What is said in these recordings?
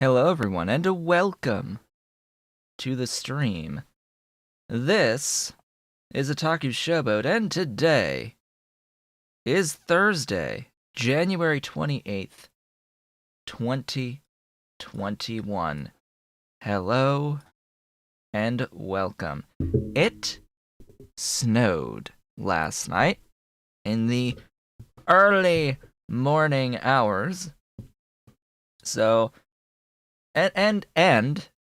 Hello everyone, and welcome to the stream. This is Otaku Showboat, and today is Thursday, January 28th, 2021. Hello and welcome. It snowed last night in the early morning hours. So and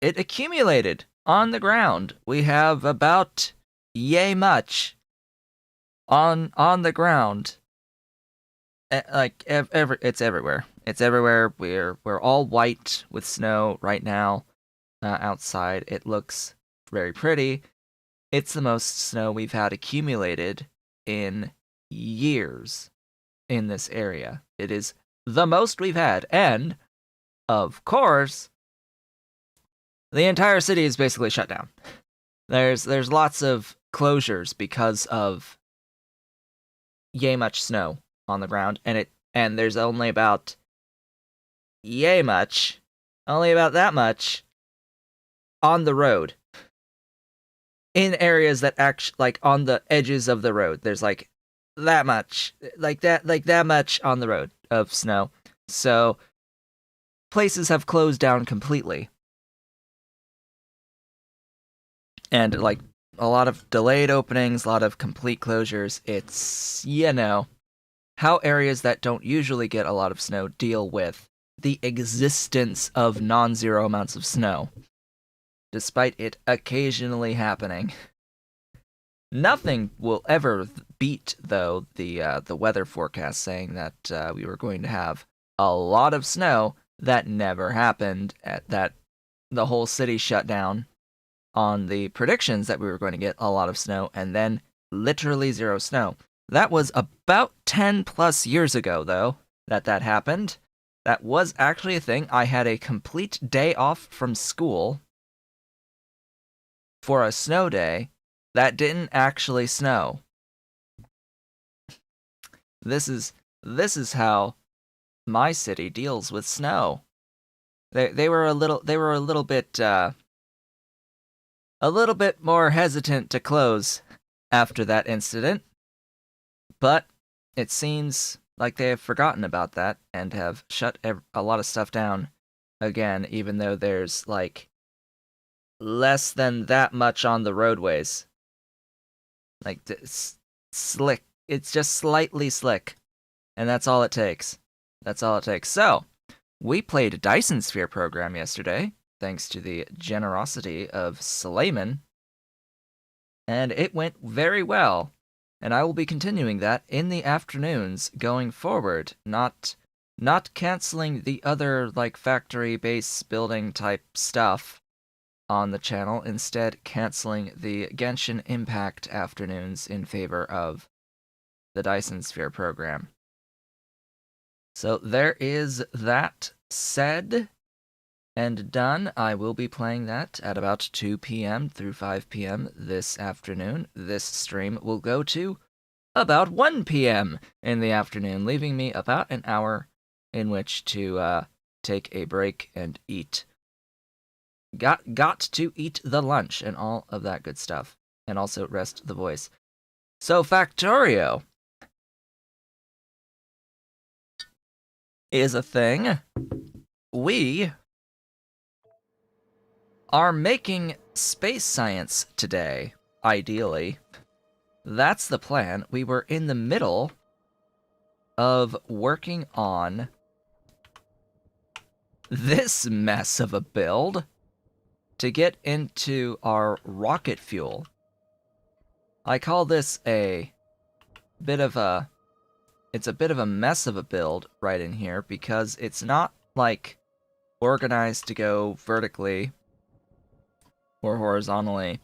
it accumulated on the ground. We have about yay much on the ground. It's everywhere. It's everywhere. We're all white with snow right now. Outside, it looks very pretty. It's the most snow we've had accumulated in years in this area. It is the most we've had, and of course, the entire city is basically shut down. There's lots of closures because of yay much snow on the ground, and there's only about that much on the road. In areas that actually, like on the edges of the road, there's like that much on the road of snow. So places have closed down completely. And like a lot of delayed openings, a lot of complete closures. It's, how areas that don't usually get a lot of snow deal with the existence of non-zero amounts of snow, despite it occasionally happening. Nothing will ever beat, though, the weather forecast saying that we were going to have a lot of snow. That never happened. That the whole city shut down on the predictions that we were going to get a lot of snow, and then literally zero snow. That was about 10 plus years ago, though, that happened. That was actually a thing. I had a complete day off from school for a snow day that didn't actually snow. This is how my city deals with snow. They were a little bit more hesitant to close after that incident, but it seems like they have forgotten about that and have shut a lot of stuff down again, even though there's like less than that much on the roadways. Like slick, it's just slightly slick, and that's all it takes. So, we played a Dyson Sphere program yesterday, thanks to the generosity of Slayman, and it went very well. And I will be continuing that in the afternoons going forward, not canceling the other like factory base building type stuff on the channel, instead canceling the Genshin Impact afternoons in favor of the Dyson Sphere program. So there is that said and done. I will be playing that at about 2 p.m. through 5 p.m. this afternoon. This stream will go to about 1 p.m. in the afternoon, leaving me about an hour in which to take a break and eat. Got to eat the lunch and all of that good stuff, and also rest the voice. So Factorio is a thing. We are making space science today, ideally. That's the plan. We were in the middle of working on this mess of a build to get into our rocket fuel. I call this a bit of a mess of a build right in here, because it's not like organized to go vertically or horizontally.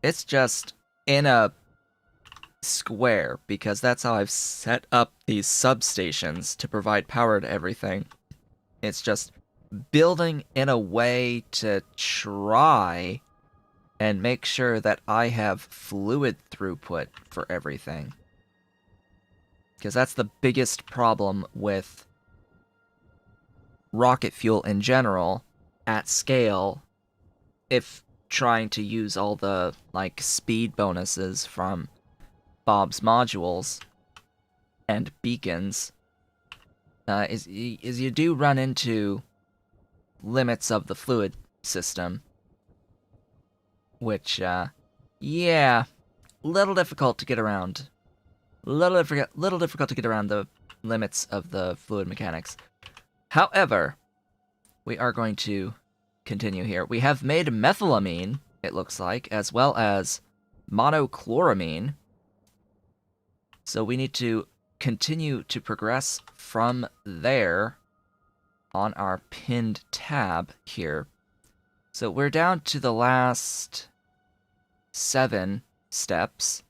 It's just in a square, because that's how I've set up these substations to provide power to everything. It's just building in a way to try and make sure that I have fluid throughput for everything. Because that's the biggest problem with rocket fuel in general at scale if trying to use all the, like, speed bonuses from Bob's modules and beacons, is you do run into limits of the fluid system, which, yeah, little difficult to get around. Little difficult to get around the limits of the fluid mechanics. However, we are going to continue here. We have made methylamine, it looks like, as well as monochloramine. So we need to continue to progress from there on our pinned tab here. So we're down to the last 7 steps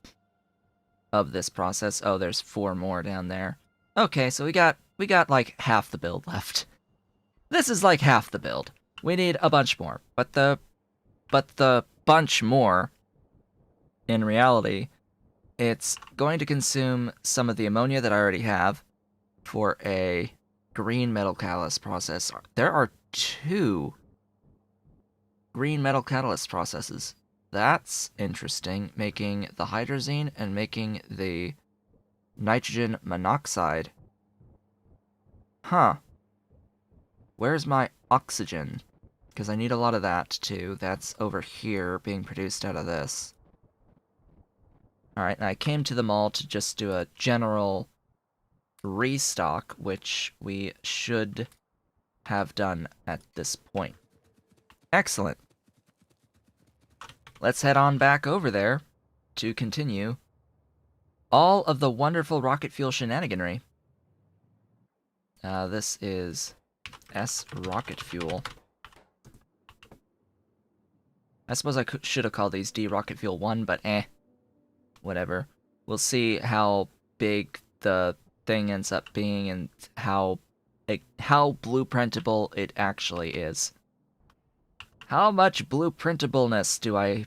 of this process. Oh, there's 4 more down there. Okay, so we got like half the build left. This is like half the build. We need a bunch more. But the bunch more, in reality, it's going to consume some of the ammonia that I already have for a green metal catalyst process. There are 2 green metal catalyst processes. That's interesting, making the hydrazine and making the nitrogen monoxide. Huh. Where's my oxygen? Because I need a lot of that, too. That's over here, being produced out of this. Alright, and I came to the mall to just do a general restock, which we should have done at this point. Excellent. Let's head on back over there to continue all of the wonderful rocket fuel shenaniganry. This is S rocket fuel. I suppose I should have called these D rocket fuel 1, but whatever. We'll see how big the thing ends up being and how blueprintable it actually is. How much blueprintableness do I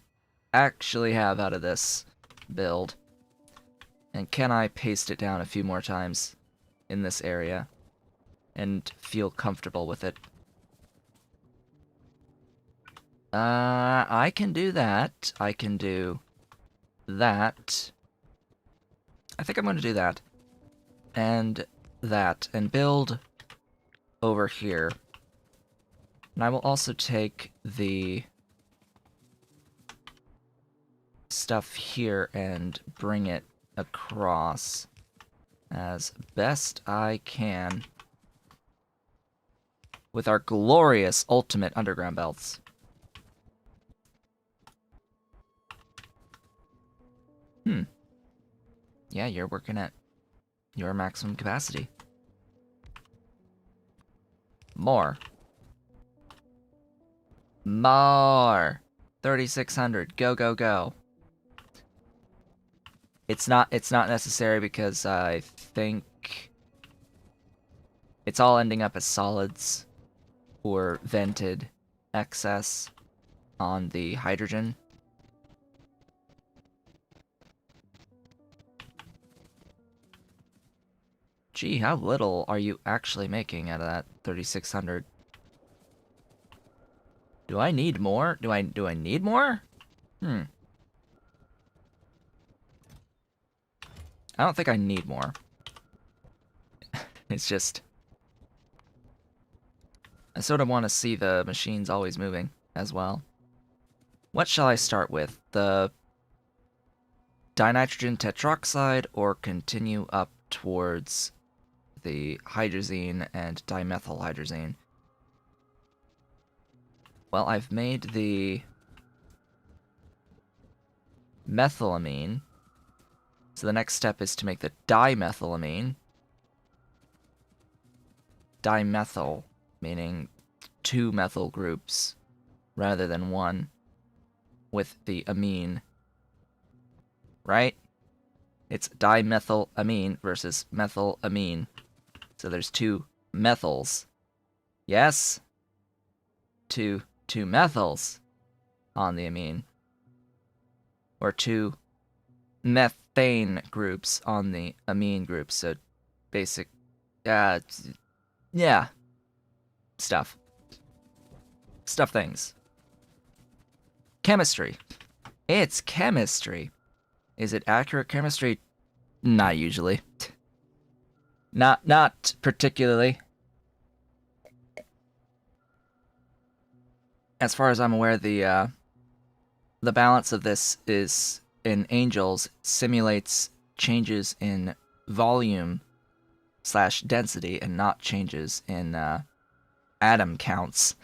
actually have out of this build? And can I paste it down a few more times in this area and feel comfortable with it? I can do that. I can do that. I think I'm going to do that. And that. And build over here. And I will also take the stuff here and bring it across as best I can with our glorious ultimate underground belts. Yeah, you're working at your maximum capacity. More. 3,600. Go, go, go. It's not necessary because I think it's all ending up as solids or vented excess on the hydrogen. Gee, how little are you actually making out of that 3,600? Do I need more? Do I need more? I don't think I need more. It's just I sort of want to see the machines always moving as well. What shall I start with? The dinitrogen tetroxide or continue up towards the hydrazine and dimethyl hydrazine? Well, I've made the methylamine, so the next step is to make the dimethylamine. Dimethyl, meaning 2 methyl groups rather than 1 with the amine, right? It's dimethylamine versus methylamine. So there's 2 methyls. Yes? 2 methyls on the amine. Or 2 methane groups on the amine group. So basic, yeah. stuff. Stuff things. Chemistry. It's chemistry. Is it accurate chemistry? Not usually. Not particularly. As far as I'm aware, the balance of this is in Angels simulates changes in volume / density and not changes in atom counts.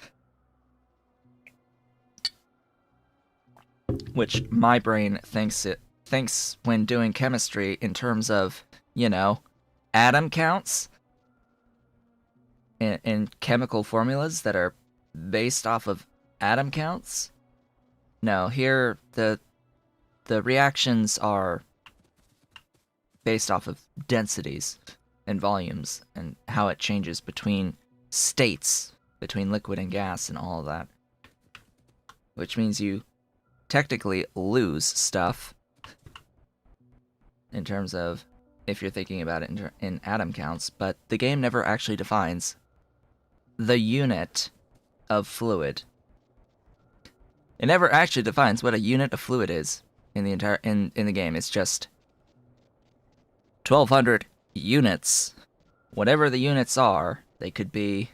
Which my brain thinks when doing chemistry in terms of, you know, atom counts in chemical formulas that are based off of atom counts. No, here the reactions are based off of densities and volumes and how it changes between states, between liquid and gas and all of that. Which means you technically lose stuff in terms of if you're thinking about it in atom counts, but the game never actually defines the unit of fluid. It never actually defines what a unit of fluid is in the entire in the game. It's just 1,200 units. Whatever the units are, they could be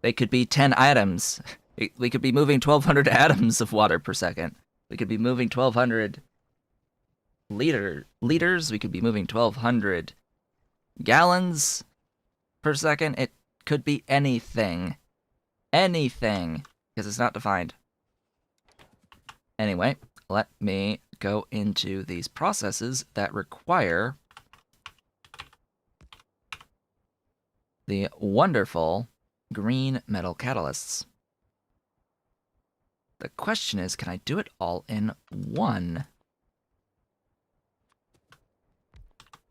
10 atoms. We could be moving 1,200 atoms of water per second. We could be moving 1,200 liters. We could be moving 1,200 gallons per second. It could be anything. Anything. Because it's not defined. Anyway, let me go into these processes that require the wonderful green metal catalysts. The question is, can I do it all in one?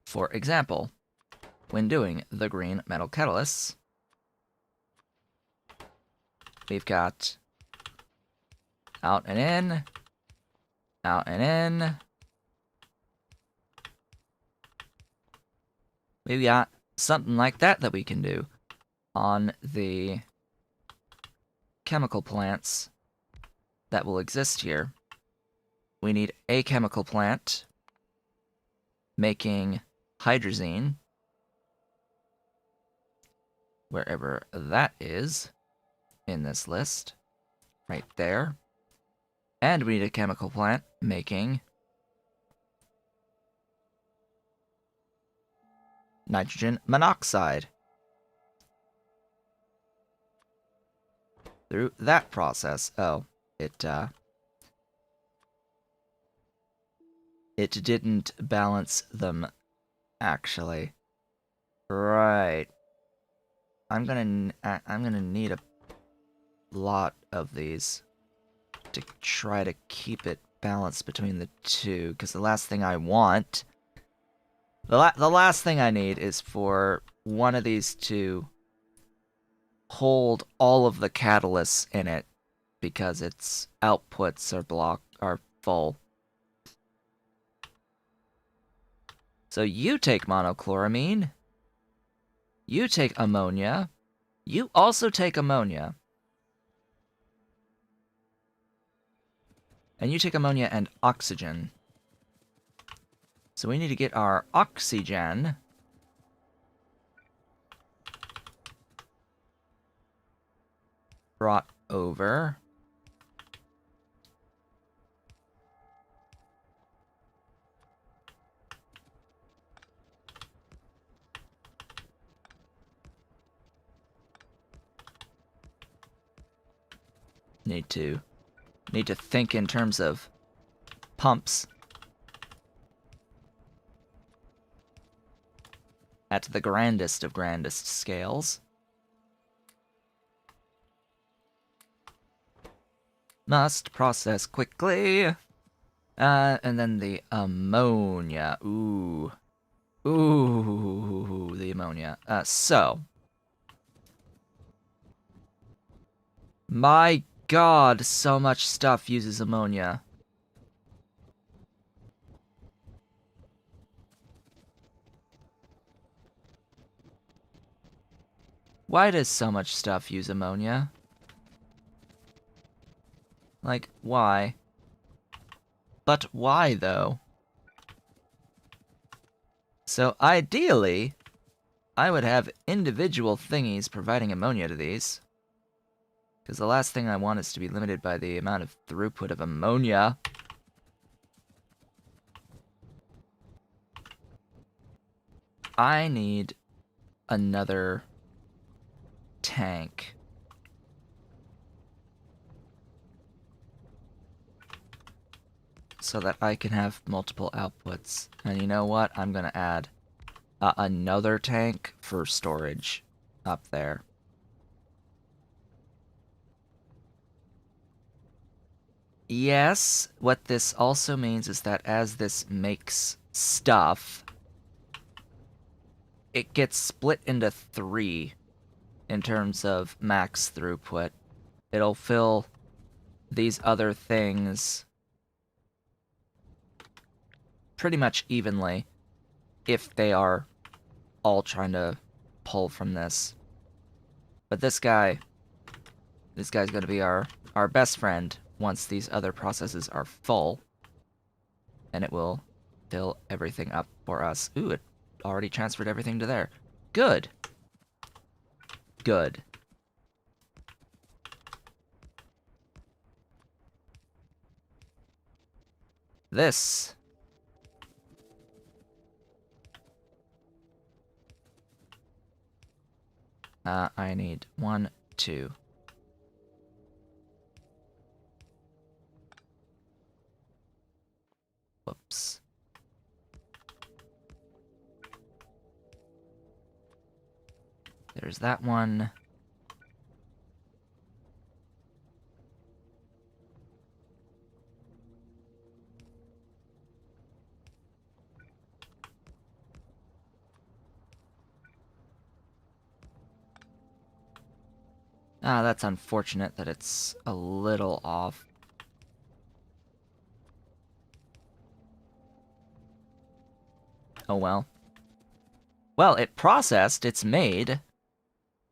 For example, when doing the green metal catalysts, we've got out and in, out and in. We've got something like that we can do on the chemical plants that will exist here. We need a chemical plant making hydrazine, wherever that is in this list, right there. And we need a chemical plant making nitrogen monoxide. Through that process. Oh, it didn't balance them, actually. Right. I'm gonna need a lot of these to try to keep it balanced between the two, because the last thing I want, the last thing I need is for one of these to hold all of the catalysts in it, because its outputs are full. So you take monochloramine, you take ammonia, you also take ammonia, and you take ammonia and oxygen. So we need to get our oxygen brought over. Need to think in terms of pumps at the grandest of grandest scales. Must process quickly. And then the ammonia. Ooh, the ammonia. So. My God, so much stuff uses ammonia. Why does so much stuff use ammonia? Like, why? But why, though? So, ideally, I would have individual thingies providing ammonia to these. Because the last thing I want is to be limited by the amount of throughput of ammonia. I need another tank. So that I can have multiple outputs. And you know what? I'm going to add another tank for storage up there. Yes, what this also means is that as this makes stuff, it gets split into 3 in terms of max throughput. It'll fill these other things pretty much evenly if they are all trying to pull from this. But this guy's gonna be our best friend once these other processes are full. And it will fill everything up for us. Ooh, it already transferred everything to there. Good. Good. This. I need 1, 2. Whoops. There's that one. Ah, that's unfortunate that it's a little off. Oh well. Well, it processed, it's made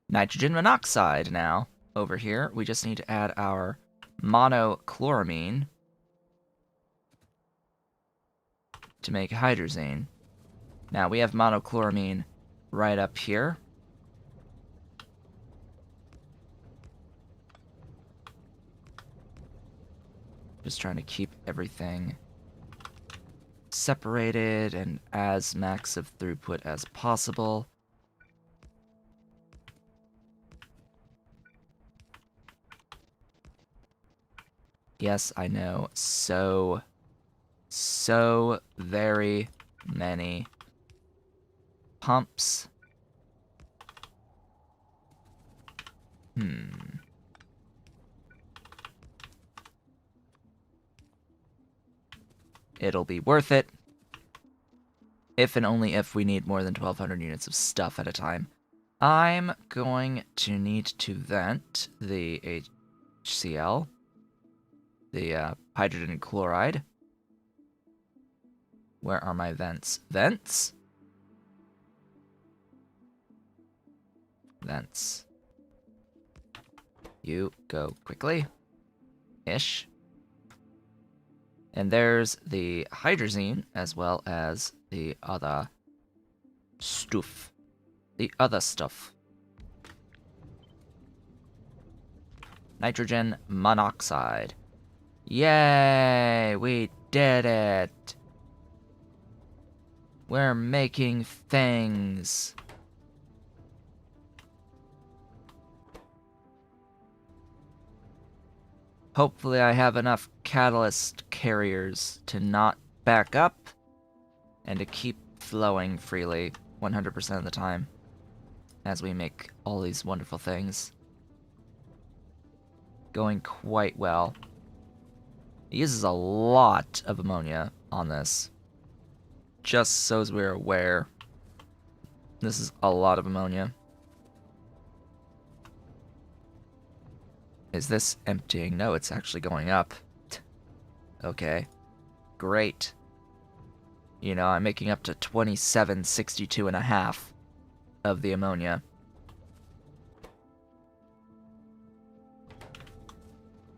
nitrogen monoxide now. Over here, we just need to add our monochloramine to make hydrazine. Now, we have monochloramine right up here. Just trying to keep everything separated and as max of throughput as possible. Yes, I know. So very many pumps. It'll be worth it. If and only if we need more than 1,200 units of stuff at a time. I'm going to need to vent the HCl, the hydrogen chloride. Where are my vents? Vents? Vents. You go quickly. Ish. And there's the hydrazine, as well as the other stuff. The other stuff. Nitrogen monoxide. Yay! We did it! We're making things. Hopefully I have enough catalyst carriers to not back up and to keep flowing freely 100% of the time as we make all these wonderful things. Going quite well. It uses a lot of ammonia on this. Just so as we're aware, this is a lot of ammonia. Is this emptying? No, it's actually going up. Okay. Great. You know, I'm making up to 2762.5 of the ammonia.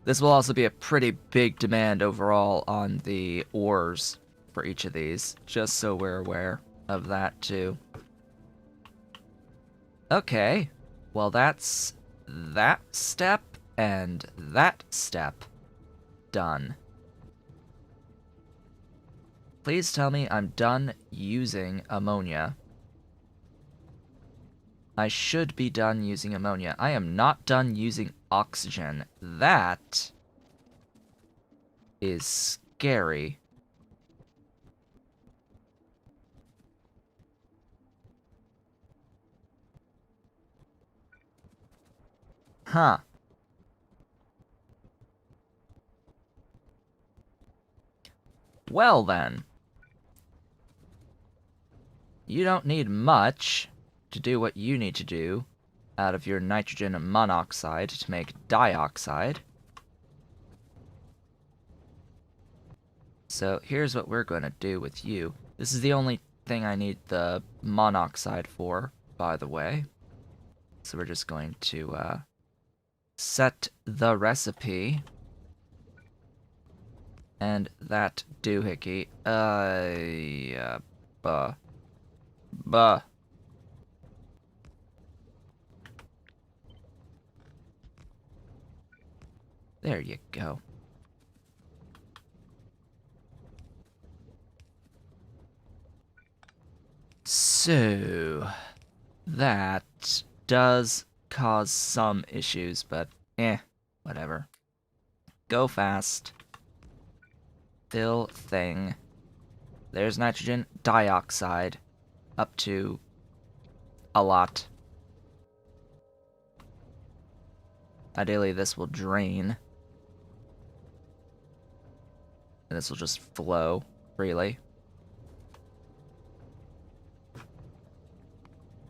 This will also be a pretty big demand overall on the ores for each of these, just so we're aware of that too. Okay, well that's that step and that step done. Please tell me I'm done using ammonia. I should be done using ammonia. I am not done using oxygen. That is scary. Huh. Well then. You don't need much to do what you need to do out of your nitrogen monoxide to make dioxide. So here's what we're going to do with you. This is the only thing I need the monoxide for, by the way. So we're just going to set the recipe. And that doohickey. Buh. There you go. So, that does cause some issues, but whatever. Go fast. Fill thing. There's nitrogen dioxide. Up to a lot. Ideally, this will drain. And this will just flow freely.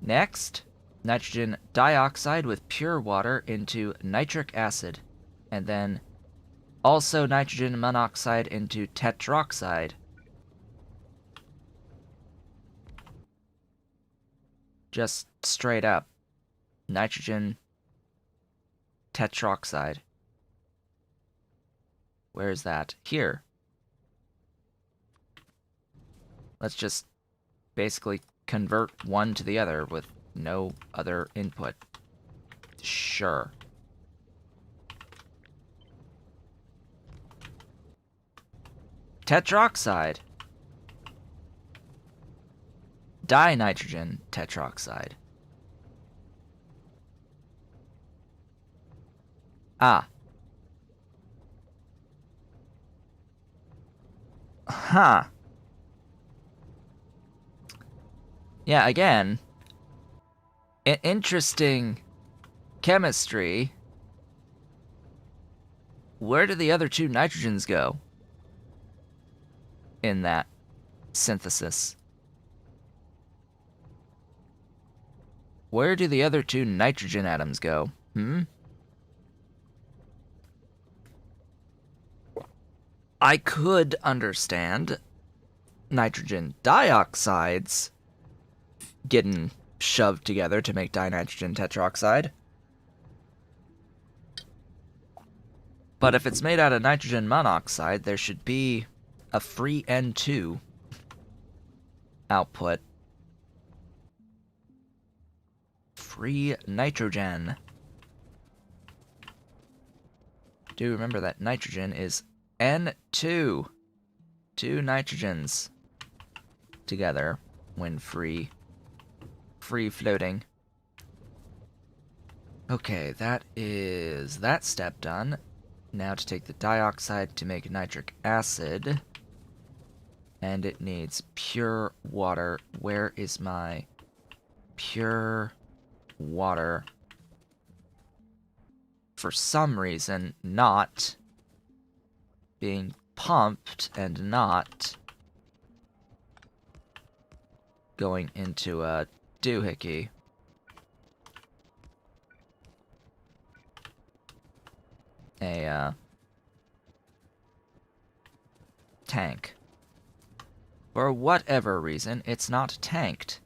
Next, nitrogen dioxide with pure water into nitric acid. And then also nitrogen monoxide into tetroxide. Just straight up. Nitrogen tetroxide. Where is that? Here. Let's just basically convert one to the other with no other input. Sure. Tetroxide. Dinitrogen tetroxide. Ah. Huh. Yeah, again, interesting chemistry. Where do the other two nitrogens go in that synthesis? Where do the other two nitrogen atoms go? I could understand nitrogen dioxides getting shoved together to make dinitrogen tetroxide. But if it's made out of nitrogen monoxide, there should be a free N2 output. Free nitrogen. Do remember that nitrogen is N2. Two nitrogens together when free floating. Okay, that is that step done. Now to take the dioxide to make nitric acid. And it needs pure water. Where is my pure water? For some reason, not being pumped and not going into a doohickey. A tank. For whatever reason, it's not tanked.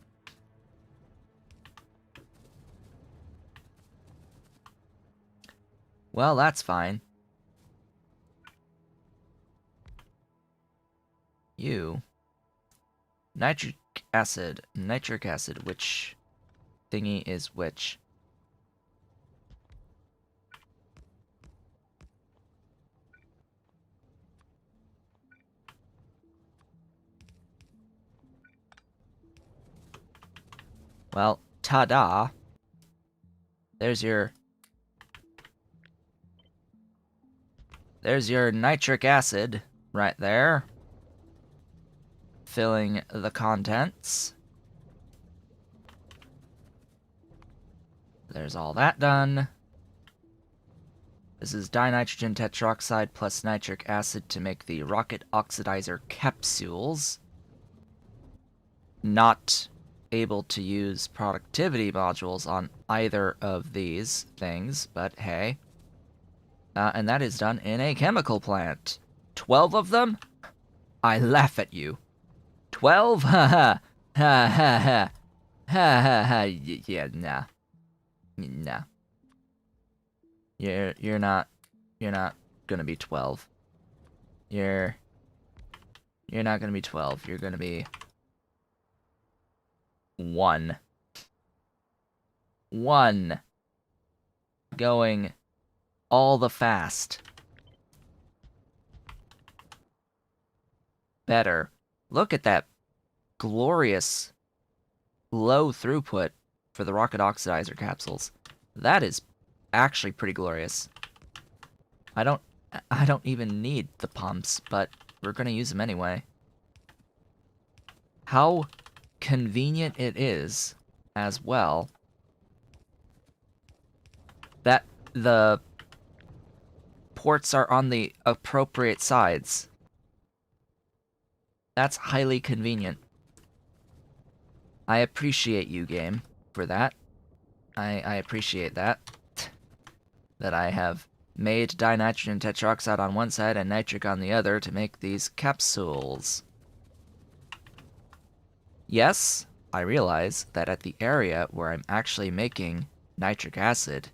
Well, that's fine. You. Nitric acid. Nitric acid. Which thingy is which? Well, ta-da. There's your nitric acid right there. Filling the contents. There's all that done. This is dinitrogen tetroxide plus nitric acid to make the rocket oxidizer capsules. Not able to use productivity modules on either of these things, but hey. And that is done in a chemical plant. 12 of them? I laugh at you. 12? Ha ha. Ha ha ha. Ha ha ha. Yeah, nah. Nah. You're not gonna be 12. You're not gonna be 12. You're gonna be 1. 1. Going all the fast. Better. Look at that glorious low throughput for the rocket oxidizer capsules. That is actually pretty glorious. I don't even need the pumps, but we're gonna use them anyway. How convenient it is, as well, that the ports are on the appropriate sides. That's highly convenient. I appreciate you, game, for that. I appreciate that. That I have made dinitrogen tetroxide on one side and nitric on the other to make these capsules. Yes, I realize that at the area where I'm actually making nitric acid,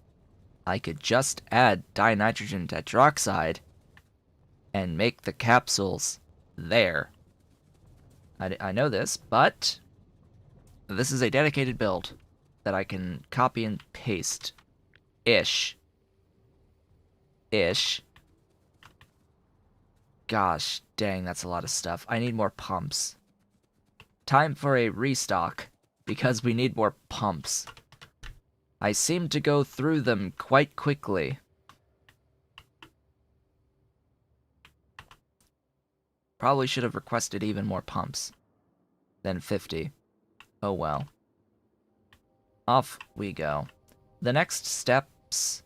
I could just add dinitrogen tetroxide and make the capsules there. I know this, but this is a dedicated build that I can copy and paste. Ish. Gosh, dang, that's a lot of stuff. I need more pumps. Time for a restock, because we need more pumps. I seem to go through them quite quickly. Probably should have requested even more pumps than 50. Oh well. Off we go. The next steps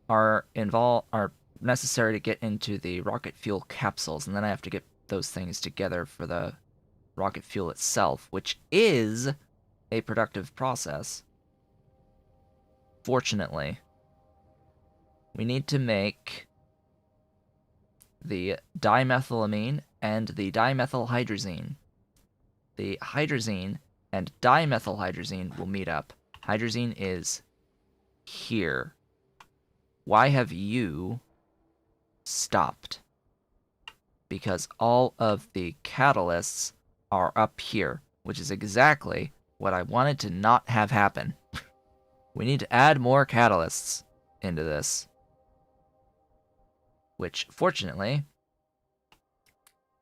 are necessary to get into the rocket fuel capsules, and then I have to get those things together for the rocket fuel itself, which is a productive process. Fortunately, we need to make the dimethylamine and the dimethylhydrazine. The hydrazine and dimethylhydrazine will meet up. Hydrazine is here. Why have you stopped? Because all of the catalysts are up here, which is exactly what I wanted to not have happen. We need to add more catalysts into this. Which, fortunately,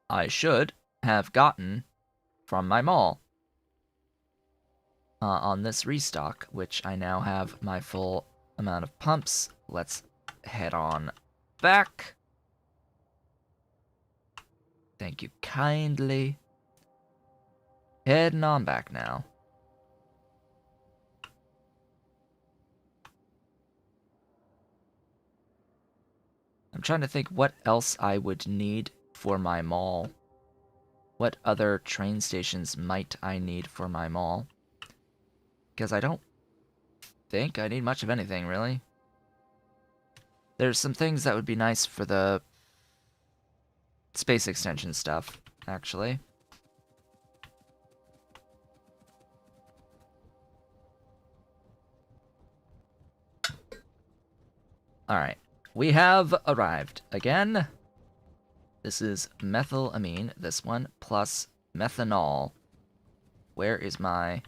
I should have gotten from my mall. On this restock, which I now have my full amount of pumps. Let's head on back. Thank you kindly. Heading on back now. I'm trying to think what else I would need for my mall. What other train stations might I need for my mall? Because I don't think I need much of anything, really. There's some things that would be nice for the space extension stuff, actually. Alright. We have arrived again. This is methylamine, this one, plus methanol. Where is my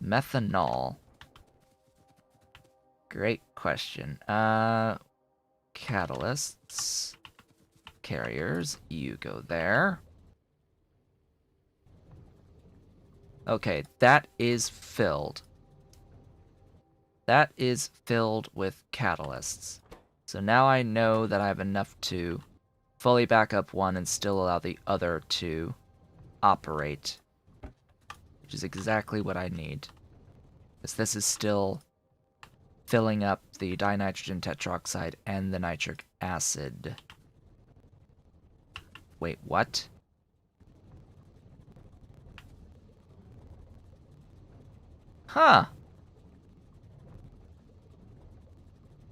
methanol? Great question. Catalysts. Carriers, you go there. Okay, that is filled. That is filled with catalysts. So now I know that I have enough to fully back up one and still allow the other to operate, which is exactly what I need. Because this is still filling up the dinitrogen tetroxide and the nitric acid. Wait, what? Huh.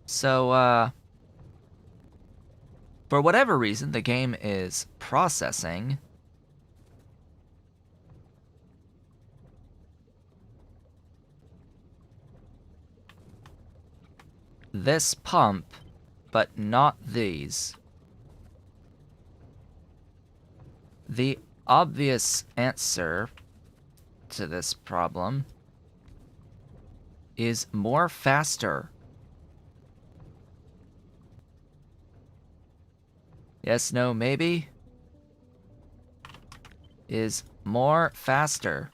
So, for whatever reason, the game is processing this pump, but not these. The obvious answer to this problem is more faster. Yes, no, maybe? Is more faster.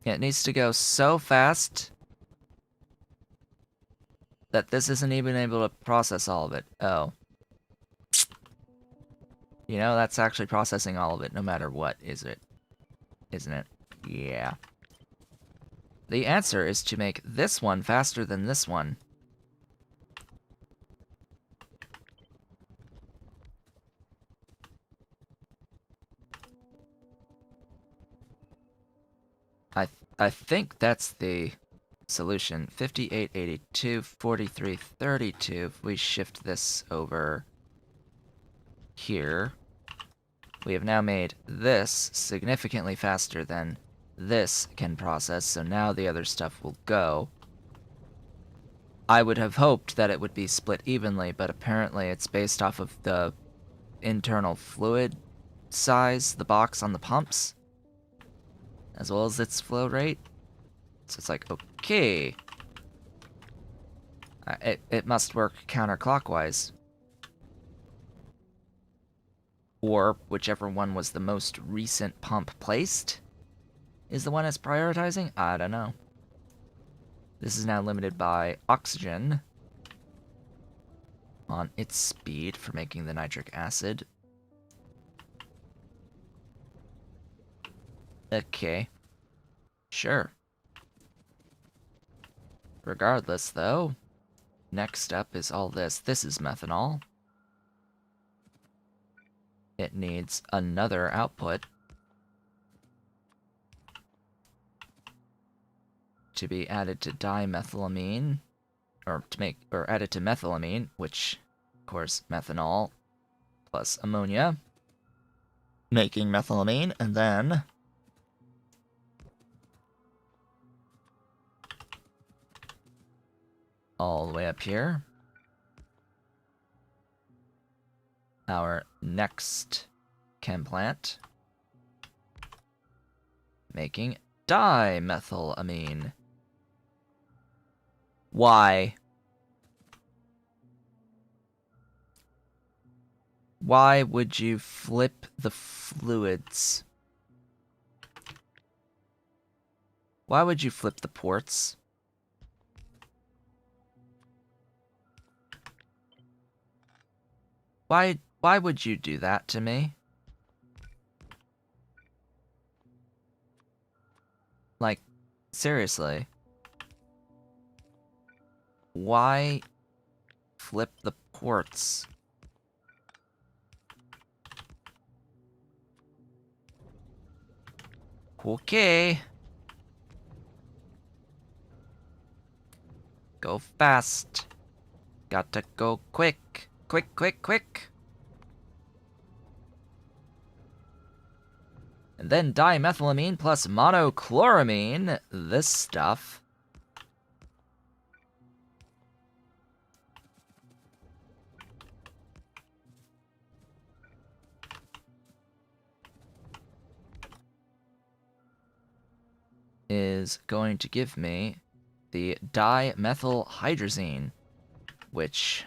It needs to go so fast that this isn't even able to process all of it. Oh. You know, that's actually processing all of it, no matter what, is it? Isn't it? Yeah. The answer is to make this one faster than this one. I think that's the solution. 58, 82, 43, 32. If we shift this over here, we have now made this significantly faster than this can process, so now the other stuff will go. I would have hoped that it would be split evenly, but apparently it's based off of the internal fluid size, the box on the pumps, as well as its flow rate. So it's like, okay. It must work counterclockwise. Or whichever one was the most recent pump placed is the one it's prioritizing? I don't know. This is now limited by oxygen on its speed for making the nitric acid. Okay. Sure. Regardless, though, next up is all this. This is methanol. It needs another output to be added to dimethylamine, or added to methylamine, which, of course, methanol plus ammonia, making methylamine, and then all the way up here, our next chem plant, making dimethylamine. Why? Why would you flip the fluids? Why would you flip the ports? Why would you do that to me? Like, seriously. Why flip the ports? Okay. Go fast. Gotta go quick. Quick, quick, quick. And then dimethylamine plus monochloramine. This stuff. is going to give me the dimethylhydrazine, which,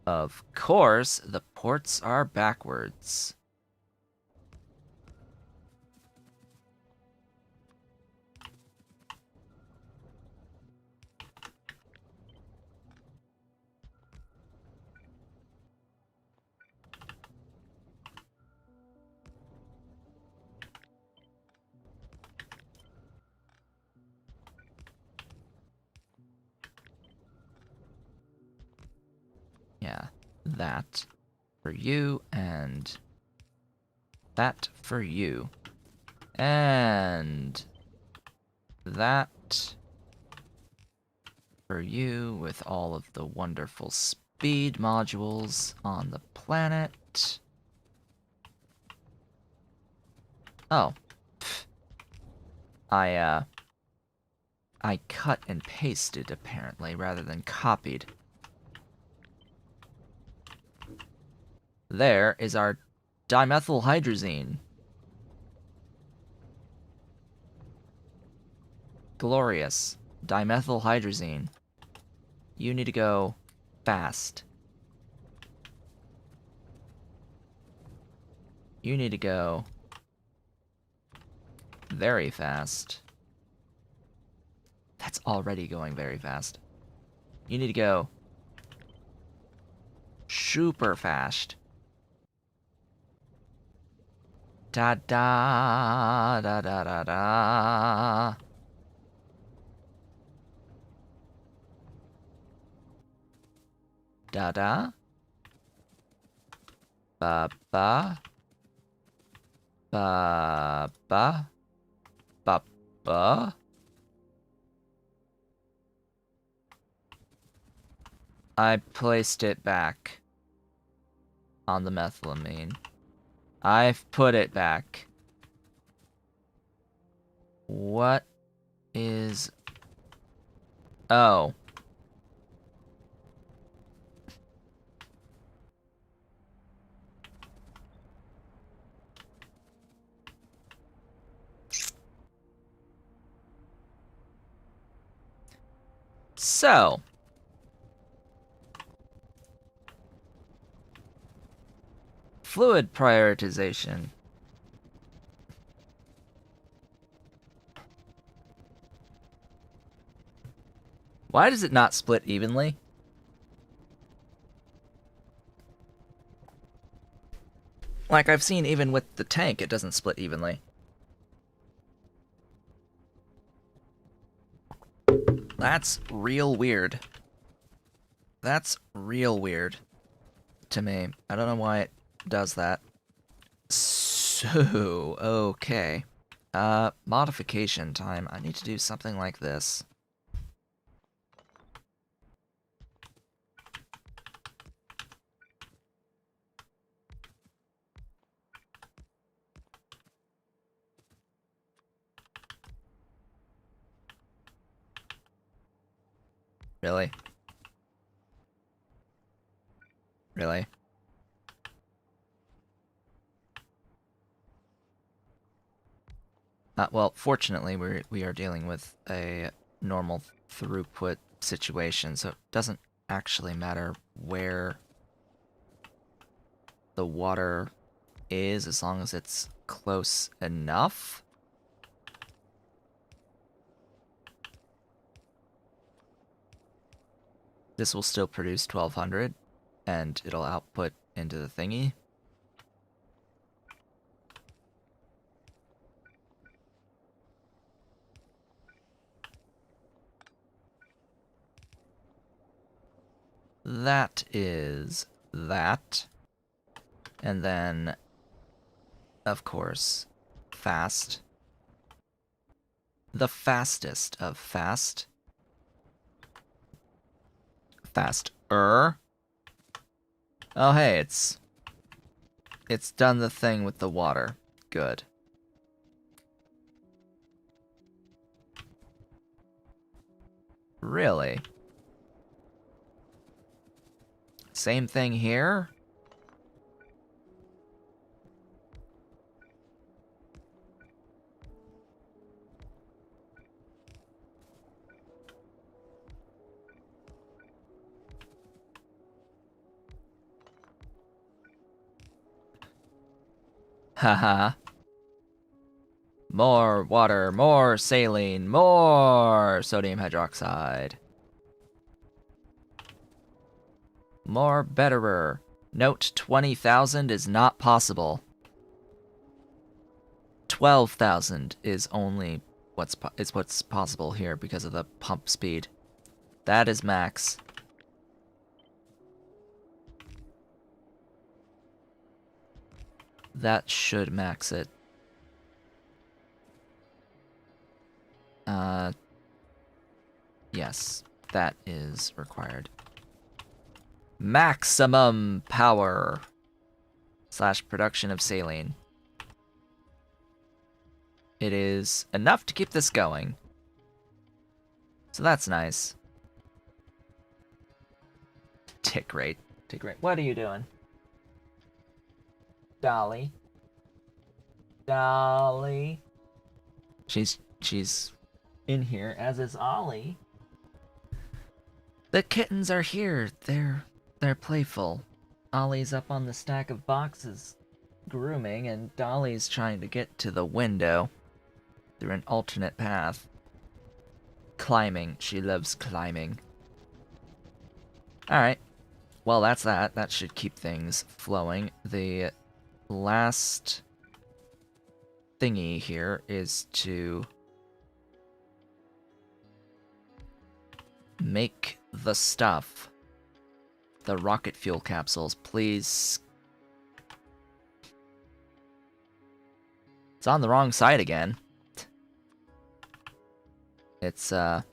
of course, the ports are backwards. Yeah, that for you, and that for you. And that for you with all of the wonderful speed modules on the planet. Oh. Pfft. I cut and pasted, apparently, rather than copied. There is our dimethylhydrazine. Glorious. Dimethylhydrazine. You need to go fast. You need to go very fast. That's already going very fast. You need to go super fast. Da da da da da da. Da da. Ba ba. Ba ba. Ba ba. I placed it back on the methylamine. I've put it back. What is... Oh. So. Fluid prioritization. Why does it not split evenly? Like, I've seen even with the tank, it doesn't split evenly. That's real weird. That's real weird to me. I don't know why it does that. So, okay. Modification time. I need to do something like this. Really? Really? Well, fortunately, we are dealing with a normal throughput situation, so it doesn't actually matter where the water is as long as it's close enough. This will still produce 1200, and it'll output into the thingy. That is that. And then, of course, fast. The fastest of fast. Faster. Oh, hey, it's done the thing with the water. Good. Really? Same thing here? Haha. More water, more saline, more sodium hydroxide. More betterer. Note 20,000 is not possible. 12,000 is only what's possible here because of the pump speed. That is max. That should max it. Yes, that is required. Maximum power / production of saline. It is enough to keep this going. So that's nice. Tick rate. Tick rate. What are you doing? Dolly. Dolly. She's in here, as is Ollie. The kittens are here. They're playful. Ollie's up on the stack of boxes grooming, and Dolly's trying to get to the window through an alternate path. Climbing. She loves climbing. Alright. Well, that's that. That should keep things flowing. The last thingy here is to make the stuff. The rocket fuel capsules, please. It's on the wrong side again. It's on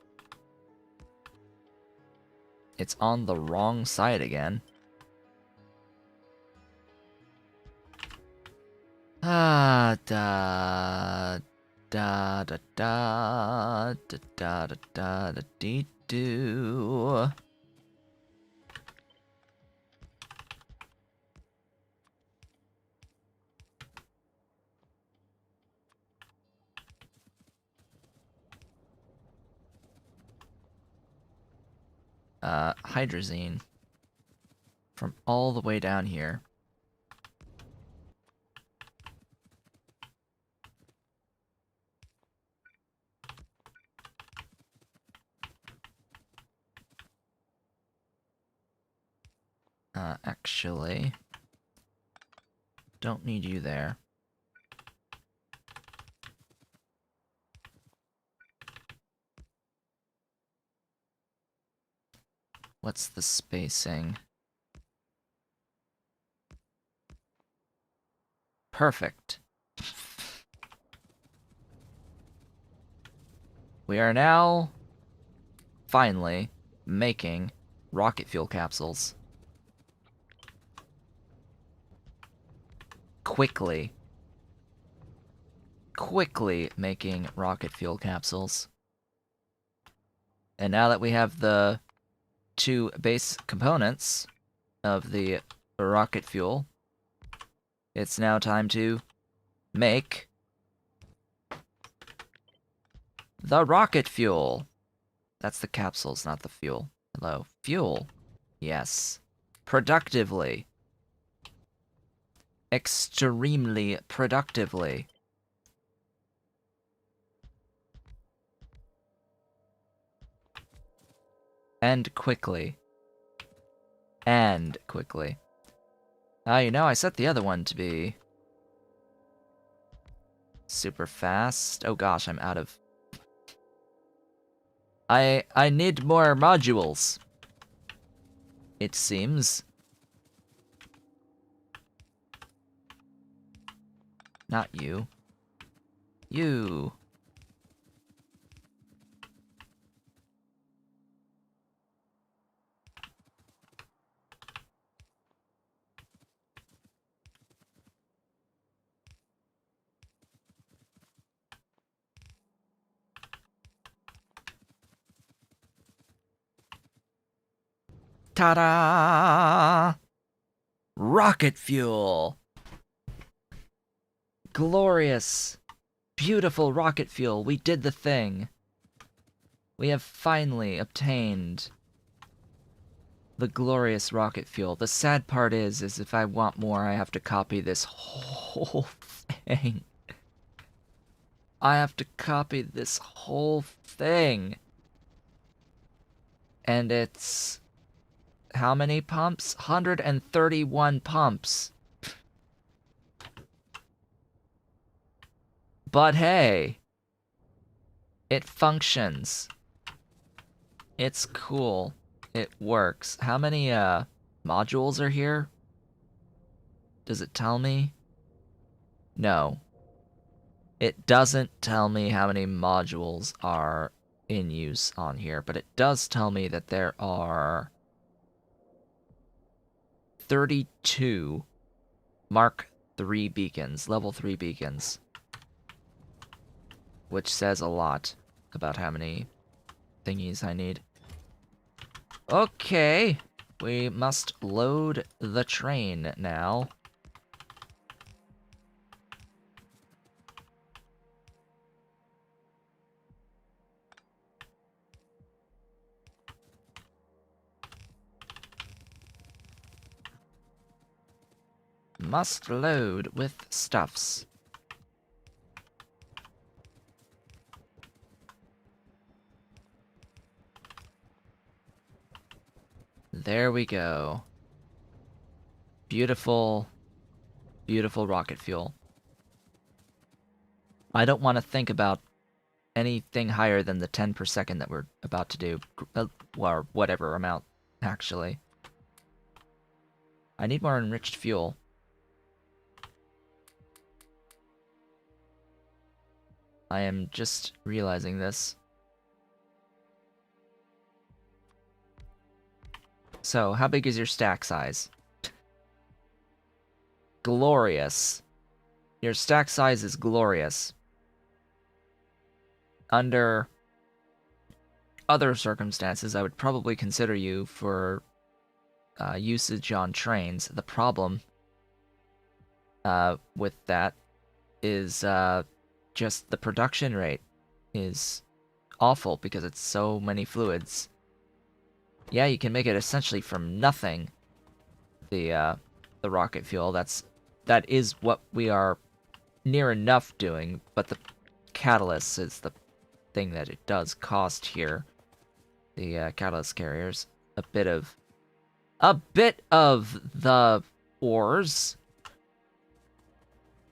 the wrong side again. Da da da da da da da da da dee do. Hydrazine from all the way down here. Actually, don't need you there. What's the spacing? Perfect. We are now, finally, making rocket fuel capsules. Quickly making rocket fuel capsules. And now that we have the 2 base components of the rocket fuel, it's now time to make the rocket fuel. That's the capsules, not the fuel. Hello. Fuel. Yes. Productively. Extremely productively. And quickly. And quickly. You know, I set the other one to be super fast. Oh gosh, I'm out of... I need more modules. It seems. Not you. You. Ta-da! Rocket fuel! Glorious, beautiful rocket fuel. We did the thing. We have finally obtained The glorious rocket fuel. The sad part is if I want more, I have to copy this whole thing. I have to copy this whole thing. And it's... how many pumps? 131 pumps. But hey, it functions. It's cool. It works. How many, modules are here? Does it tell me? No. It doesn't tell me how many modules are in use on here, but it does tell me that there are 32 Mark III beacons, level 3 beacons, which says a lot about how many thingies I need. Okay, we must load the train now. Must load with stuffs. There we go. Beautiful, beautiful rocket fuel. I don't want to think about anything higher than the 10 per second that we're about to do, or whatever amount, actually. I need more enriched fuel. I am just realizing this. So, how big is your stack size? Glorious. Your stack size is glorious. Under other circumstances, I would probably consider you for usage on trains. The problem with that is just the production rate is awful because it's so many fluids. Yeah, you can make it essentially from nothing. The rocket fuel. That is what we are near enough doing, but the catalyst is the thing that it does cost here. The catalyst carriers. A bit of the ores.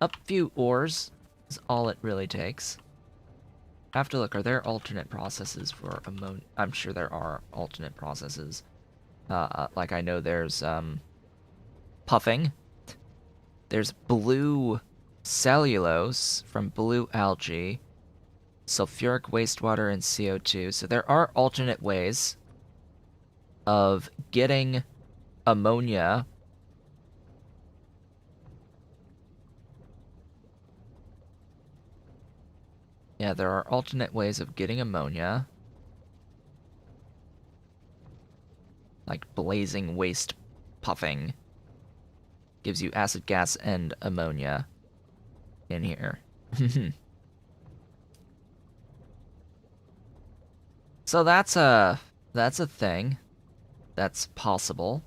A few ores is all it really takes. I have to look, are there alternate processes for ammonia? I'm sure there are alternate processes. Like I know there's puffing. There's blue cellulose from blue algae, sulfuric wastewater, and CO2. So there are alternate ways of getting ammonia Yeah, there are alternate ways of getting ammonia. Like blazing waste puffing. Gives you acid gas and ammonia in here. So that's a thing. That's possible.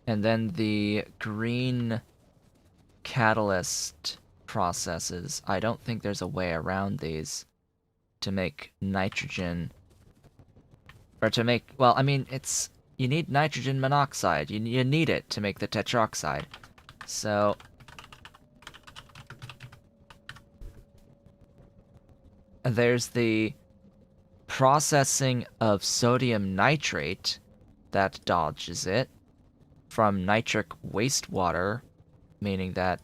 And then the green catalyst processes. I don't think there's a way around these to make nitrogen. Or to make, well, I mean, you need nitrogen monoxide. You need it to make the tetroxide. So there's the processing of sodium nitrate that dodges it from nitric wastewater, meaning that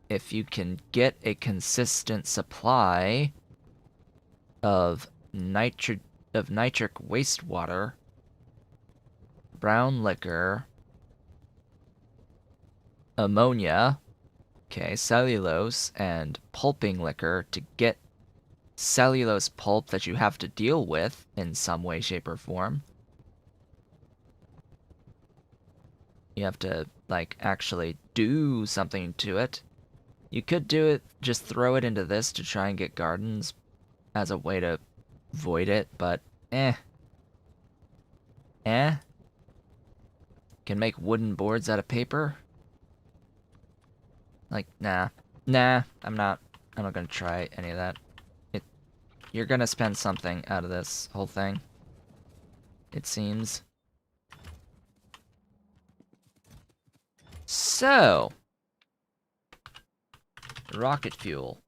if you can get a consistent supply of nitric wastewater, brown liquor, ammonia, okay, cellulose, and pulping liquor to get cellulose pulp that you have to deal with in some way, shape, or form. You have to, like, actually do something to it. You could do it, just throw it into this to try and get gardens as a way to void it, but eh. Eh? Can make wooden boards out of paper? Like, nah. Nah, I'm not gonna try any of that. You're gonna spend something out of this whole thing. It seems. So, rocket fuel.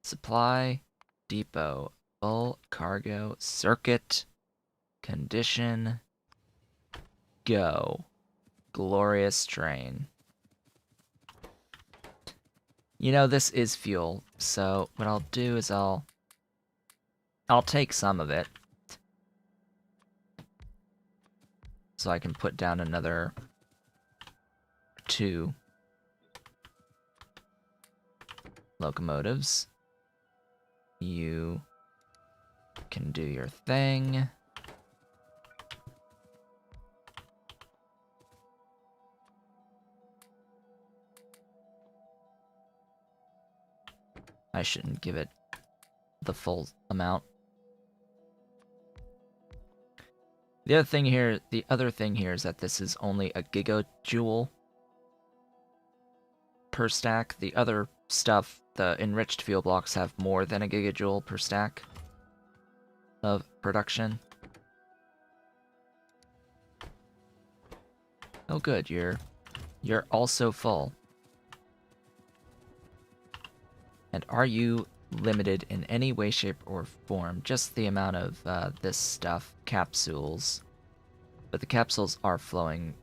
Supply, depot, full cargo, circuit, condition, go. Glorious train. You know, this is fuel, so what I'll do is I'll take some of it. So I can put down another 2 locomotives. You can do your thing. I shouldn't give it the full amount. The other thing here is that this is only a gigajoule per stack. The other stuff, the enriched fuel blocks, have more than a gigajoule per stack of production. Oh good, you're also full. And are you limited in any way, shape, or form? Just the amount of this stuff, capsules. But the capsules are flowing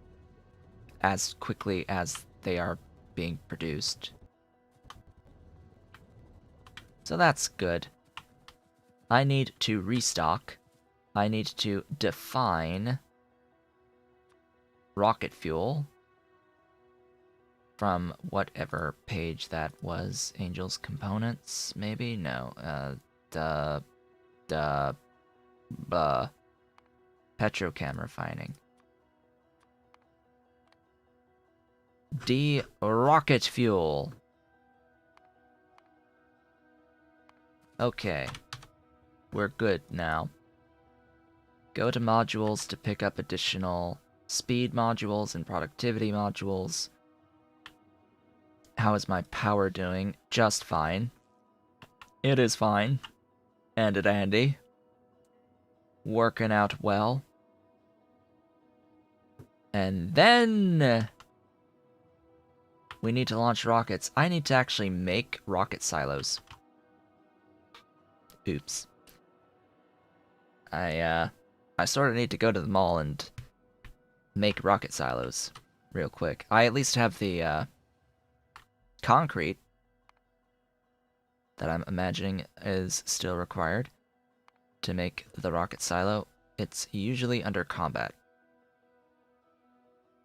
as quickly as they are being produced. So that's good. I need to restock. I need to define rocket fuel from whatever page that was. Angel's components, maybe? No. Petrochem refining. Rocket fuel. Okay. We're good now. Go to modules to pick up additional speed modules and productivity modules. How is my power doing? Just fine. It is fine. And dandy. Working out well. And then we need to launch rockets. I need to actually make rocket silos. Oops. I sort of need to go to the mall and make rocket silos real quick. I at least have the concrete that I'm imagining is still required to make the rocket silo. It's usually under combat.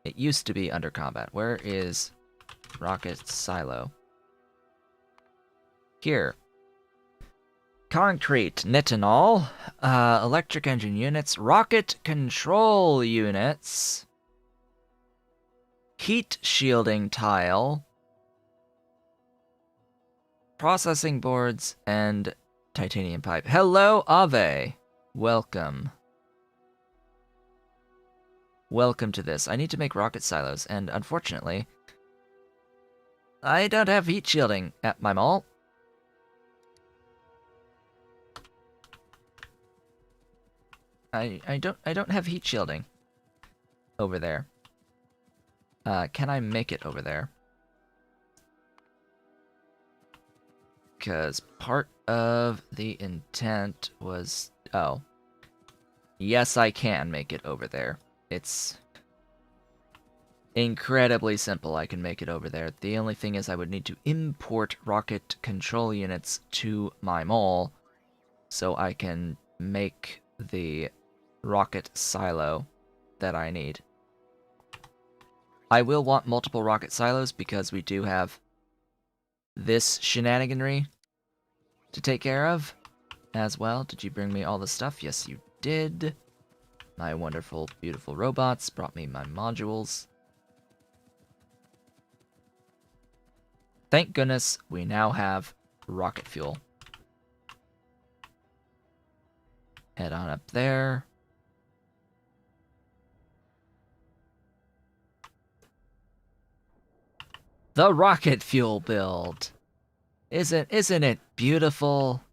It used to be under combat. Where is rocket silo? Here. Concrete, nitinol, electric engine units, rocket control units, heat shielding tile, processing boards, and titanium pipe. Hello, Ave. Welcome. Welcome to this. I need to make rocket silos, and unfortunately, I don't have heat shielding at my mall. I don't have heat shielding over there. Can I make it over there? Because part of the intent was... Oh. Yes, I can make it over there. It's incredibly simple. I can make it over there. The only thing is I would need to import rocket control units to my mall so I can make the rocket silo that I need. I will want multiple rocket silos because we do have this shenaniganry to take care of as well. Did you bring me all the stuff? Yes, you did. My wonderful, beautiful robots brought me my modules. Thank goodness we now have rocket fuel. Head on up there. The rocket fuel build. Isn't it beautiful?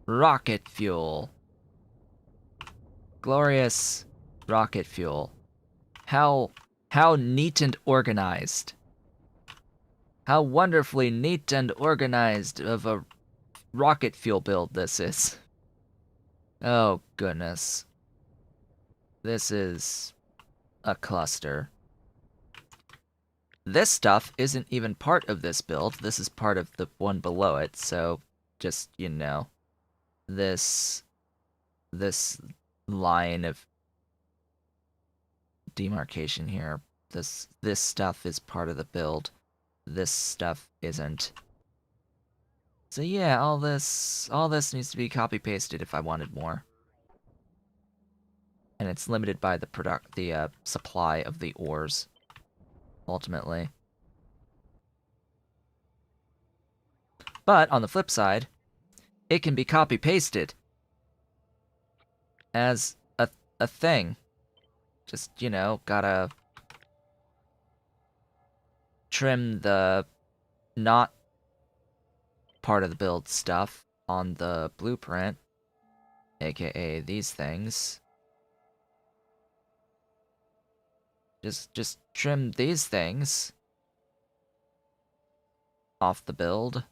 Rocket fuel. Glorious rocket fuel. How neat and organized. How wonderfully neat and organized of a rocket fuel build this is. Oh, goodness. This is a cluster. This stuff isn't even part of this build. This is part of the one below it, so just, you know, this line of demarcation here. This stuff is part of the build. This stuff isn't. So yeah, all this needs to be copy pasted if I wanted more. And it's limited by the supply of the ores, ultimately. But on the flip side, it can be copy pasted as a thing. Just, you know, gotta trim the not part of the build stuff on the blueprint, aka these things. Just trim these things off the build.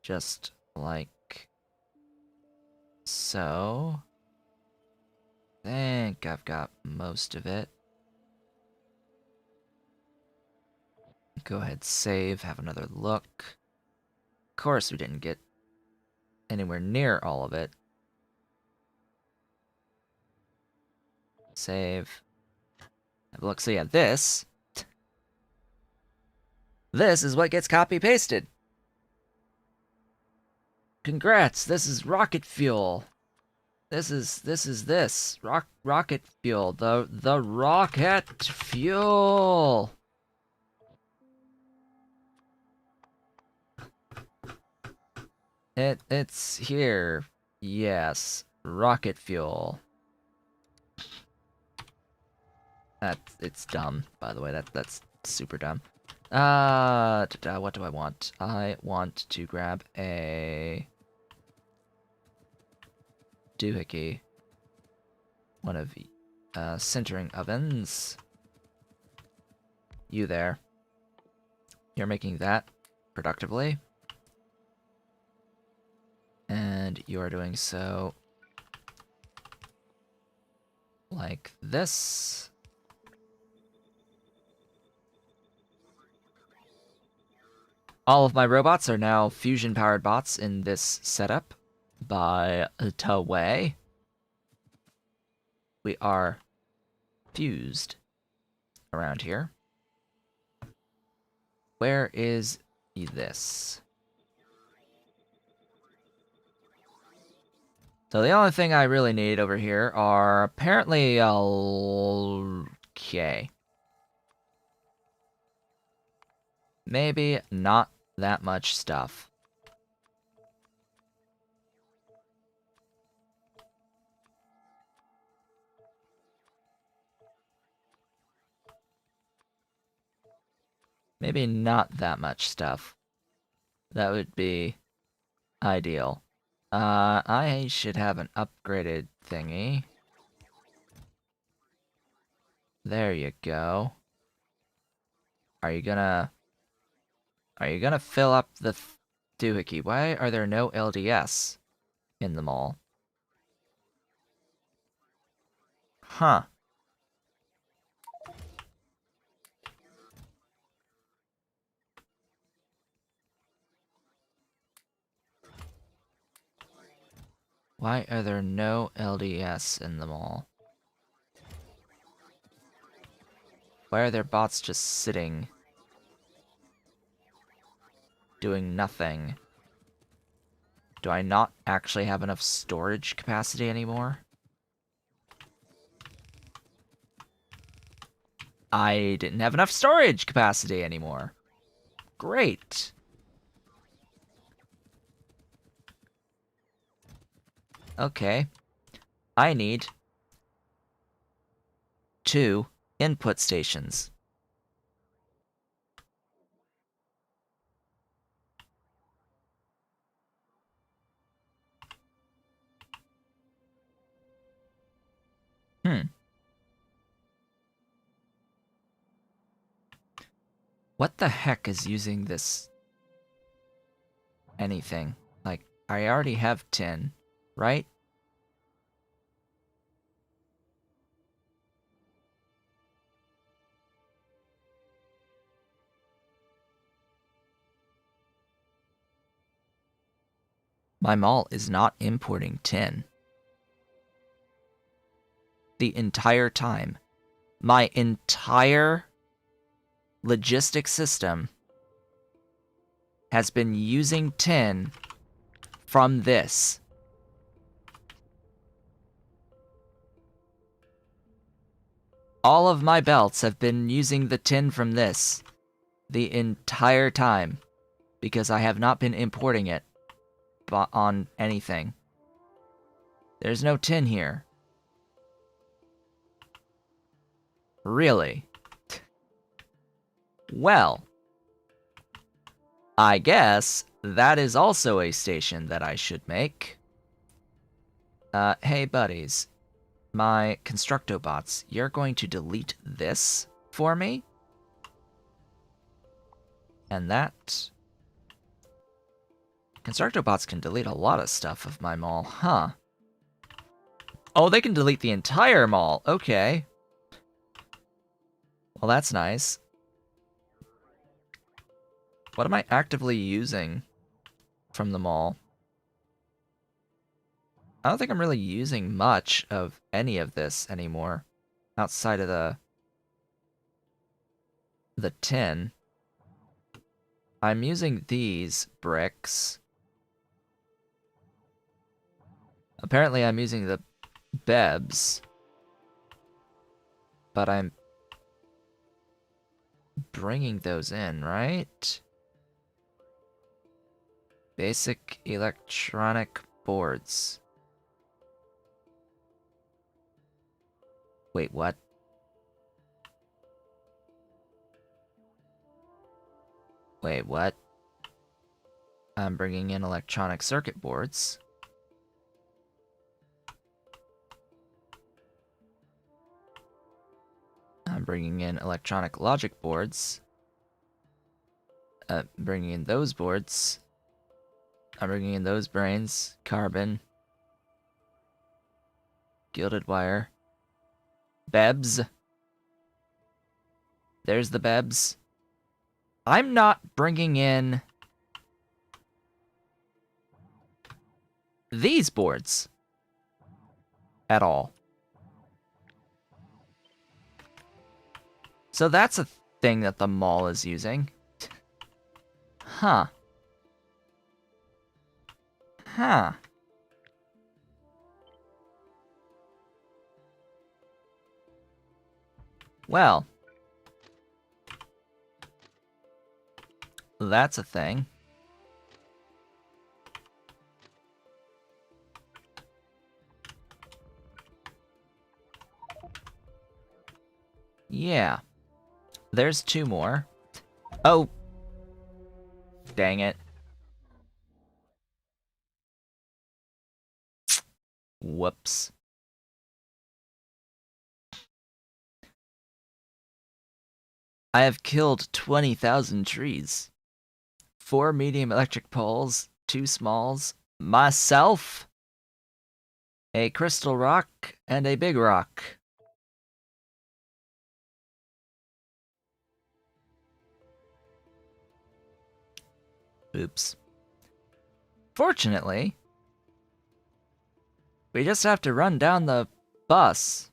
Just like so. Think I've got most of it. Go ahead, save, have another look. Of course we didn't get anywhere near all of it. Save. Have a look. So yeah, this is what gets copy-pasted. Congrats, this is rocket fuel. This is rocket fuel. The rocket fuel. It's here. Yes, rocket fuel. It's dumb, by the way. That's super dumb. What do I want? I want to grab a doohickey. One of sintering ovens. You there. You're making that productively. And you are doing so like this. All of my robots are now fusion-powered bots in this setup by Taway. We are fused around here. Where is this? So the only thing I really need over here are apparently okay. Maybe not that much stuff. Maybe not that much stuff. That would be ideal. I should have an upgraded thingy. There you go. Are you gonna fill up the doohickey? Why are there no LDS in the mall? Huh. Why are there no LDS in the mall? Why are there bots just sitting, doing nothing? Do I not actually have enough storage capacity anymore? I didn't have enough storage capacity anymore. Great. Okay. I need 2 input stations. What the heck is using this anything? Like, I already have tin, right? My mall is not importing tin. The entire time. My entire logistic system has been using tin from this. All of my belts have been using the tin from this the entire time because I have not been importing it on anything. There's no tin here. Really? Well, I guess that is also a station that I should make. Hey buddies, my Constructobots, you're going to delete this for me? And that... Constructobots can delete a lot of stuff of my mall, huh? Oh, they can delete the entire mall, okay. Well, that's nice. What am I actively using from the mall? I don't think I'm really using much of any of this anymore. Outside of the tin. I'm using these bricks. Apparently I'm using the bebs. But I'm bringing those in, right? Basic electronic boards. Wait, what? Wait, what? I'm bringing in electronic circuit boards. I'm bringing in electronic logic boards. Bringing in those boards. I'm bringing in those brains. Carbon. Gilded wire. Bebs. There's the bebs. I'm not bringing in these boards at all. So that's a thing that the mall is using. Huh. Huh. Well. That's a thing. Yeah. There's 2 more. Oh. Dang it. Whoops. I have killed 20,000 trees. 4 medium electric poles, 2 smalls, myself, a crystal rock, and a big rock. Oops. Fortunately, we just have to run down the bus.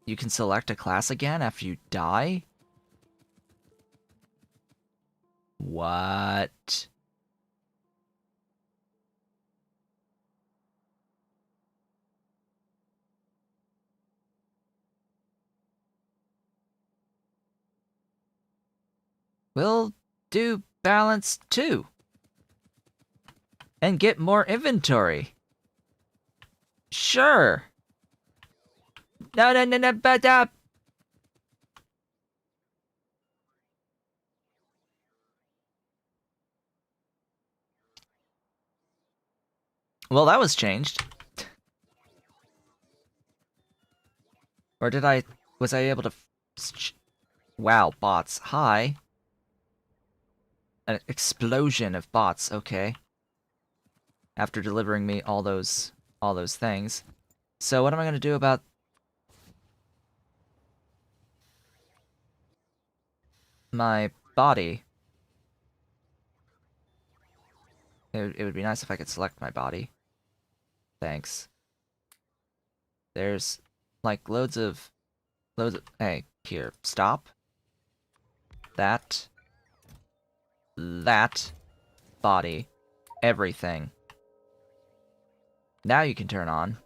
You can select a class again after you die? What? We'll do balance 2. And get more inventory. Sure. No, but well, that was changed. Or did I... Was I able to... Wow, bots. Hi. An explosion of bots, okay. After delivering me all those things. So what am I going to do about my body? It would be nice if I could select my body. Thanks. There's, like, loads of... Hey, here, stop. That. Body. Everything. Now you can turn on.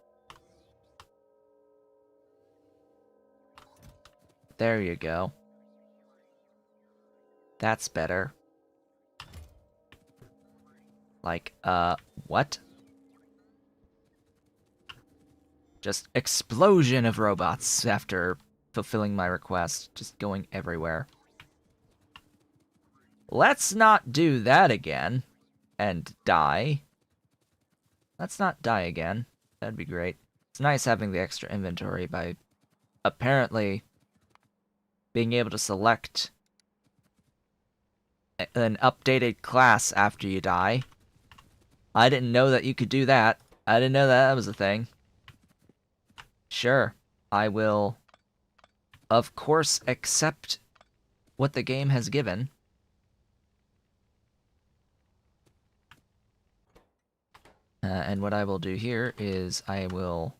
There you go. That's better. Like, what? Just explosion of robots after fulfilling my request. Just going everywhere. Let's not do that again. And die. Let's not die again. That'd be great. It's nice having the extra inventory by apparently being able to select an updated class after you die. I didn't know that you could do that. I didn't know that was a thing. Sure, I will, of course, accept what the game has given. And what I will do here is I will,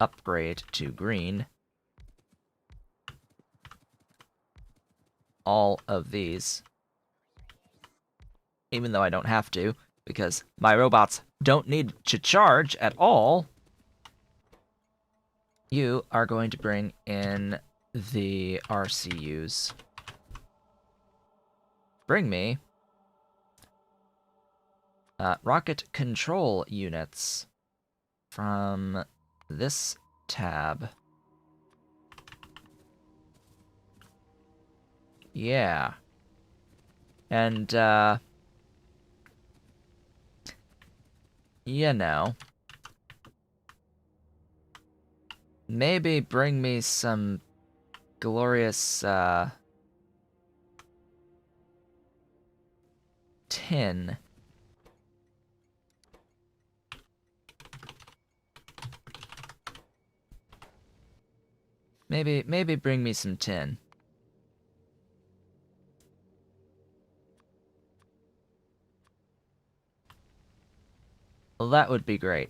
upgrade to green all of these. Even though I don't have to, because my robots don't need to charge at all. You are going to bring in the RCUs. Bring me rocket control units from this tab. Yeah. And, you know, maybe bring me some glorious, tin. Maybe bring me some tin. Well, that would be great.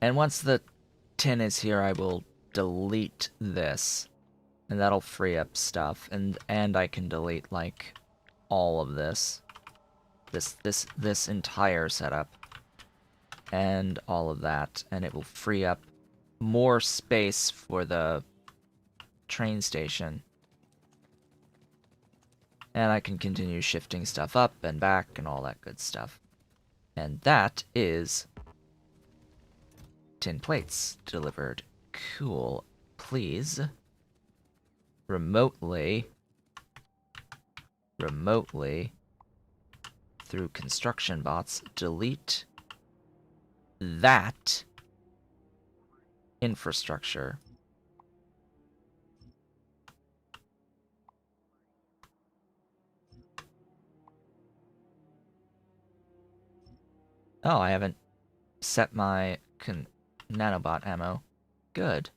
And once the tin is here, I will delete this. And that'll free up stuff. And I can delete, like, all of this. This entire setup. And all of that. And it will free up more space for the train station. And I can continue shifting stuff up and back and all that good stuff. And that is tin plates delivered. Cool. Please. Remotely, through construction bots, delete that infrastructure. Oh, I haven't set my nanobot ammo. Good.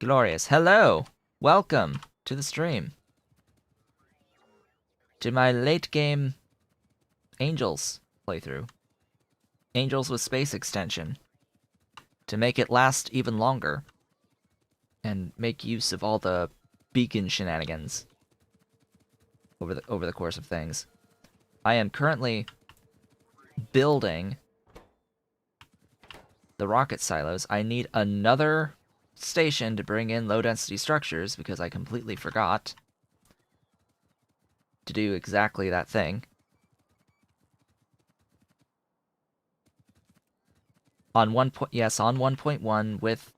Glorious. Hello! Welcome to the stream. To my late game Angels playthrough. Angels with space extension. To make it last even longer. And make use of all the beacon shenanigans over the course of things. I am currently building the rocket silos. I need another station to bring in low-density structures because I completely forgot to do exactly that thing. On 1.1 with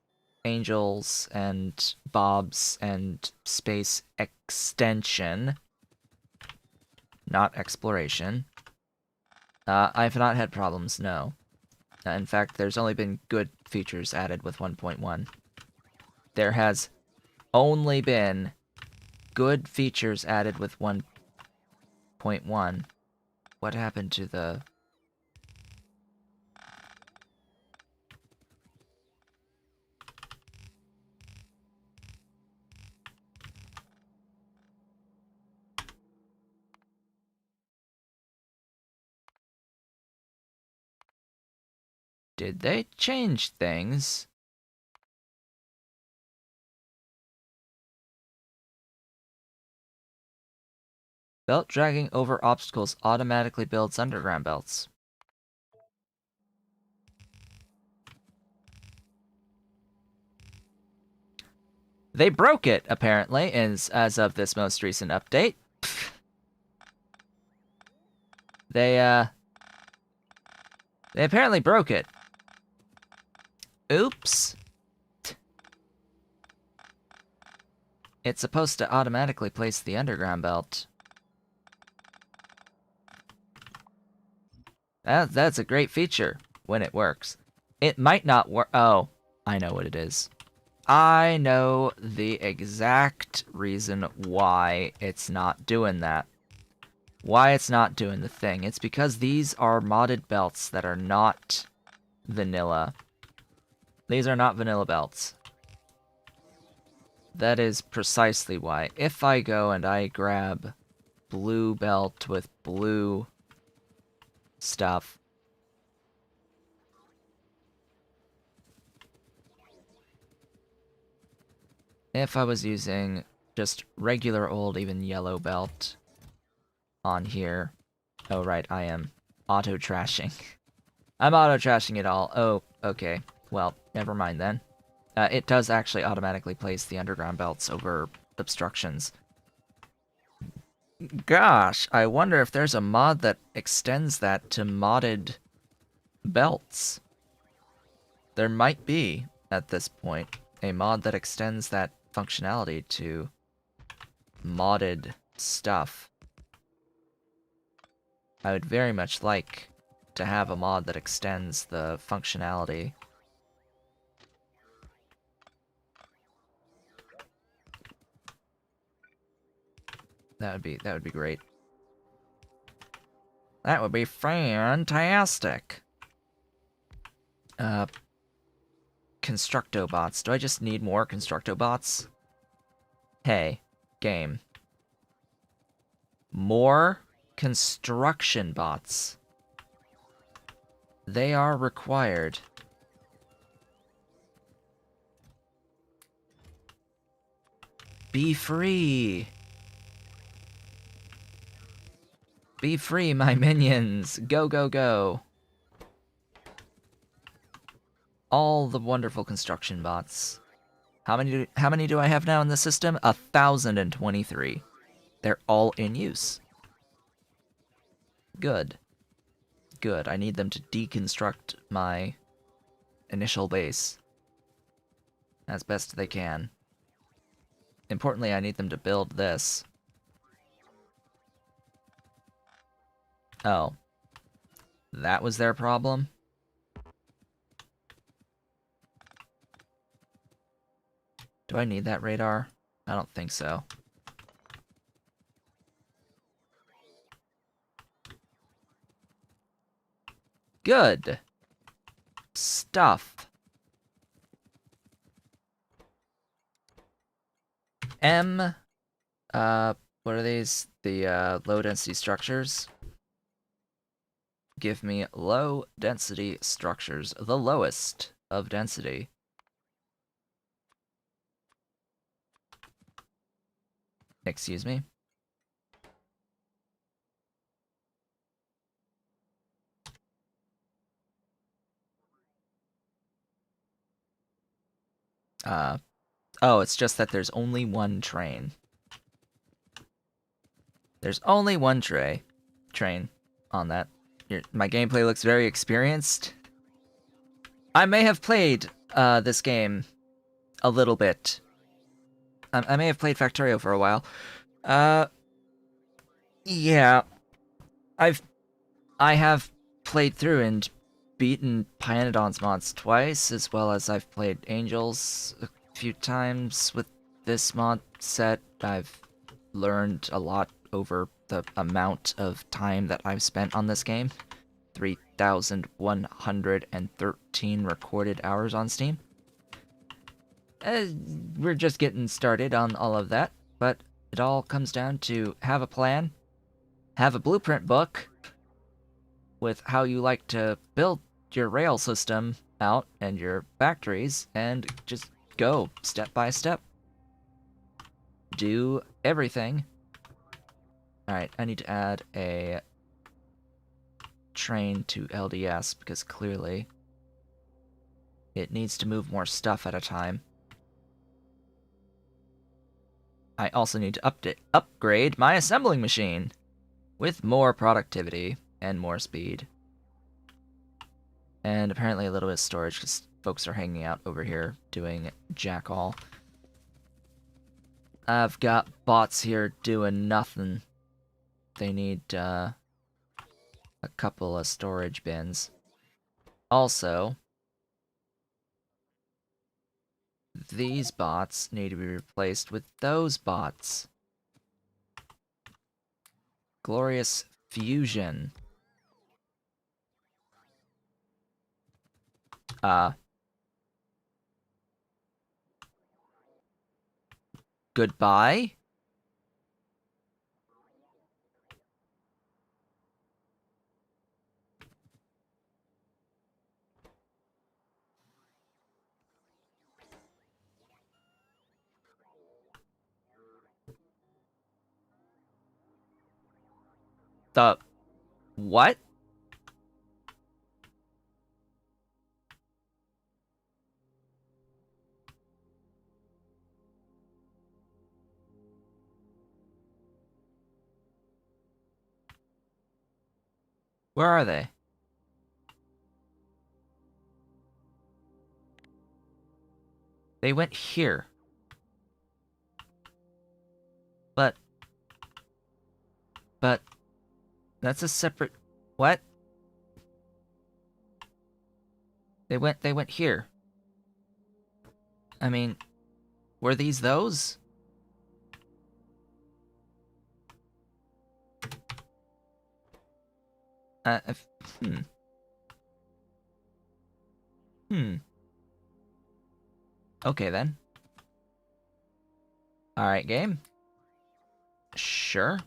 angels and bobs and space extension, not exploration. I've not had problems, no. In fact, there's only been good features added with 1.1. There has only been good features added with 1.1. What happened to the... Did they change things? Belt dragging over obstacles automatically builds underground belts. They broke it, apparently, as of this most recent update. They apparently broke it. Oops. It's supposed to automatically place the underground belt. That's a great feature when it works. It might not work. Oh, I know what it is. I know the exact reason why it's not doing that. Why it's not doing the thing. It's because these are modded belts that are not vanilla. These are not vanilla belts. That is precisely why. If I go and I grab blue belt with blue stuff, if I was using just regular old even yellow belt on here, oh right, I am auto-trashing. I'm auto-trashing it all. Oh, okay. Well, never mind then. It does actually automatically place the underground belts over obstructions. Gosh, I wonder if there's a mod that extends that to modded belts. There might be, at this point, a mod that extends that functionality to modded stuff. I would very much like to have a mod that extends the functionality. That would be great. That would be fantastic. Constructobots. Do I just need more Constructobots? Hey, game. More construction bots. They are required. Be free. Be free, my minions. Go, go, go. All the wonderful construction bots. How many do I have now in the system? 1,023. They're all in use. Good. Good. I need them to deconstruct my initial base as best they can. Importantly, I need them to build this. Oh. That was their problem? Do I need that radar? I don't think so. Good stuff. M, what are these? The, low-density structures? Give me low-density structures. The lowest of density. Excuse me? Oh, it's just that there's only one train. There's only one train on that. My gameplay looks very experienced. I may have played this game a little bit. I may have played Factorio for a while. Yeah, I have played through and beaten Pyanodon's mods twice, as well as I've played Angels a few times with this mod set. I've learned a lot over the amount of time that I've spent on this game. 3,113 recorded hours on Steam. We're just getting started on all of that, but it all comes down to have a plan, have a blueprint book with how you like to build your rail system out and your factories, and just go step by step. Do everything. Alright, I need to add a train to LDS because clearly it needs to move more stuff at a time. I also need to upgrade my assembling machine with more productivity and more speed. And apparently a little bit of storage because folks are hanging out over here doing jack all. I've got bots here doing nothing. They need a couple of storage bins. Also, these bots need to be replaced with those bots. Glorious fusion. Goodbye? The... what? Where are they? They went here. But... that's a separate... what? They went here. I mean, were these those? Hmm. Hmm. Okay, then. Alright, game. Sure.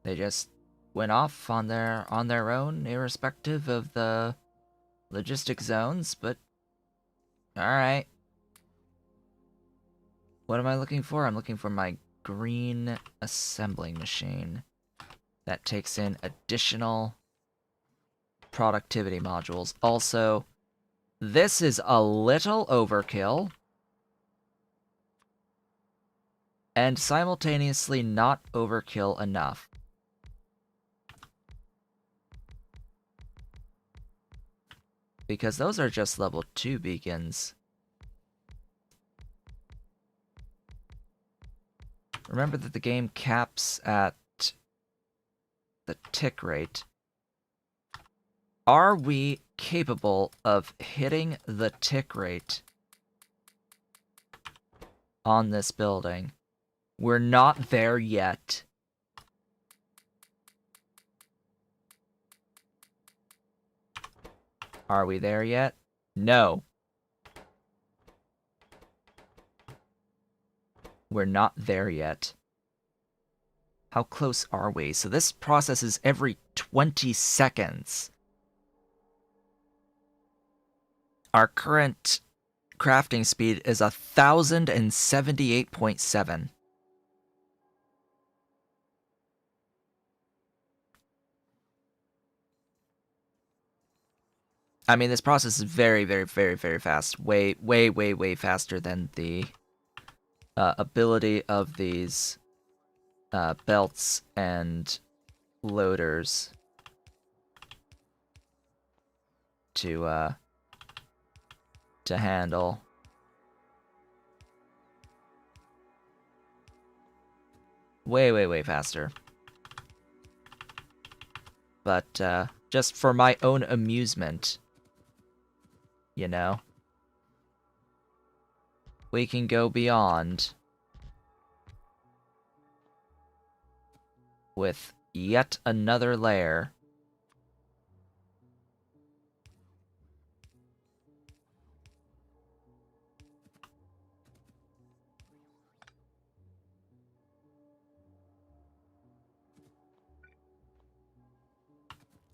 They just went off on their own, irrespective of the logistic zones, but... alright. What am I looking for? I'm looking for my green assembling machine. That takes in additional productivity modules. Also, this is a little overkill. And simultaneously not overkill enough. Because those are just level 2 beacons. Remember that the game caps at the tick rate. Are we capable of hitting the tick rate on this building? We're not there yet. Are we there yet? No. We're not there yet. How close are we? So this processes every 20 seconds. Our current crafting speed is 1,078.7. I mean, this process is very, very, very, very fast. Way, way, way, way faster than the ability of these belts and loaders to handle. Way, way, way faster. But just for my own amusement, you know, we can go beyond with yet another layer.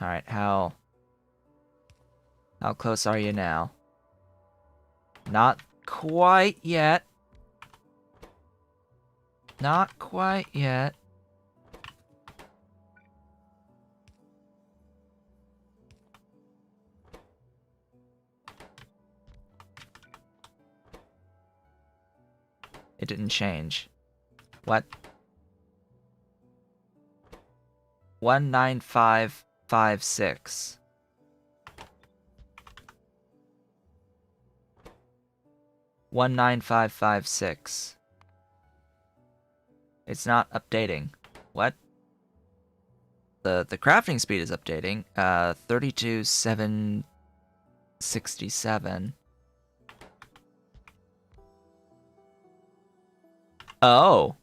Alright, how close are you now? Not quite yet. Not quite yet. It didn't change. What? 19556. One 19556. It's not updating. What? The crafting speed is updating. 32767. Oh.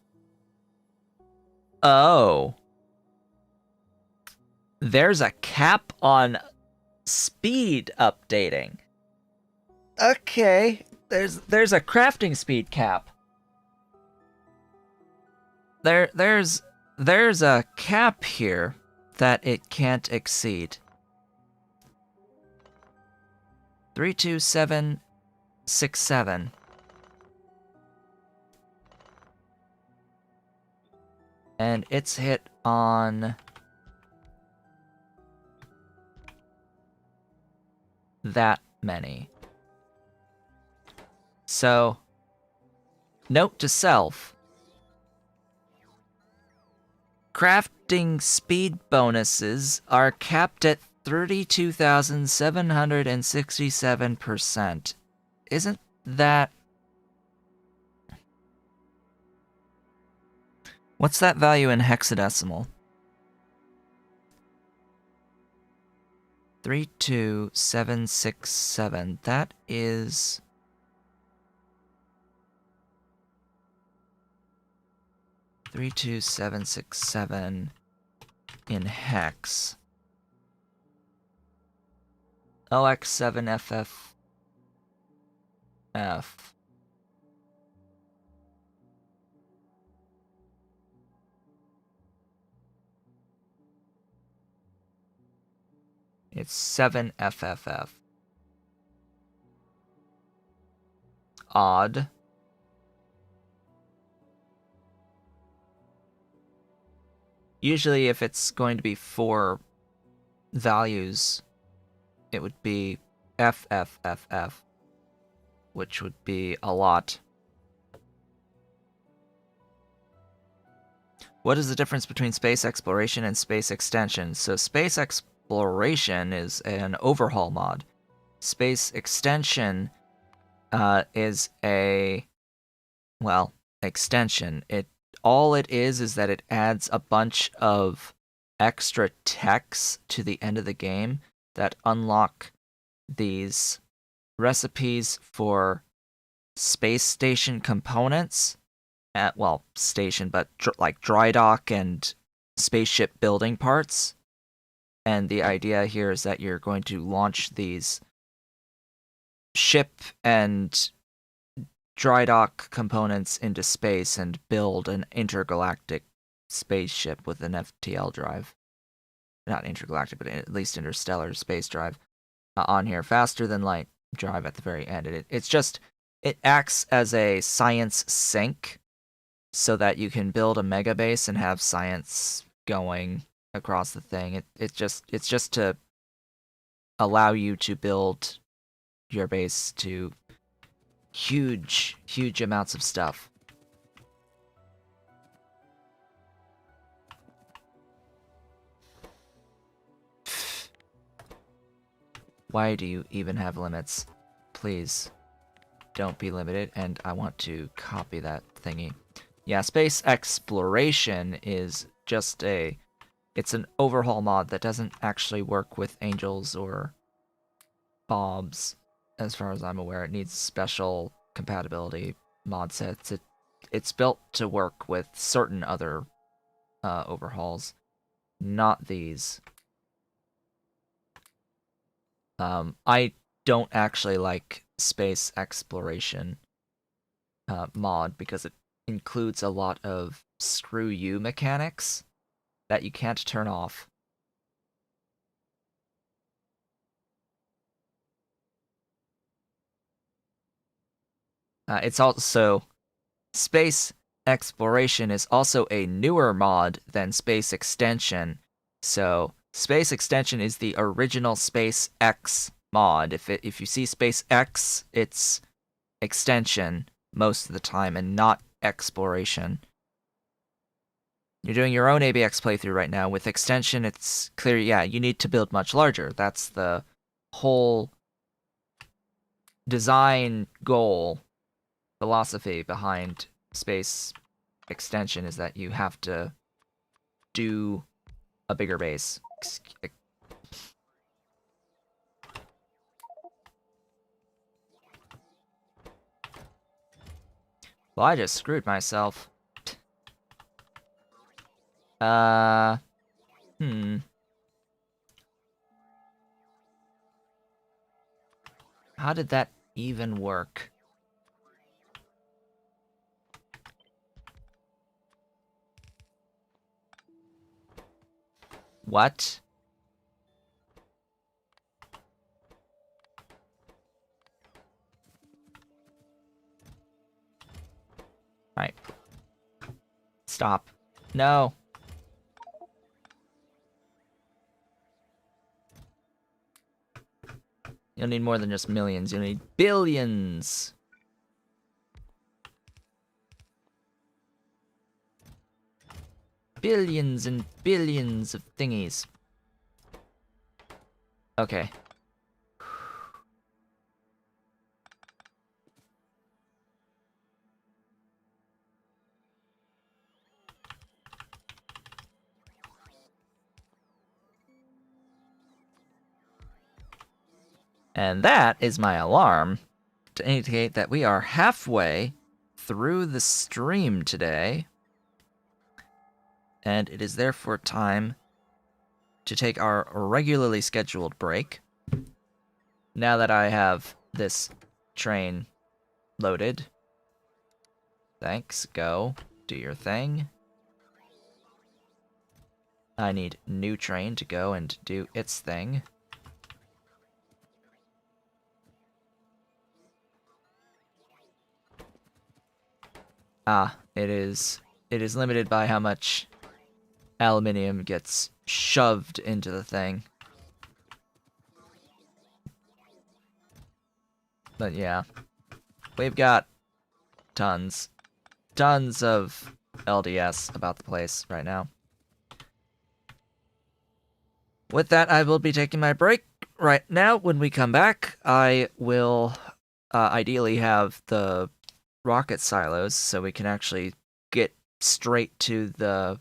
Oh. There's a cap on speed updating. Okay. There's a crafting speed cap. There's a cap here that it can't exceed. 32767. And it's hit on that many. So, note to self. Crafting speed bonuses are capped at 32,767%. Isn't that... What's that value in hexadecimal? 32767. That is... 32767 in hex. OX7FFF. It's 7FFF. Odd. Usually if it's going to be 4 values, it would be FFFF, which would be a lot. What is the difference between space exploration and space extension? So space exploration is an overhaul mod. Space extension is a, well, extension. All it is that it adds a bunch of extra techs to the end of the game that unlock these recipes for space station components. Well, station, but like dry dock and spaceship building parts. And the idea here is that you're going to launch these ship and dry dock components into space and build an intergalactic spaceship with an FTL drive. Not intergalactic, but at least interstellar space drive on here. Faster than light drive at the very end. It acts as a science sink so that you can build a mega base and have science going across the thing. It's just to allow you to build your base to huge amounts of stuff. Why do you even have limits? Please don't be limited, and I want to copy that thingy. Yeah, space exploration is just it's an overhaul mod that doesn't actually work with angels or bobs, as far as I'm aware. It needs special compatibility mod sets. It's built to work with certain other overhauls, not these. I don't actually like space exploration mod because it includes a lot of screw you mechanics that you can't turn off. It's also space exploration is also a newer mod than space extension. So space extension is the original Space X mod. If you see Space X, it's extension most of the time and not exploration. You're doing your own ABX playthrough right now. With extension, it's clear, yeah, you need to build much larger. That's the whole design goal, philosophy behind space extension is that you have to do a bigger base. Well, I just screwed myself. Uh, hmm. How did that even work? What? Right. Stop. No. You'll need more than just millions. You'll need billions. Billions and billions of thingies. Okay. And that is my alarm to indicate that we are halfway through the stream today. And it is therefore time to take our regularly scheduled break. Now that I have this train loaded. Thanks, go. Do your thing. I need new train to go and do its thing. Ah, it is limited by how much aluminium gets shoved into the thing. But yeah, we've got tons of LDS about the place right now. With that, I will be taking my break right now. When we come back, I will ideally have the rocket silos so we can actually get straight to the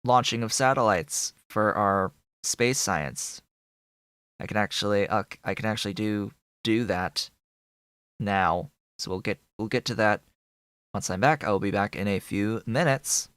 launching of satellites for our space science. I can actually do that now. So we'll get to that once I'm back. I will be back in a few minutes.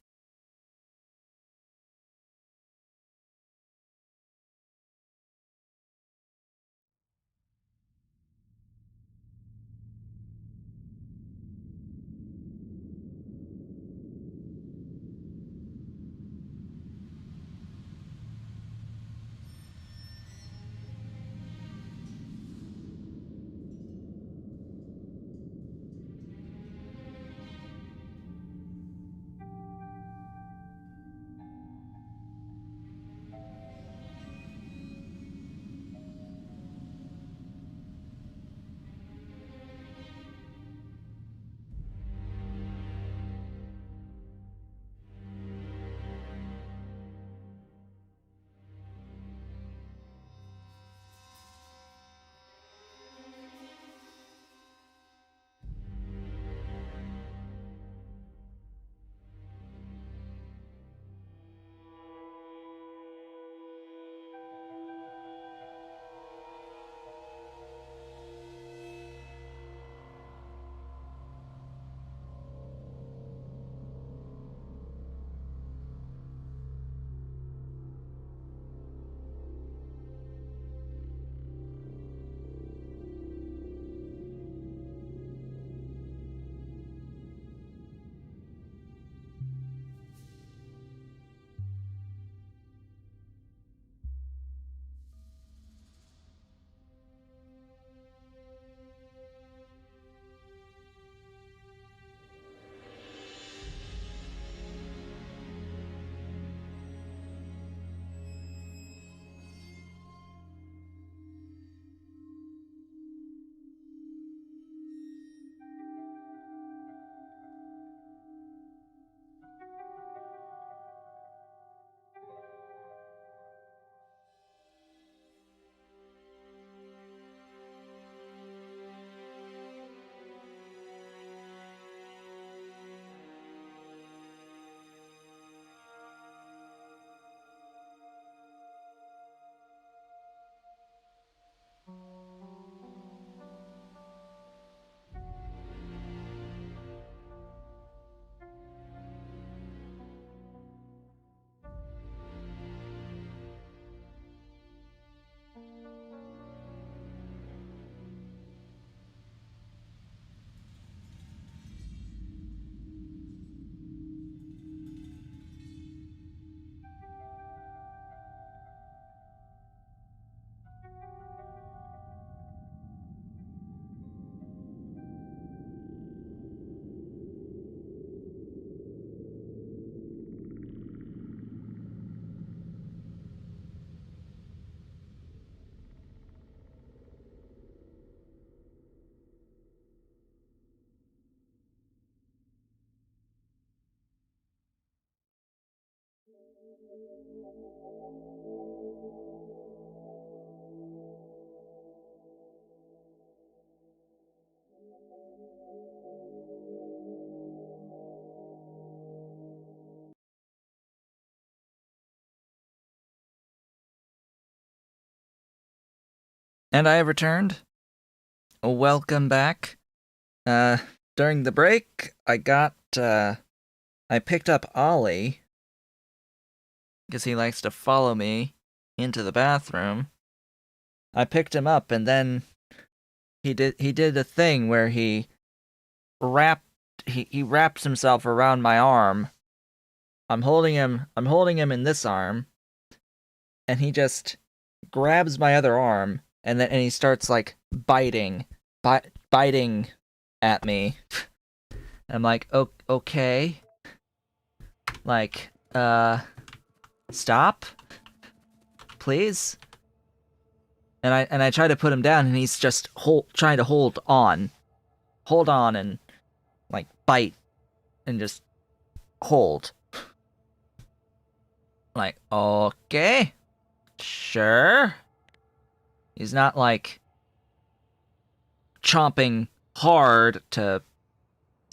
And I have returned. Welcome back. During the break, I picked up Ollie because he likes to follow me into the bathroom. I picked him up, and then he did a thing where he wraps himself around my arm. I'm holding him in this arm, and he just grabs my other arm, and he starts like biting at me. I'm like, okay, like, stop, please. And I try to put him down, and he's just trying to hold on, and like bite, and just hold. Like, okay, sure. He's not like chomping hard to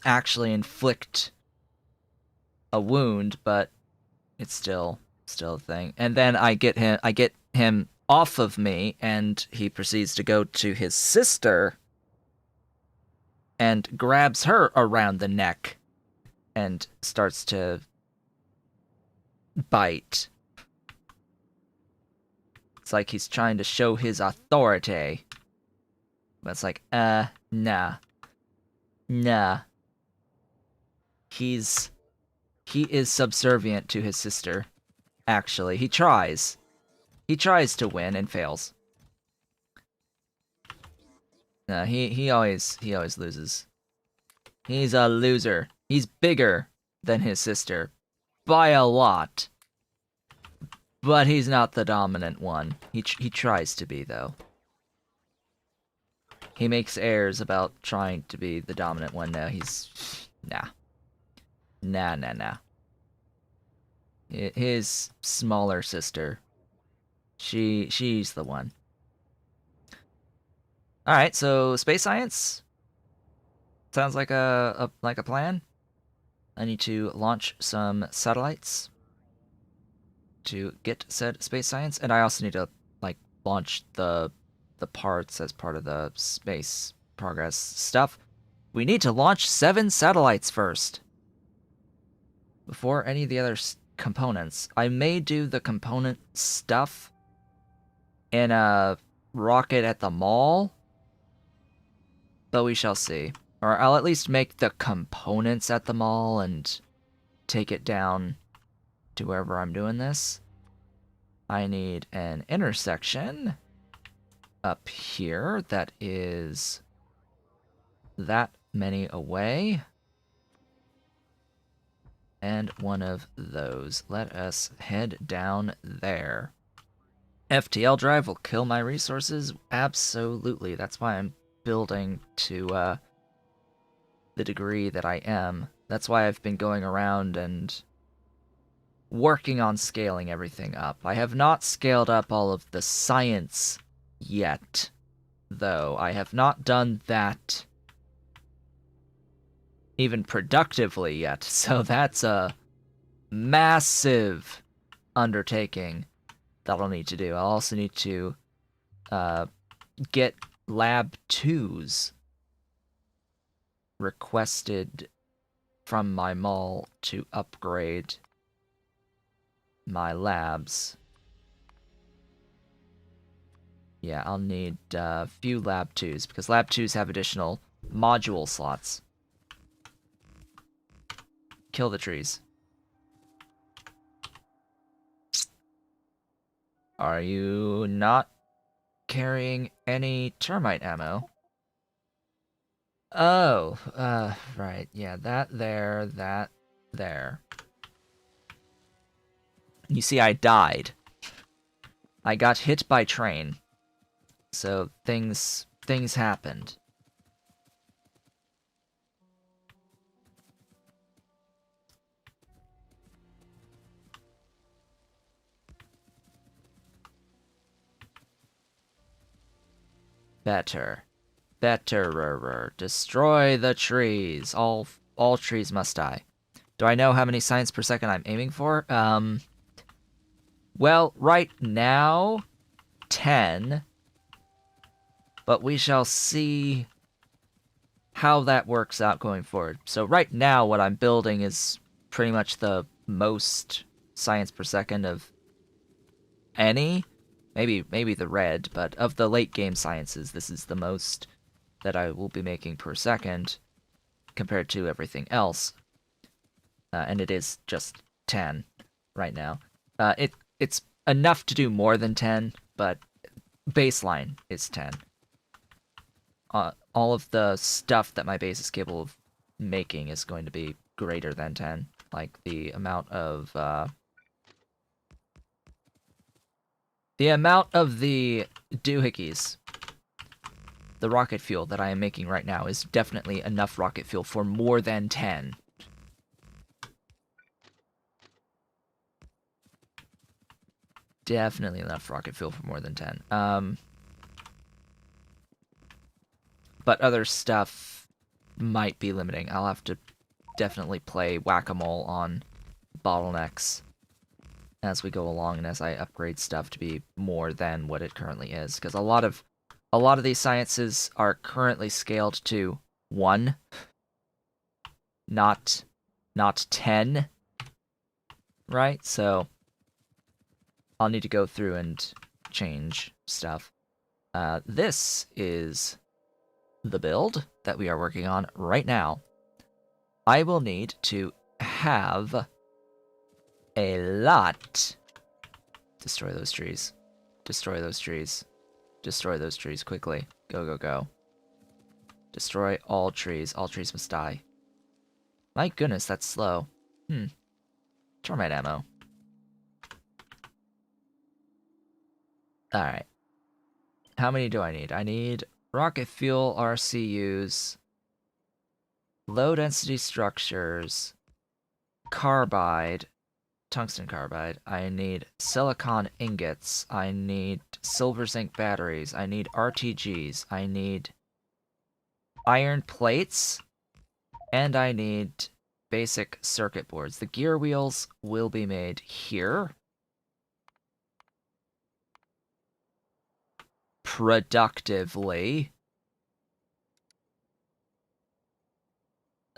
actually inflict a wound, but it's still a thing. And then I get him off of me, and he proceeds to go to his sister and grabs her around the neck and starts to bite. It's like he's trying to show his authority. But it's like, nah. He is subservient to his sister. Actually, he tries to win and fails. No, he always loses. He's a loser. He's bigger than his sister by a lot. But he's not the dominant one. He tries to be, though. He makes airs about trying to be the dominant one. No, he's... Nah. His smaller sister. She's the one. Alright, so space science? Sounds like a plan. I need to launch some satellites to get said space science, and I also need to like launch the parts as part of the space progress stuff. We need to launch 7 satellites first before any of the other components. I may do the component stuff in a rocket at the mall, but we shall see. Or I'll at least make the components at the mall and take it down to wherever I'm doing this. I need an intersection up here that is that many away. And one of those. Let us head down there. FTL drive will kill my resources? Absolutely. That's why I'm building to the degree that I am. That's why I've been going around and working on scaling everything up. I have not scaled up all of the science yet, though. I have not done that even productively yet, so that's a massive undertaking that I'll need to do. I'll also need to get Lab 2s requested from my mall to upgrade my labs. Yeah, I'll need a few Lab 2s, because Lab 2s have additional module slots. Kill the trees. Are you not carrying any termite ammo? Oh, right. Yeah, that there. You see, I died. I got hit by train. So things happened. Better. Betterer. Destroy the trees. All trees must die. Do I know how many science per second I'm aiming for? Well, right now, 10. But we shall see how that works out going forward. So right now, what I'm building is pretty much the most science per second of any. Maybe the red, but of the late game sciences, this is the most that I will be making per second compared to everything else. And it is just 10 right now. It's enough to do more than 10, but baseline is 10. All of the stuff that my base is capable of making is going to be greater than 10. Like the amount of the doohickeys, the rocket fuel that I am making right now is definitely enough rocket fuel for more than 10. Definitely enough rocket fuel for more than 10. But other stuff might be limiting. I'll have to definitely play whack-a-mole on bottlenecks as we go along and as I upgrade stuff to be more than what it currently is. Because a lot of these sciences are currently scaled to 1, not 10, right? So I'll need to go through and change stuff. This is the build that we are working on right now. I will need to have a lot. Destroy those trees. Destroy those trees. Destroy those trees quickly. Go, go, go. Destroy all trees. All trees must die. My goodness, that's slow. Termite ammo. Alright. How many do I need? I need rocket fuel RCUs, low density structures, carbide, tungsten carbide. I need silicon ingots. I need silver zinc batteries. I need RTGs. I need iron plates. And I need basic circuit boards. The gear wheels will be made here. Productively.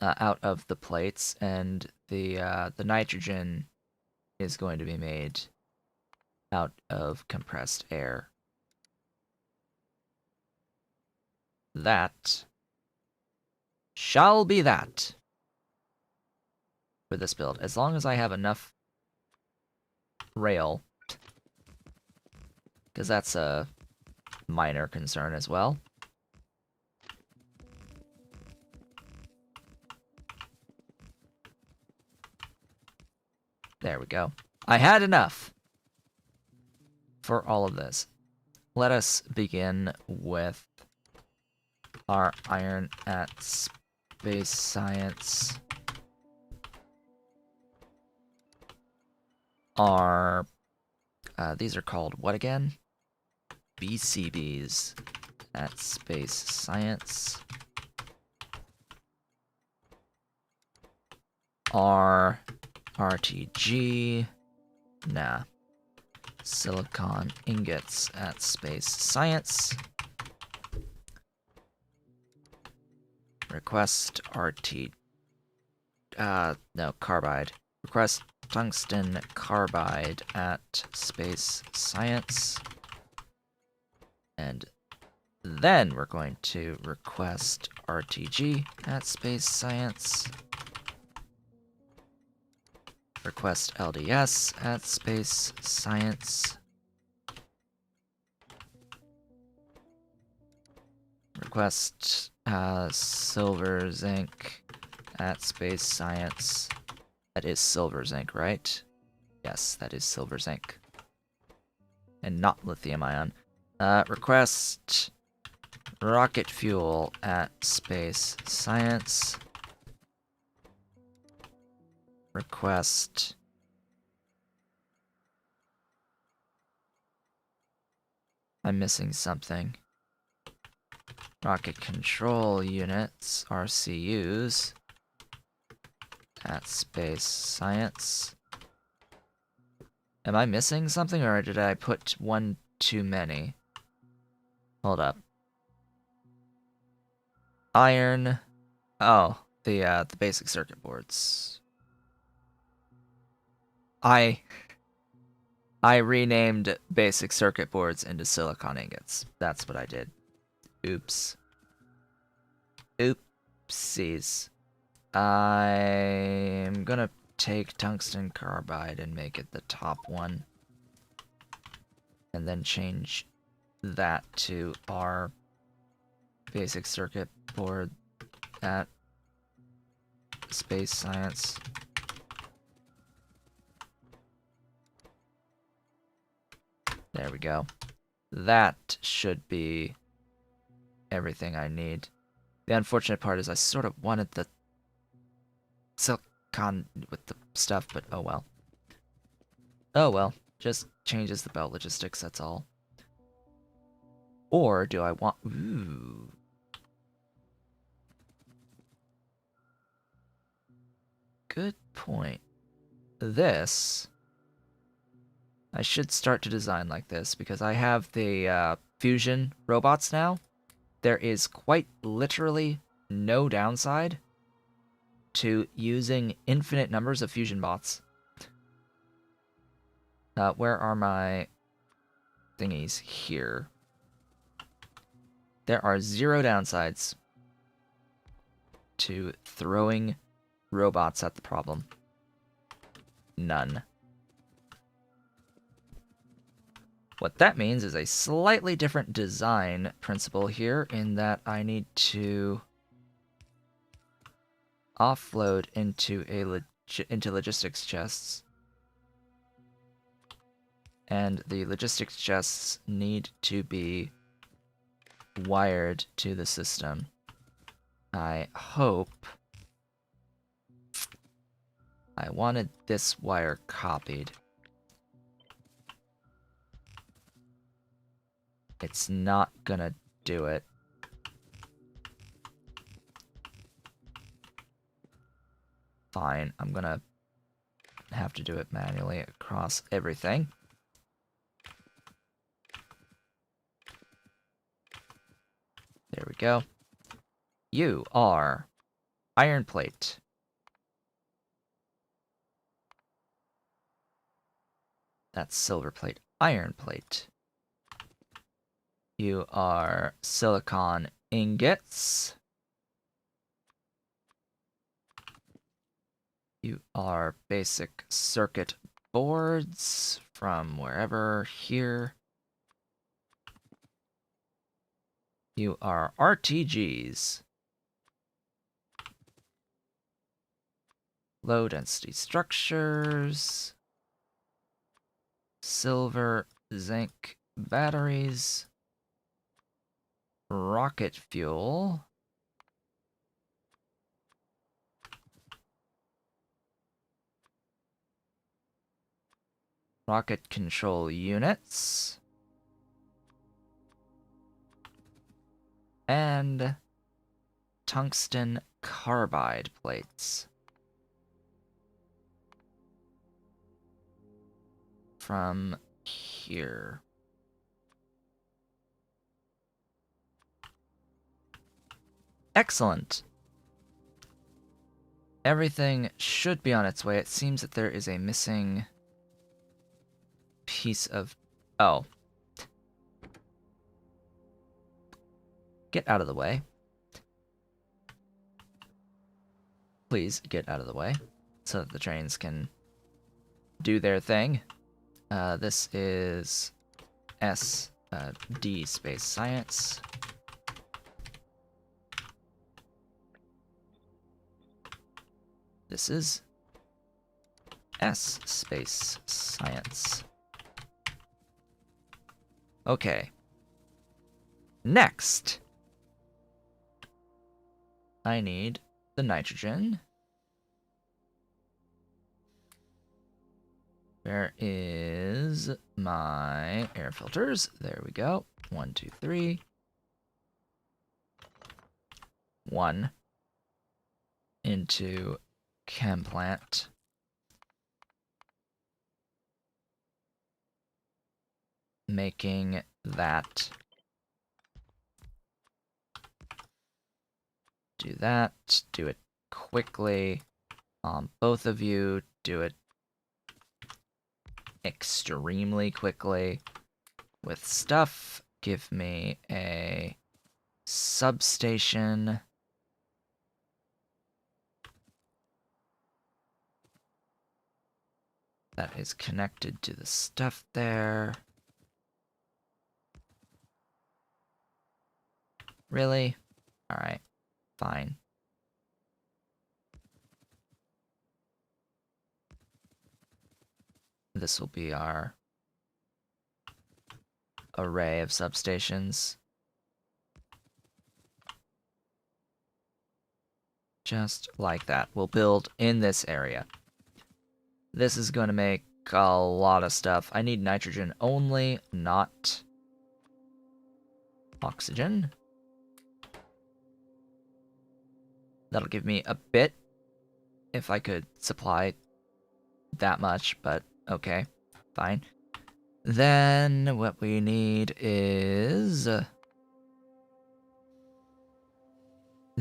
Out of the plates, and the nitrogen is going to be made out of compressed air. That shall be that for this build, as long as I have enough rail, because that's a minor concern as well. There we go. I had enough for all of this. Let us begin with our iron at space science. Our these are called what again? BCBs at space science. Our RTG, nah. Silicon ingots at space science. Request no, carbide. Request tungsten carbide at space science. And then we're going to request RTG at space science. Request LDS at space science. Request silver zinc at space science. That is silver zinc, right? Yes, that is silver zinc. And not lithium ion. Request rocket fuel at space science. Request I'm missing something. Rocket control units, RCUs, at space science. Am I missing something, or did I put one too many? Hold up. Iron. Oh, the basic circuit boards. I renamed basic circuit boards into silicon ingots. That's what I did. Oops. Oopsies. I'm gonna take tungsten carbide and make it the top one. And then change that to our basic circuit board at space science. There we go. That should be everything I need. The unfortunate part is I sort of wanted the silicon with the stuff, but oh well. Oh well, just changes the belt logistics, that's all. Or do I want... Ooh. Good point. This... I should start to design like this, because I have the fusion robots now. There is quite literally no downside to using infinite numbers of fusion bots. Where are my thingies? Here. There are 0 downsides to throwing robots at the problem. None. What that means is a slightly different design principle here, in that I need to offload into logistics chests. And the logistics chests need to be wired to the system. I hope... I wanted this wire copied. It's not gonna do it. Fine, I'm gonna have to do it manually across everything. There we go. You are iron plate. That's silver plate, iron plate. You are silicon ingots. You are basic circuit boards from wherever here. You are RTGs. Low density structures. Silver, zinc batteries. Rocket fuel. Rocket control units. And tungsten carbide plates. From here. Excellent. Everything should be on its way. It seems that there is a missing piece of... Oh. Get out of the way. Please get out of the way so that the trains can do their thing. This is D space science. This is S space science. Okay. Next, I need the nitrogen. Where is my air filters? There we go. 1, 2, 3. 1 into chem plant. Making that. Do that. Do it quickly. Both of you do it extremely quickly. With stuff, give me a substation. That is connected to the stuff there. Really? Alright, fine. This will be our array of substations. Just like that. We'll build in this area. This is going to make a lot of stuff. I need nitrogen only, not oxygen. That'll give me a bit if I could supply that much, but okay, fine. Then what we need is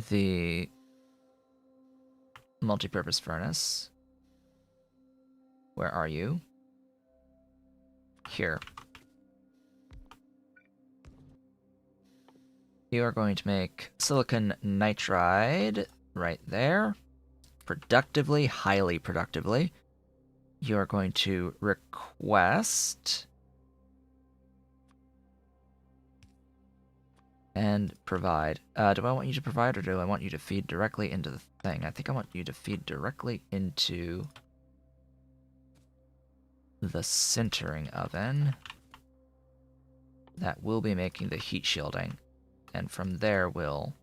the multi-purpose furnace. Where are you? Here. You are going to make silicon nitride right there. Productively, highly productively. You are going to request and provide. Do I want you to provide or do I want you to feed directly into the thing? I think I want you to feed directly into the sintering oven. That will be making the heat shielding. And from there we'll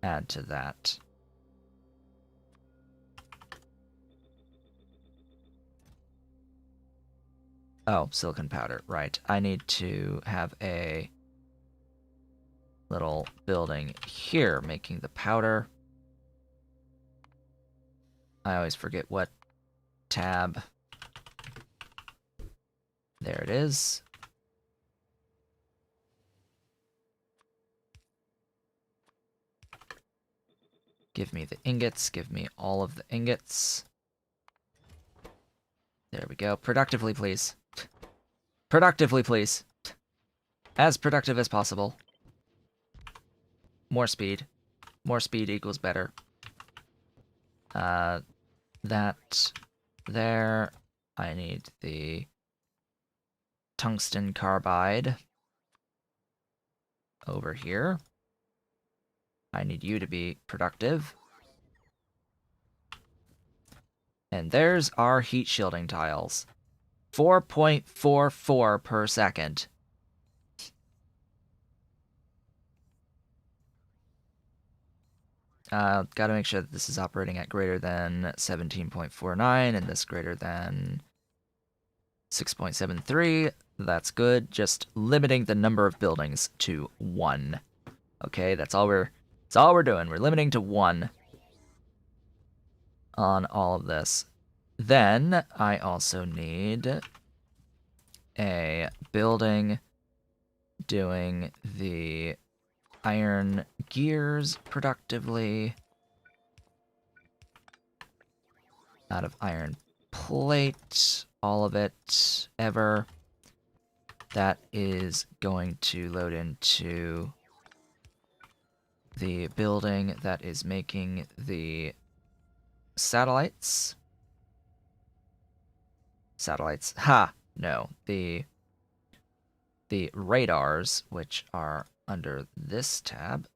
add to that. Oh, silicon powder, right. I need to have a little building here making the powder. I always forget what tab. There it is. Give me the ingots, give me all of the ingots. There we go. Productively, please. Productively, please. As productive as possible. More speed. More speed equals better. That there. I need the tungsten carbide over here. I need you to be productive. And there's our heat shielding tiles. 4.44 per second. Gotta make sure that this is operating at greater than 17.49 and this greater than 6.73. That's good. Just limiting the number of buildings to 1. Okay, that's all we're doing. We're limiting to 1 on all of this. Then I also need a building doing the iron gears productively out of iron plate, all of it ever. That is going to load into the building that is making the satellites. Satellites. Ha! No. The radars, which are under this tab.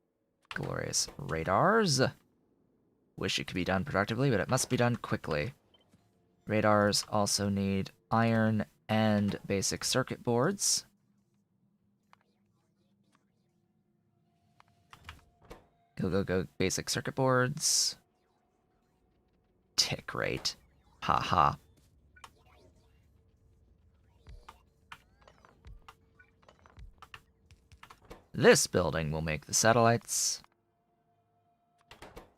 Glorious radars. Wish it could be done productively, but it must be done quickly. Radars also need iron and basic circuit boards. Go, basic circuit boards. Tick rate. Haha. This building will make the satellites.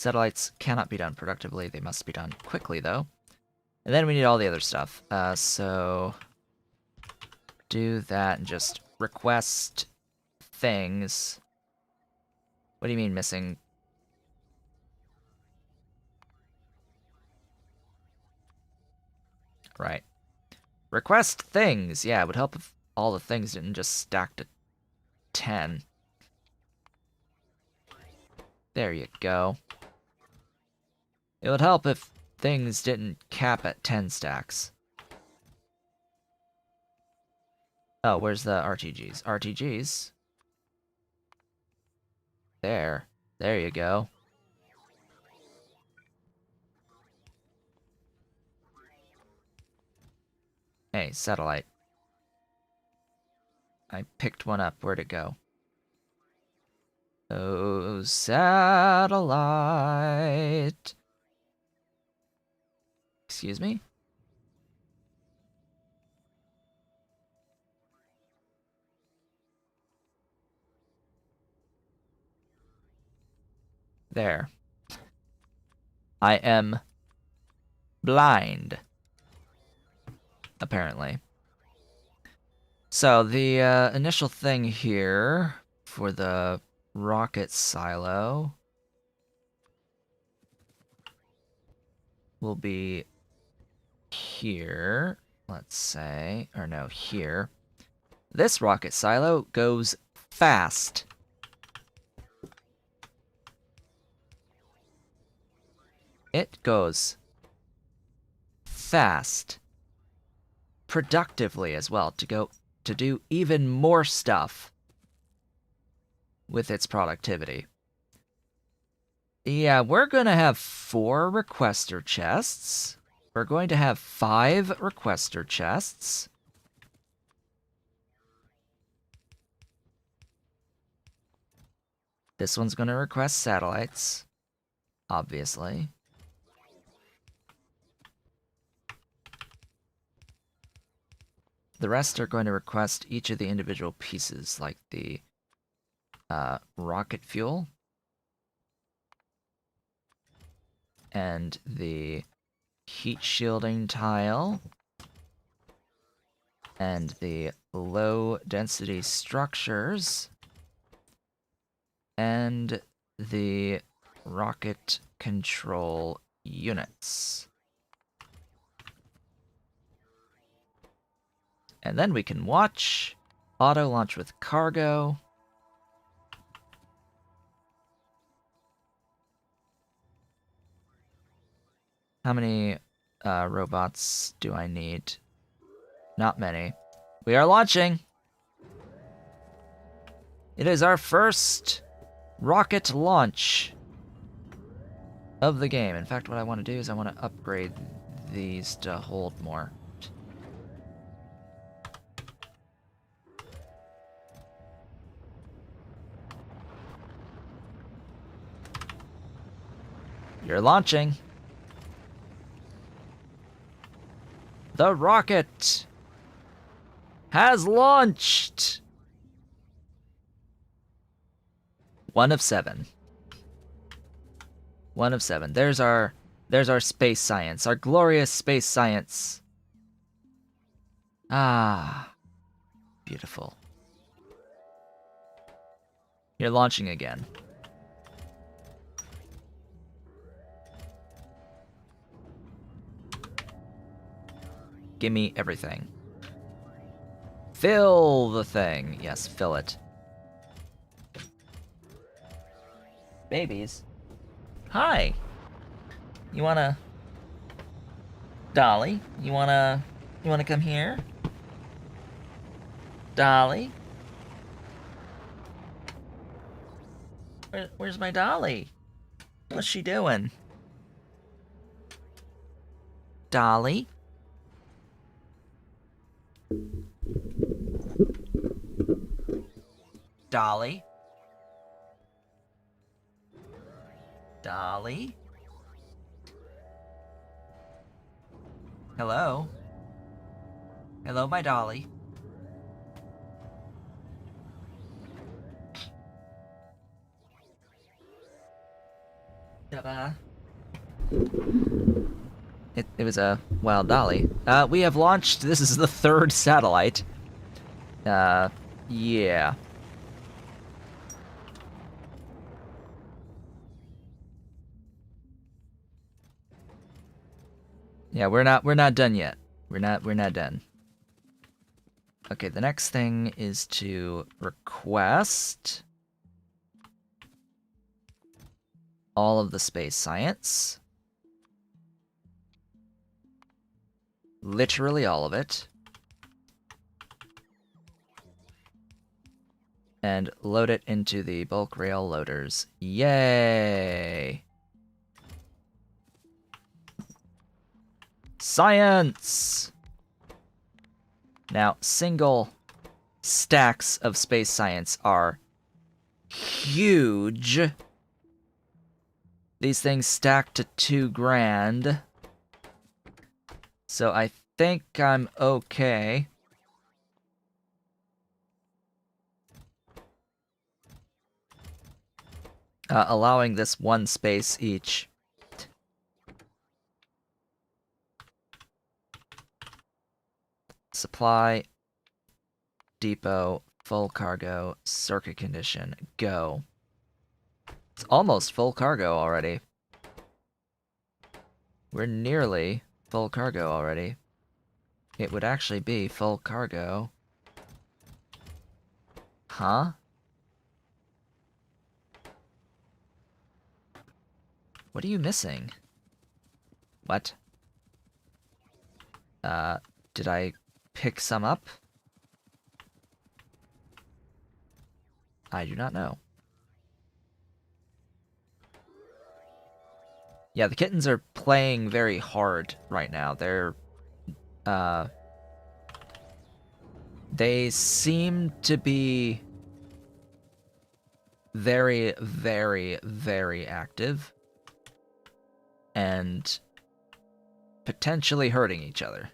Satellites cannot be done productively. They must be done quickly, though. And then we need all the other stuff. So do that and just request things. What do you mean missing? Right. Request things. Yeah, it would help if all the things didn't just stack to 10. There you go. It would help if things didn't cap at 10 stacks. Oh, where's the RTGs? RTGs? There. There you go. Hey, satellite. I picked one up. Where'd it go? Oh, satellite. Excuse me? There. I am blind. Apparently. So, the initial thing here for the rocket silo will be here, let's say, or no, here. This rocket silo goes fast. It goes fast. Productively as well, to do even more stuff with its productivity. Yeah, we're gonna have 4 requester chests. We're going to have 5 requester chests. This one's gonna request satellites, obviously. The rest are going to request each of the individual pieces, like the rocket fuel and the heat shielding tile and the low density structures and the rocket control units. And then we can watch auto launch with cargo. How many robots do I need? Not many. We are launching! It is our first rocket launch of the game. In fact, what I want to do is I want to upgrade these to hold more. You're launching. The rocket has launched. 1 of 7. 1 of 7. There's our space science, our glorious space science. Ah, beautiful. You're launching again. Give me everything. Fill the thing. Yes, fill it. Babies. Hi. You wanna... Dolly, you wanna come here? Dolly? Where's my Dolly? What's she doing? Dolly? Dolly? Dolly? Hello? Hello, my Dolly. It was a wild dolly. We have launched. This is the third satellite. Yeah. Yeah, we're not done yet. We're not done. Okay, the next thing is to request all of the space science. Literally all of it. And load it into the bulk rail loaders. Yay! Science! Now, single stacks of space science are huge. These things stack to 2 grand. So I think I'm okay. Allowing this one space each. Supply, depot, full cargo, circuit condition, go. It's almost full cargo already. We're nearly full cargo already. It would actually be full cargo. Huh? What are you missing? What? Did I pick some up? I do not know. Yeah, the kittens are playing very hard right now. They seem to be very, very, very active. And potentially hurting each other.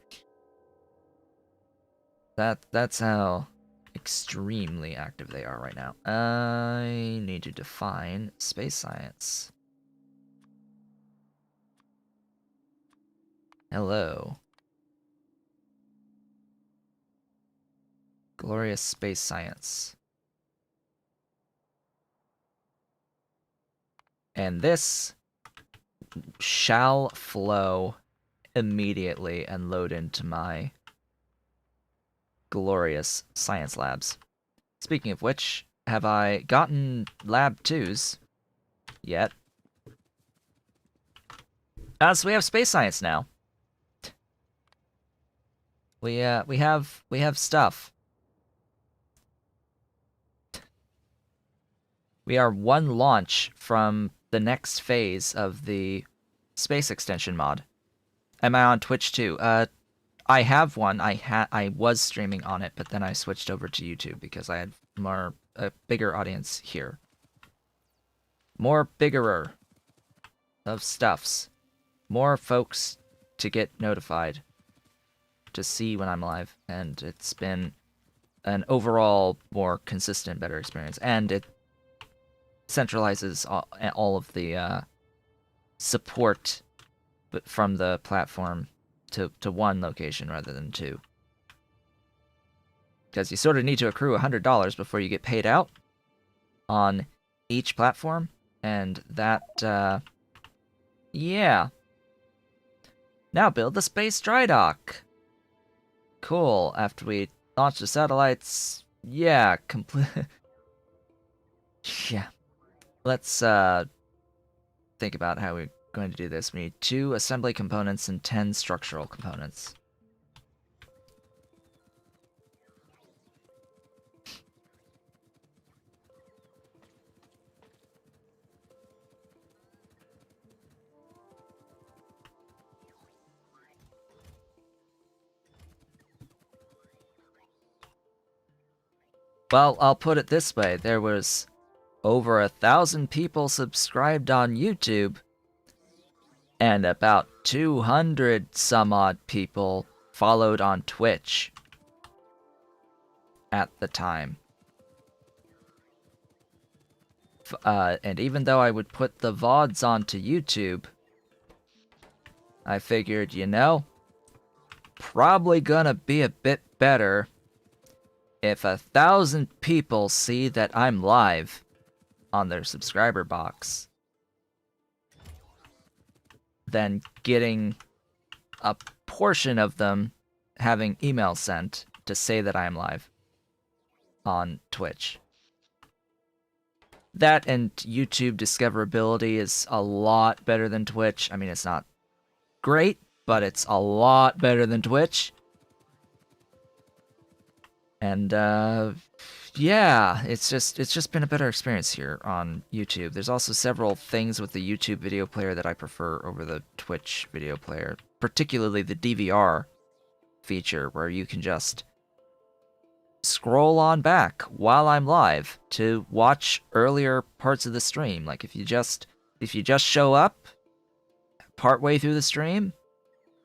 That's how extremely active they are right now. I need to define space science. Hello. Glorious space science. And this shall flow immediately and load into my glorious science labs. Speaking of which, have I gotten lab 2s yet? So we have space science now. We have stuff. We are one launch from the next phase of the space extension mod. Am I on Twitch too? I have one. I was streaming on it, but then I switched over to YouTube because I had a bigger audience here. More biggerer of stuffs. More folks to get notified, to see when I'm live, and it's been an overall more consistent, better experience, and it centralizes all of the support from the platform to one location rather than 2. Because you sort of need to accrue $100 before you get paid out on each platform, and that, yeah. Now build the space dry dock. Cool. After we launch the satellites, yeah, yeah. Let's think about how we're going to do this. We need 2 assembly components and 10 structural components. Well, I'll put it this way. There was over 1,000 people subscribed on YouTube, and about 200 some odd people followed on Twitch at the time. And even though I would put the VODs onto YouTube, I figured, probably gonna be a bit better if 1,000 people see that I'm live on their subscriber box than getting a portion of them having emails sent to say that I am live on Twitch. That and YouTube discoverability is a lot better than Twitch. I mean, it's not great, but it's a lot better than Twitch. And yeah, it's just been a better experience here on YouTube. There's also several things with the YouTube video player that I prefer over the Twitch video player, particularly the DVR feature where you can just scroll on back while I'm live to watch earlier parts of the stream. Like if you just show up partway through the stream,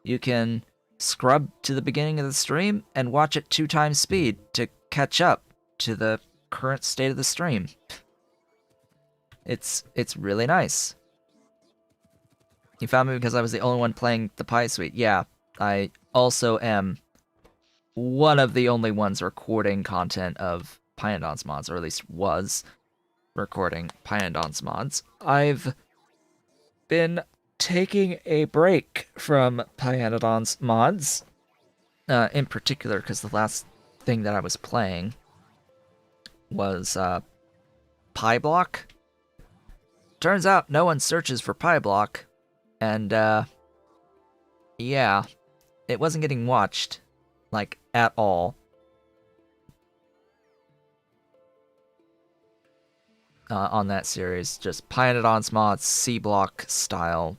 you can scrub to the beginning of the stream and watch at 2 times speed to catch up to the current state of the stream. It's really nice. You found me because I was the only one playing the Pi Suite. Yeah, I also am one of the only ones recording content of Pyanodon's mods, or at least was recording Pyanodon's mods. I've been taking a break from Pyanodon's mods, in particular because the last thing that I was playing was PyBlock. Turns out no one searches for PyBlock, and yeah, it wasn't getting watched, like, at all. On that series, just Pyanodon's mods, C-block style.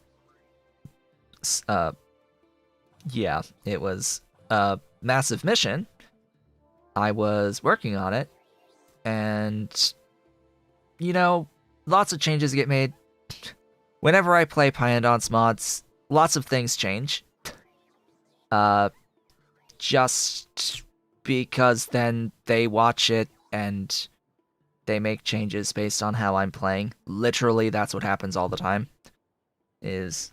Yeah, it was a massive mission. I was working on it, and, lots of changes get made. Whenever I play Pyanodon's mods, lots of things change. Just because then they watch it and they make changes based on how I'm playing. Literally, that's what happens all the time. Is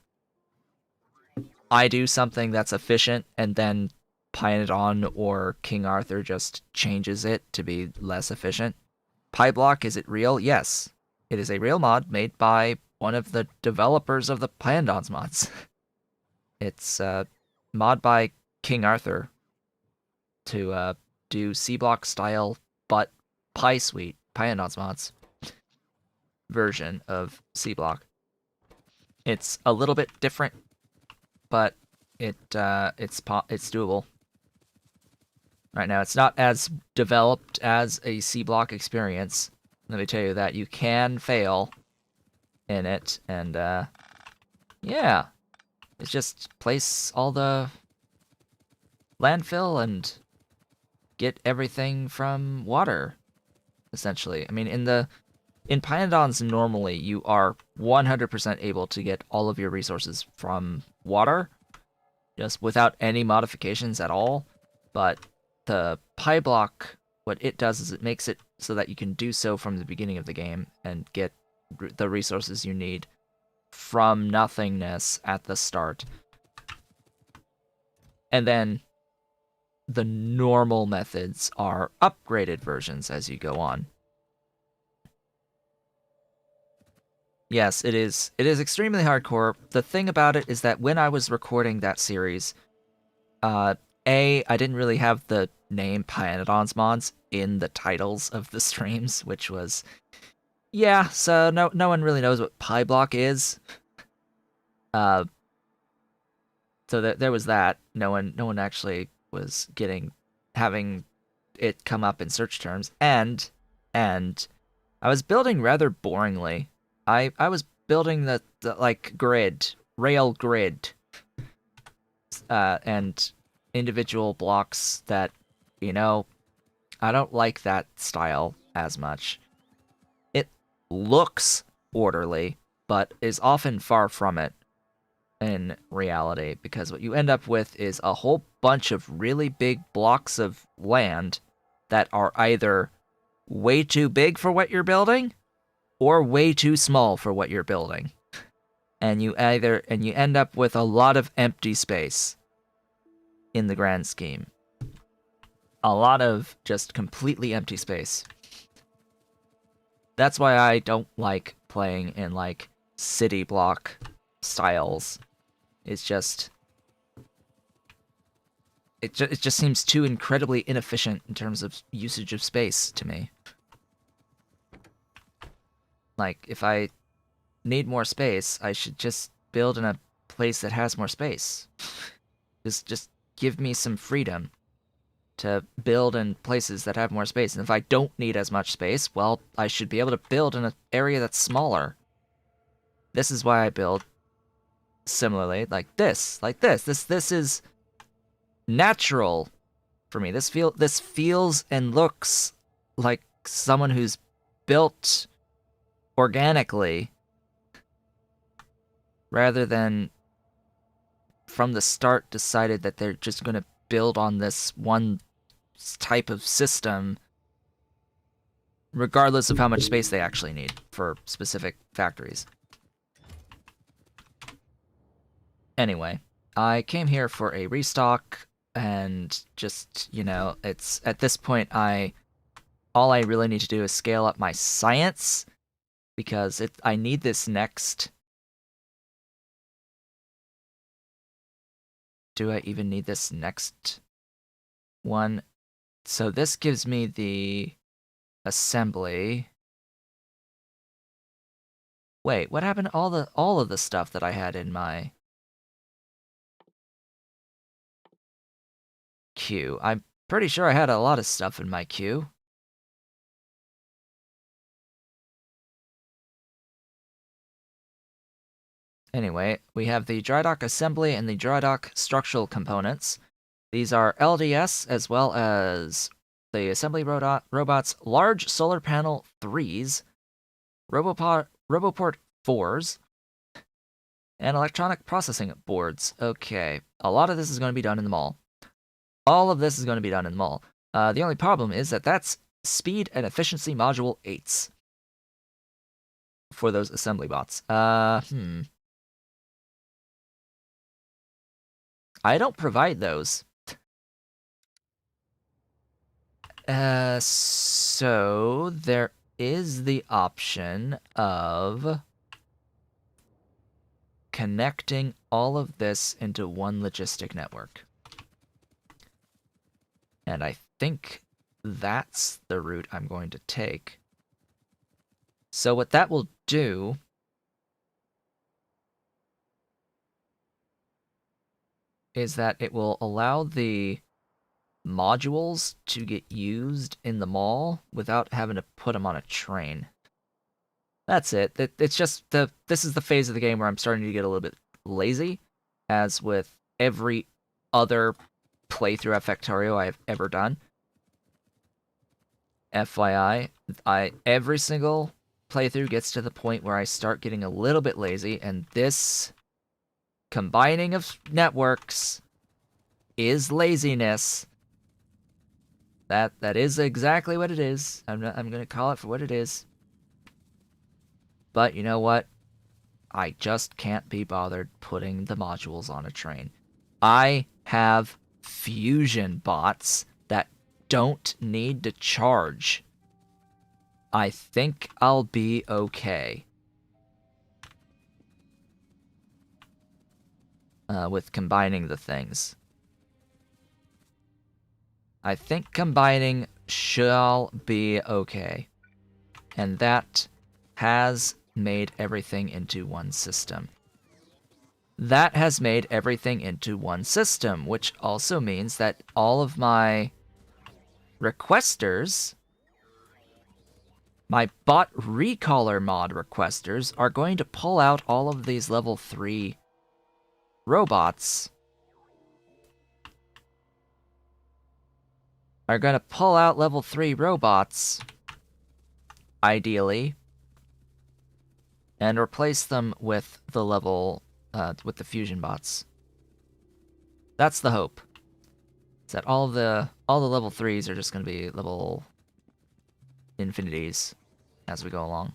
I do something that's efficient, and then Pyanodon or King Arthur just changes it to be less efficient. PyBlock, is it real? Yes. It is a real mod made by one of the developers of the Pyanodon's mods. It's a mod by King Arthur to do C-block style, but Pi Suite, Pyanodon's mods version of C-block. It's a little bit different, but it's doable. Right now, it's not as developed as a C-block experience. Let me tell you that. You can fail in it, and yeah. It's just place all the landfill and get everything from water, essentially. I mean, in Pyanodons, normally, you are 100% able to get all of your resources from water, just without any modifications at all. But the PyBlock, what it does is it makes it so that you can do so from the beginning of the game and get the resources you need from nothingness at the start. And then the normal methods are upgraded versions as you go on. Yes, it is extremely hardcore. The thing about it is that when I was recording that series, I didn't really have the name Pyanodon's mods in the titles of the streams, which was, yeah, so no one really knows what PyBlock is. So there was that. No one actually was having it come up in search terms, and I was building rather boringly. I was building the like rail grid, and individual blocks that, I don't like that style as much. It looks orderly, but is often far from it in reality, because what you end up with is a whole bunch of really big blocks of land that are either way too big for what you're building, or way too small for what you're building. And you end up with a lot of empty space in the grand scheme. A lot of just completely empty space. That's why I don't like playing in, like, city block styles. It's just... It just seems too incredibly inefficient in terms of usage of space to me. Like, if I need more space, I should just build in a place that has more space. Just give me some freedom to build in places that have more space. And if I don't need as much space, well, I should be able to build in an area that's smaller. This is why I build similarly, like this. This is natural for me. This feels and looks like someone who's built organically rather than from the start decided that they're just going to build on this one type of system regardless of how much space they actually need for specific factories. Anyway, I came here for a restock and just, you know, it's at this point all I really need to do is scale up my science because I need this next. Do I even need this next one? So this gives me the assembly. Wait, what happened to all of the stuff that I had in my queue? I'm pretty sure I had a lot of stuff in my queue. Anyway, we have the dry dock assembly and the dry dock structural components. These are LDS as well as the assembly robots, large solar panel 3s, Roboport 4s, and electronic processing boards. Okay, a lot of this is going to be done in the mall. All of this is going to be done in the mall. The only problem is that that's speed and efficiency module 8s for those assembly bots. I don't provide those. So there is the option of connecting all of this into one logistic network. And I think that's the route I'm going to take. So what that will do is that it will allow the modules to get used in the mall without having to put them on a train. That's it. It's just this is the phase of the game where I'm starting to get a little bit lazy, as with every other playthrough at Factorio I've ever done. FYI, every single playthrough gets to the point where I start getting a little bit lazy, and this combining of networks is laziness. That is exactly what it is. I'm gonna call it for what it is. But you know what? I just can't be bothered putting the modules on a train. I have fusion bots that don't need to charge. I think I'll be okay with combining the things. I think combining shall be okay. And that has made everything into one system. That has made everything into one system, which also means that all of my requesters, my bot recaller mod requesters, are going to pull out all of these level 3 robots. Are going to pull out level 3 robots, ideally, and replace them with the with the fusion bots. That's the hope. Is that all the level 3s are just going to be level infinities as we go along.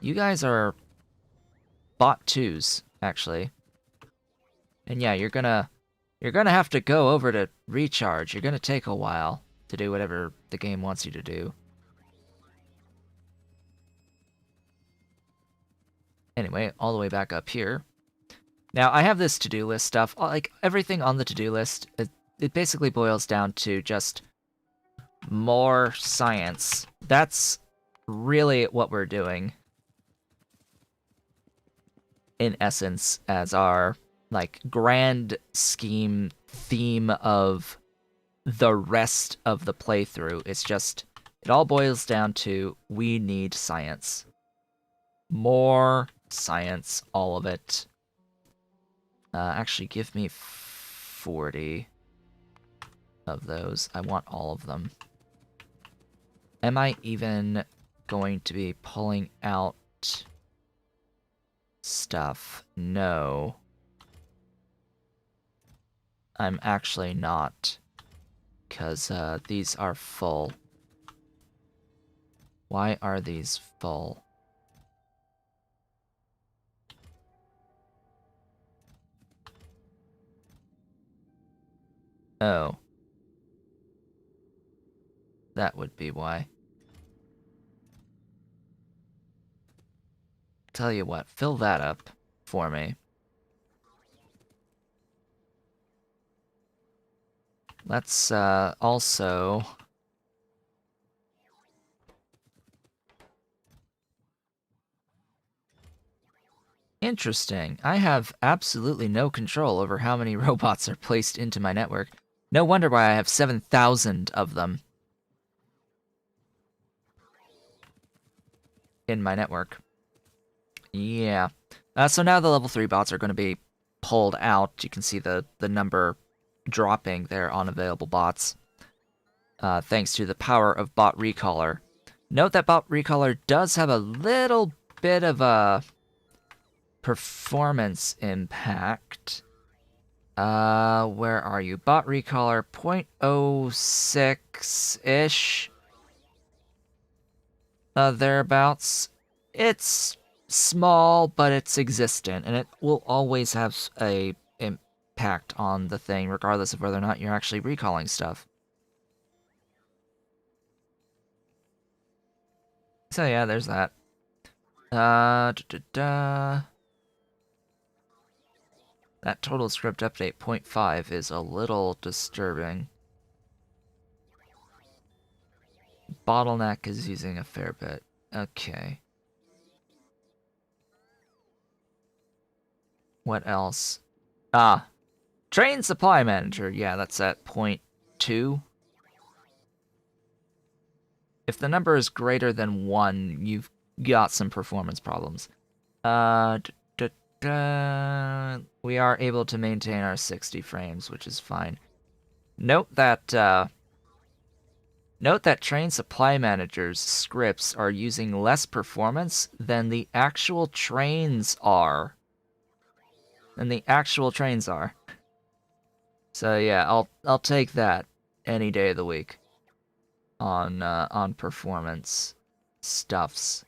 You guys are bot 2s, actually. And yeah, you're gonna have to go over to recharge. You're gonna take a while to do whatever the game wants you to do. Anyway, all the way back up here. Now, I have this to-do list stuff. Like, everything on the to-do list, it basically boils down to just more science. That's really what we're doing, in essence, as our, like, grand scheme theme of the rest of the playthrough. It's just, it all boils down to, we need science. More science, all of it. Actually, give me 40 of those. I want all of them. Am I even going to be pulling out stuff? No. I'm actually not, because these are full. Why are these full? Oh. That would be why. Tell you what, fill that up for me. Let's also... Interesting. I have absolutely no control over how many robots are placed into my network. No wonder why I have 7,000 of them in my network. Yeah. So now the level 3 bots are going to be pulled out. You can see the number dropping there on available bots. Thanks to the power of Bot Recaller. Note that Bot Recaller does have a little bit of a performance impact. Where are you? Bot Recaller 0.06-ish. Thereabouts. It's small, but it's existent, and it will always have a impact on the thing, regardless of whether or not you're actually recalling stuff. So yeah, there's that. That total script update 0.5 is a little disturbing. Bottleneck is using a fair bit. Okay. What else? Train Supply Manager. Yeah, that's at 0.2. If the number is greater than 1, you've got some performance problems. We are able to maintain our 60 frames, which is fine. Note that Train Supply Manager's scripts are using less performance than the actual trains are. So yeah, I'll take that any day of the week on performance stuffs.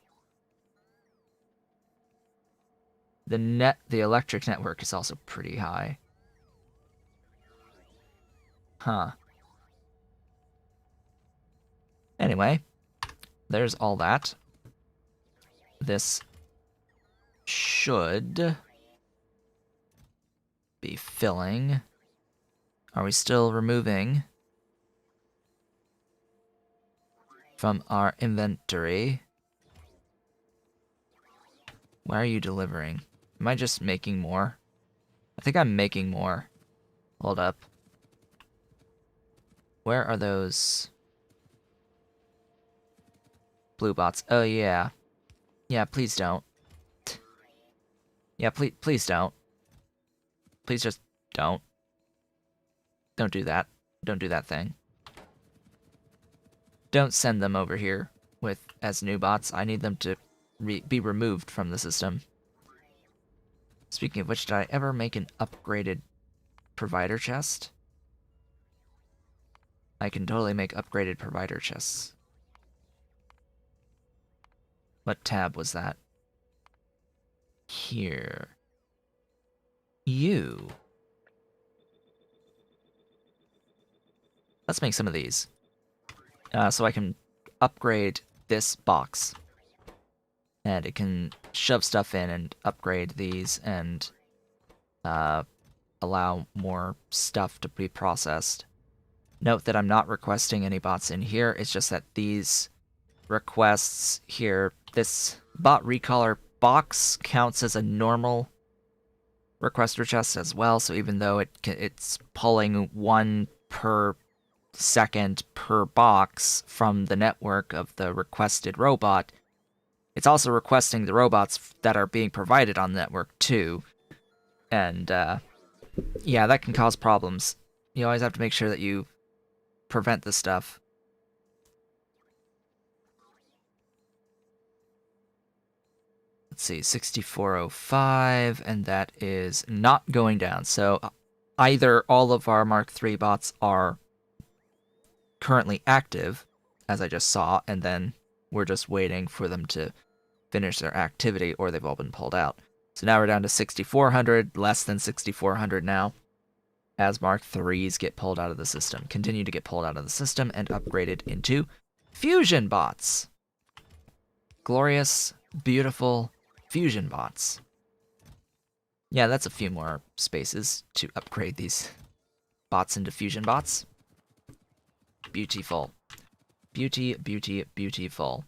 The electric network is also pretty high. Huh. Anyway, there's all that. This should be filling. Are we still removing from our inventory? Why are you delivering? Am I just making more? I think I'm making more. Hold up. Where are those blue bots? Oh, yeah. Yeah, please don't. Yeah, please don't. Please just don't. Don't do that. Don't do that thing. Don't send them over here as new bots. I need them to be removed from the system. Speaking of which, did I ever make an upgraded provider chest? I can totally make upgraded provider chests. What tab was that? here. You. Let's make some of these. So I can upgrade this box. And it can shove stuff in and upgrade these and allow more stuff to be processed. Note that I'm not requesting any bots in here. It's just that these requests here, this bot recaller box counts as a normal requester chest as well. So even though it's pulling 1 per second per box from the network of the requested robot, it's also requesting the robots that are being provided on the network too. And yeah, that can cause problems. You always have to make sure that you prevent this stuff. Let's see, 6405, and that is not going down. So either all of our Mark III bots are currently active, as I just saw, and then we're just waiting for them to finish their activity, or they've all been pulled out. So now we're down to 6400, less than 6400 now, as Mark IIIs get pulled out of the system, continue to get pulled out of the system and upgraded into fusion bots. Glorious, beautiful fusion bots. Yeah, that's a few more spaces to upgrade these bots into fusion bots. Beautiful. Beautiful.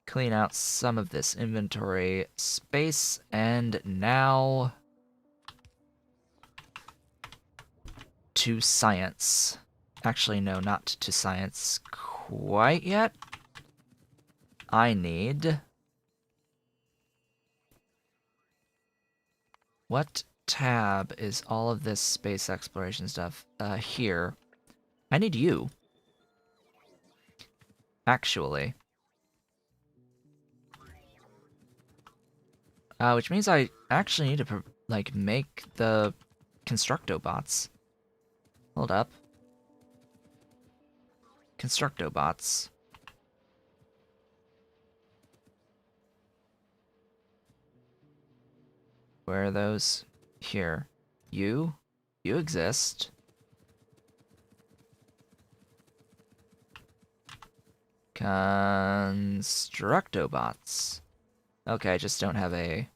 Clean out some of this inventory space, and now to science. Actually, no, not to science quite yet. I need... What tab is all of this space exploration stuff? Here. I need you. Actually. Which means I actually need to, make the Constructobots. Hold up. Constructobots. Where are those? Here. You? You exist. Constructobots. Okay, I just don't have a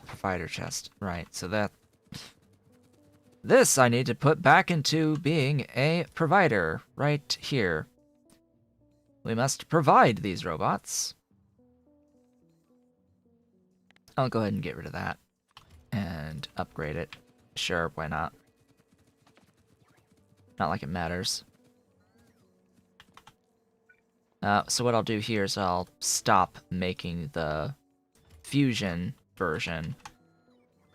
provider chest. Right, so that... This I need to put back into being a provider, right here. We must provide these robots. I'll go ahead and get rid of that. And upgrade it. Sure, why not? Not like it matters. So what I'll do here is I'll stop making the fusion version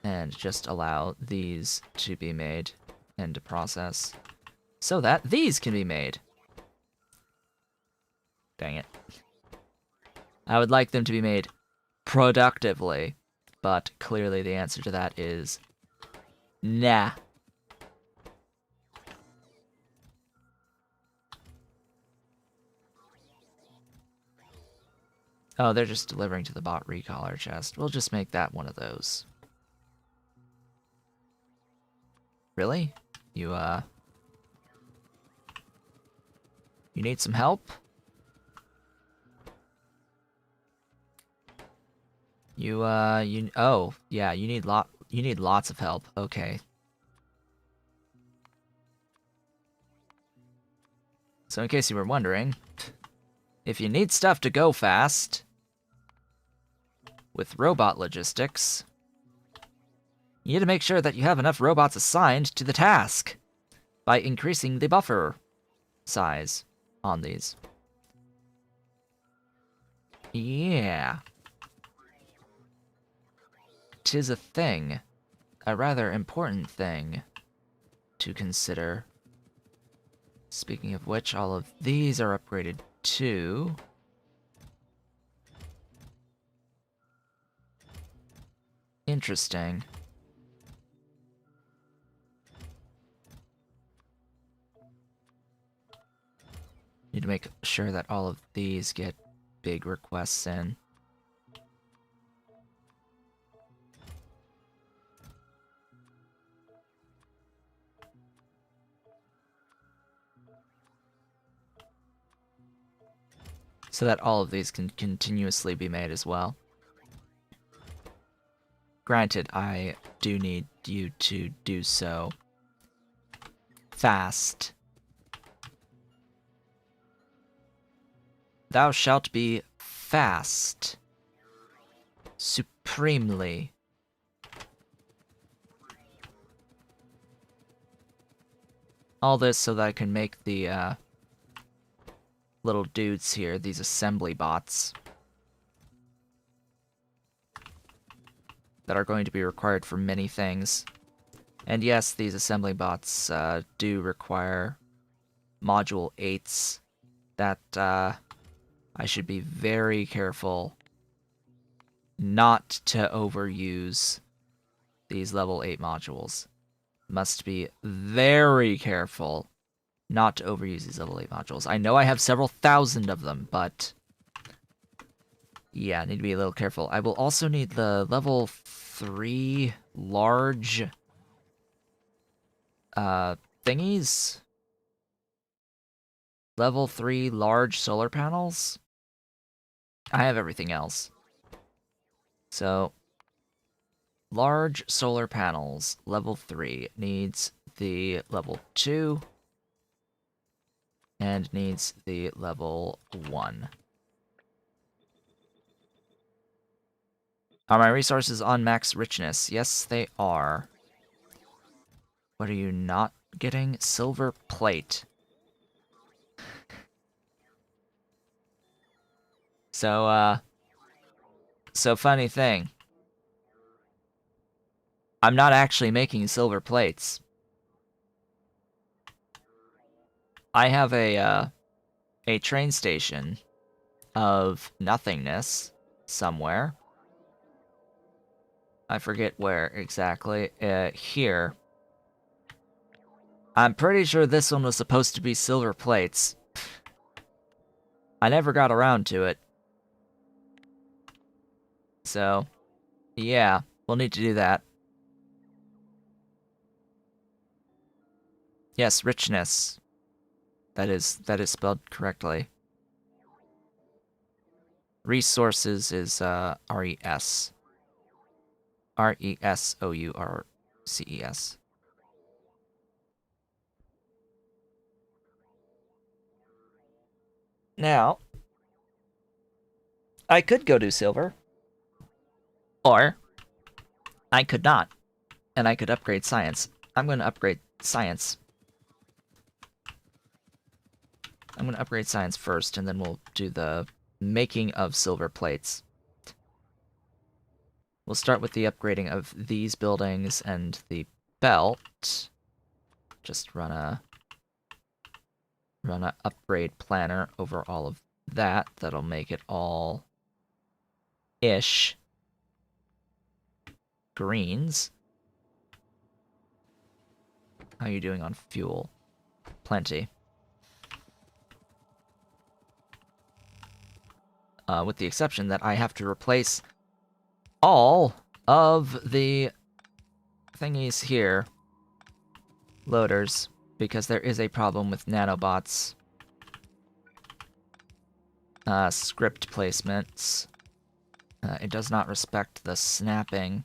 and just allow these to be made and to process so that these can be made. Dang it. I would like them to be made productively, but clearly the answer to that is nah. Oh, they're just delivering to the bot recaller chest. We'll just make that one of those. Really? You need some help? Oh, yeah, you need lots of help. Okay. So in case you were wondering, if you need stuff to go fast with robot logistics, you need to make sure that you have enough robots assigned to the task by increasing the buffer size on these. Yeah. 'Tis a thing. A rather important thing to consider. Speaking of which, all of these are upgraded too. Interesting. Need to make sure that all of these get big requests in. So that all of these can continuously be made as well. Granted, I do need you to do so fast. Thou shalt be fast. Supremely. All this so that I can make the, little dudes here, these assembly bots, that are going to be required for many things. And yes, these assembly bots, do require module 8s that, I should be very careful not to overuse these level 8 modules. Must be very careful not to overuse these level 8 modules. I know I have several thousand of them, but yeah, I need to be a little careful. I will also need the level 3 large thingies. Level 3 large solar panels. I have everything else. So, large solar panels, level 3, needs the level 2, and needs the level 1. Are my resources on max richness? Yes, they are. What are you not getting? Silver plate. So funny thing. I'm not actually making silver plates. I have a train station of nothingness somewhere. I forget where exactly. Here. I'm pretty sure this one was supposed to be silver plates. I never got around to it. So, yeah, we'll need to do that. Yes, richness. That is spelled correctly. Resources is R-E-S. R-E-S-O-U-R-C-E-S. Now, I could go do silver. Or, I could not. And I could upgrade science. I'm going to upgrade science. I'm going to upgrade science first, and then we'll do the making of silver plates. We'll start with the upgrading of these buildings and the belt. Just run a upgrade planner over all of that. That'll make it all ish greens. How are you doing on fuel? Plenty. With the exception that I have to replace all of the thingies here, loaders, because there is a problem with nanobots. Script placements. It does not respect the snapping.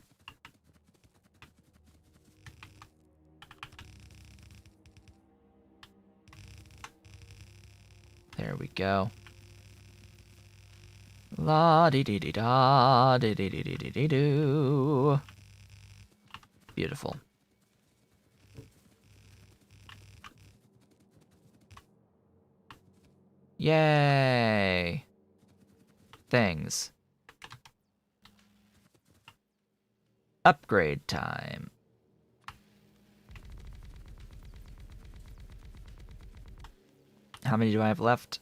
There we go. La dee dee dee da dee dee dee dee dee dee doo. Beautiful. Yay! Things. Upgrade time. How many do I have left?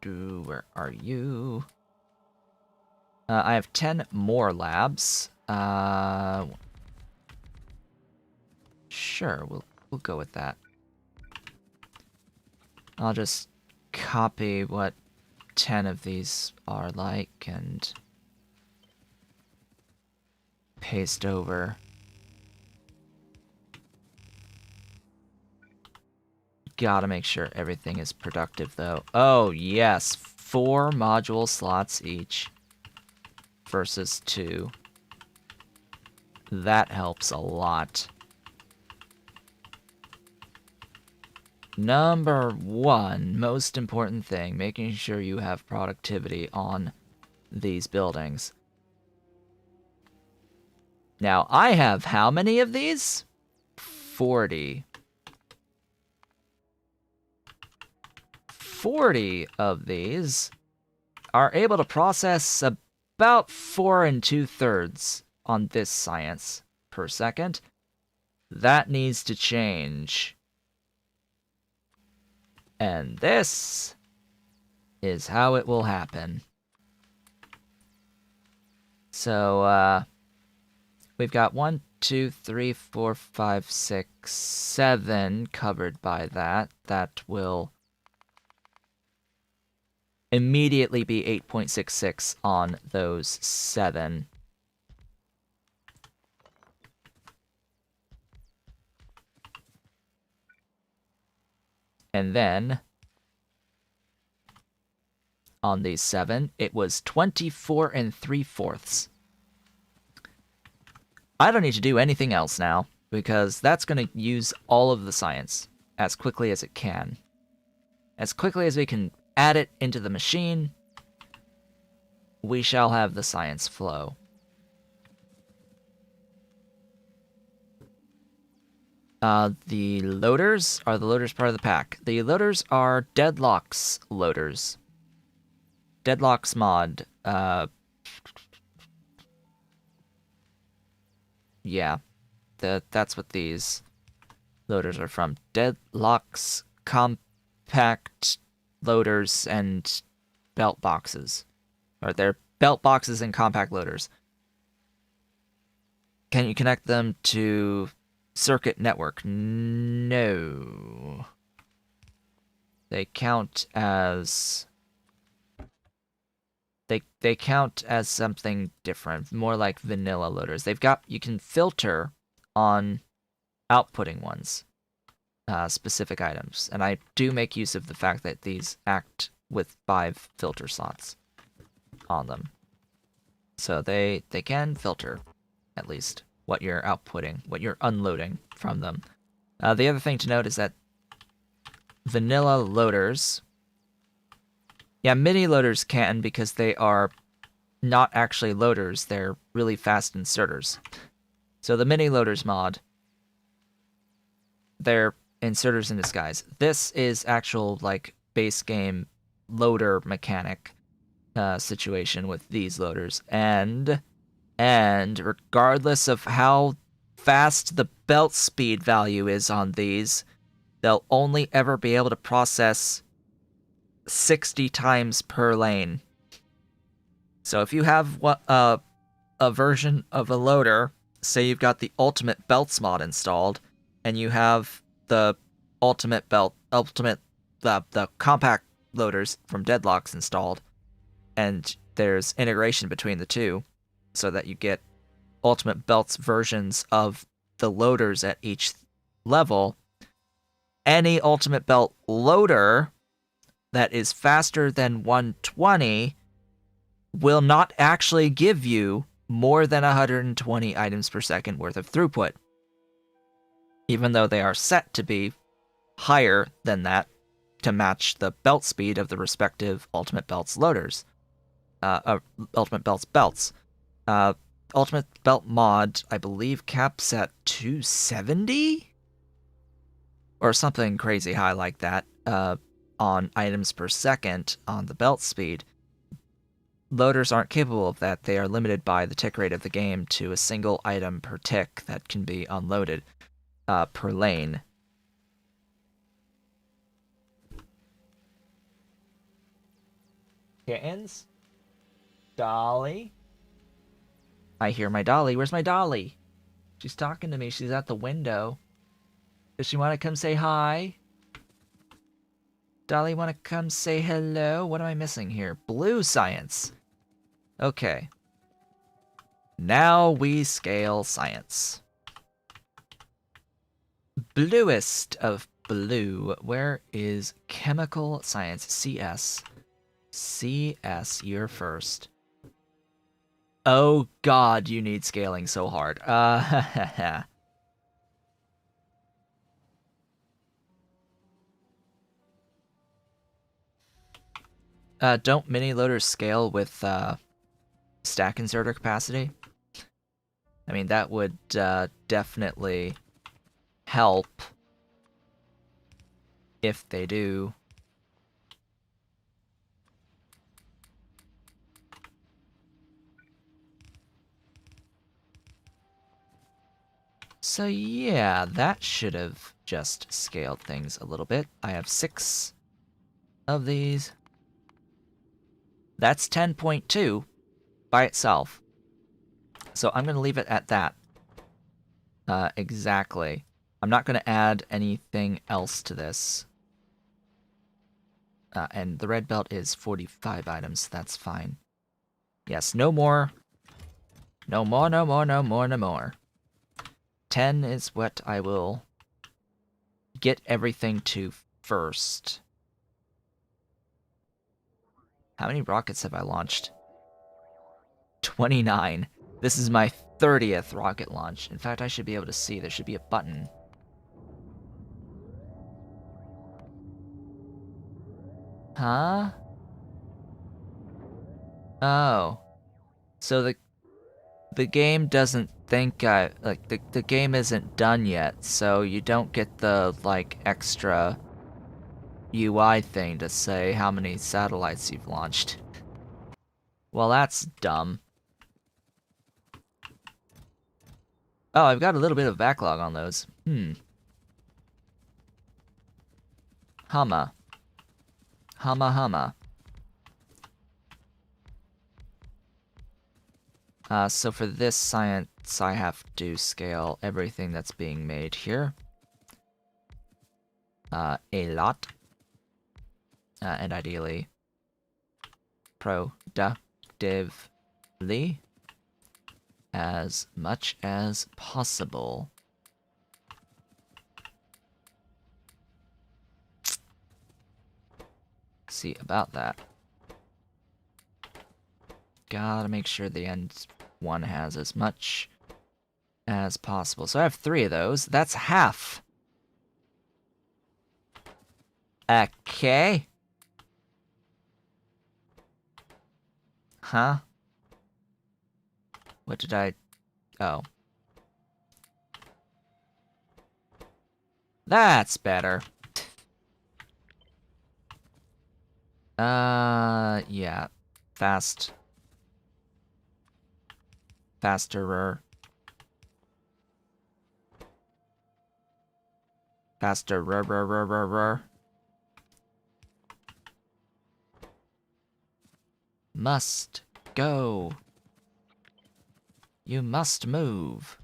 Where are you? I have 10 more labs. Sure, we'll go with that. I'll just copy what 10 of these are like and paste over. Gotta make sure everything is productive, though. Oh, yes. 4 module slots each versus 2. That helps a lot. Number 1, most important thing, making sure you have productivity on these buildings. Now, I have how many of these? 40. 40 of these are able to process about 4 2/3 on this science per second. That needs to change. And this is how it will happen. So, we've got 1, 2, 3, 4, 5, 6, 7 covered by that. That will immediately be 8.66 on those 7. And then on these 7, it was 24 3/4. I don't need to do anything else now, because that's going to use all of the science as quickly as it can. As quickly as we can add it into the machine, we shall have the science flow. The loaders, are the loaders part of the pack? The loaders are Deadlock's loaders. Deadlock's mod. Yeah, that's what these loaders are from. Deadlock's compact loaders and belt boxes. Or they're belt boxes and compact loaders. Can you connect them to circuit network? No. They count as... They count as something different, more like vanilla loaders. You can filter on outputting ones, specific items, and I do make use of the fact that these act with 5 filter slots on them. So they can filter, at least, what you're outputting, what you're unloading from them. The other thing to note is that vanilla loaders... Yeah, mini loaders can, because they are not actually loaders, they're really fast inserters. So the mini loaders mod, they're inserters in disguise. This is actual, like, base game loader mechanic situation with these loaders. And regardless of how fast the belt speed value is on these, they'll only ever be able to process 60 times per lane. So if you have a version of a loader, say you've got the ultimate belts mod installed, and you have the the compact loaders from Deadlock's installed, and there's integration between the two, so that you get ultimate belts versions of the loaders at each level, any ultimate belt loader that is faster than 120 will not actually give you more than 120 items per second worth of throughput, even though they are set to be higher than that to match the belt speed of the respective Ultimate Belts loaders. Ultimate Belts belts. Ultimate Belt mod, I believe, caps at 270? Or something crazy high like that. On items per second on the belt speed. Loaders aren't capable of that. They are limited by the tick rate of the game to a single item per tick that can be unloaded per lane. Kittens? Dolly? I hear my Dolly. Where's my Dolly? She's talking to me. She's at the window. Does she want to come say hi? Dolly, wanna come say hello? What am I missing here? Blue science. Okay. Now we scale science. Bluest of blue. Where is chemical science? CS. CS, you're first. Oh god, you need scaling so hard. Don't mini loaders scale with stack inserter capacity? I mean, that would definitely help if they do. So yeah, that should have just scaled things a little bit. I have 6 of these. That's 10.2 by itself. So I'm going to leave it at that. Exactly. I'm not going to add anything else to this. And the red belt is 45 items. That's fine. Yes, no more. No more, no more, no more, no more. 10 is what I will get everything to first. How many rockets have I launched? 29. This is my 30th rocket launch. In fact, I should be able to see. There should be a button. Huh? Oh. So the game doesn't think I like the game isn't done yet, so you don't get the like extra UI thing to say how many satellites you've launched. Well, that's dumb. Oh, I've got a little bit of backlog on those. Humma. Humma humma. So for this science, I have to scale everything that's being made here. A lot. And ideally, productively, as much as possible. See about that. Gotta make sure the end one has as much as possible. So I have 3 of those. That's half. Okay. Huh? What did I... Oh. That's better. Yeah. Faster. Faster. Must go. You must move.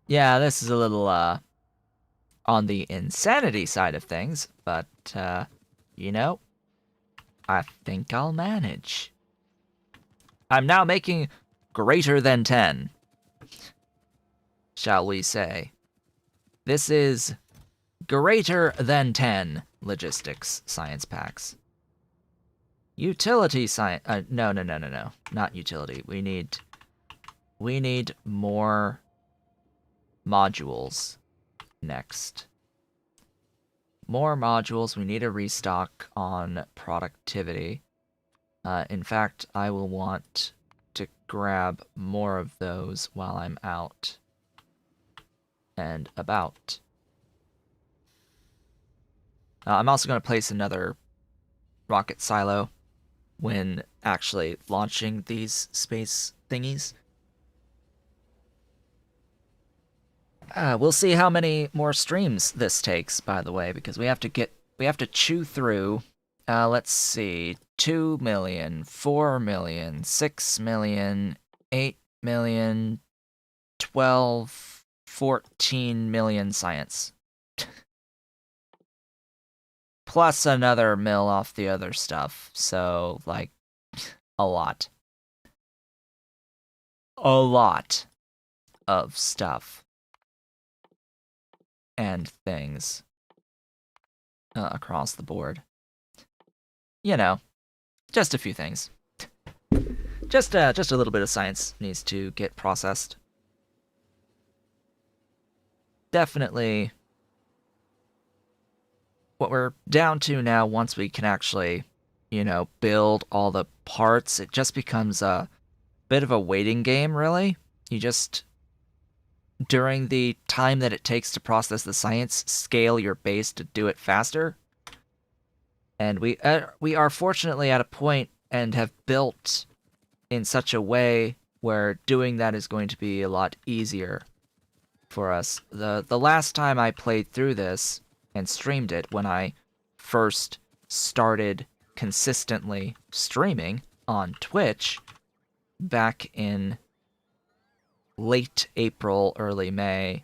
Yeah, this is a little, on the insanity side of things, but, you know, I think I'll manage. I'm now making greater than 10, shall we say. This is greater than 10 logistics science packs. Utility science, no, not utility. We need more modules next. More modules. We need a restock on productivity. In fact, I will want to grab more of those while I'm out and about. I'm also going to place another rocket silo when actually launching these space thingies. We'll see how many more streams this takes, by the way, because we have to chew through, let's see, 2 million, 4 million, 6 million, 8 million, 12, 14 million science. Plus another mil off the other stuff, so, like, a lot. A lot of stuff and things across the board. You know, just a few things. Just a little bit of science needs to get processed. Definitely what we're down to now, once we can actually, build all the parts, it just becomes a bit of a waiting game, really. You just, during the time that it takes to process the science, scale your base to do it faster. And we are fortunately at a point and have built in such a way where doing that is going to be a lot easier for us. The last time I played through this and streamed it, when I first started consistently streaming on Twitch back in late April, early May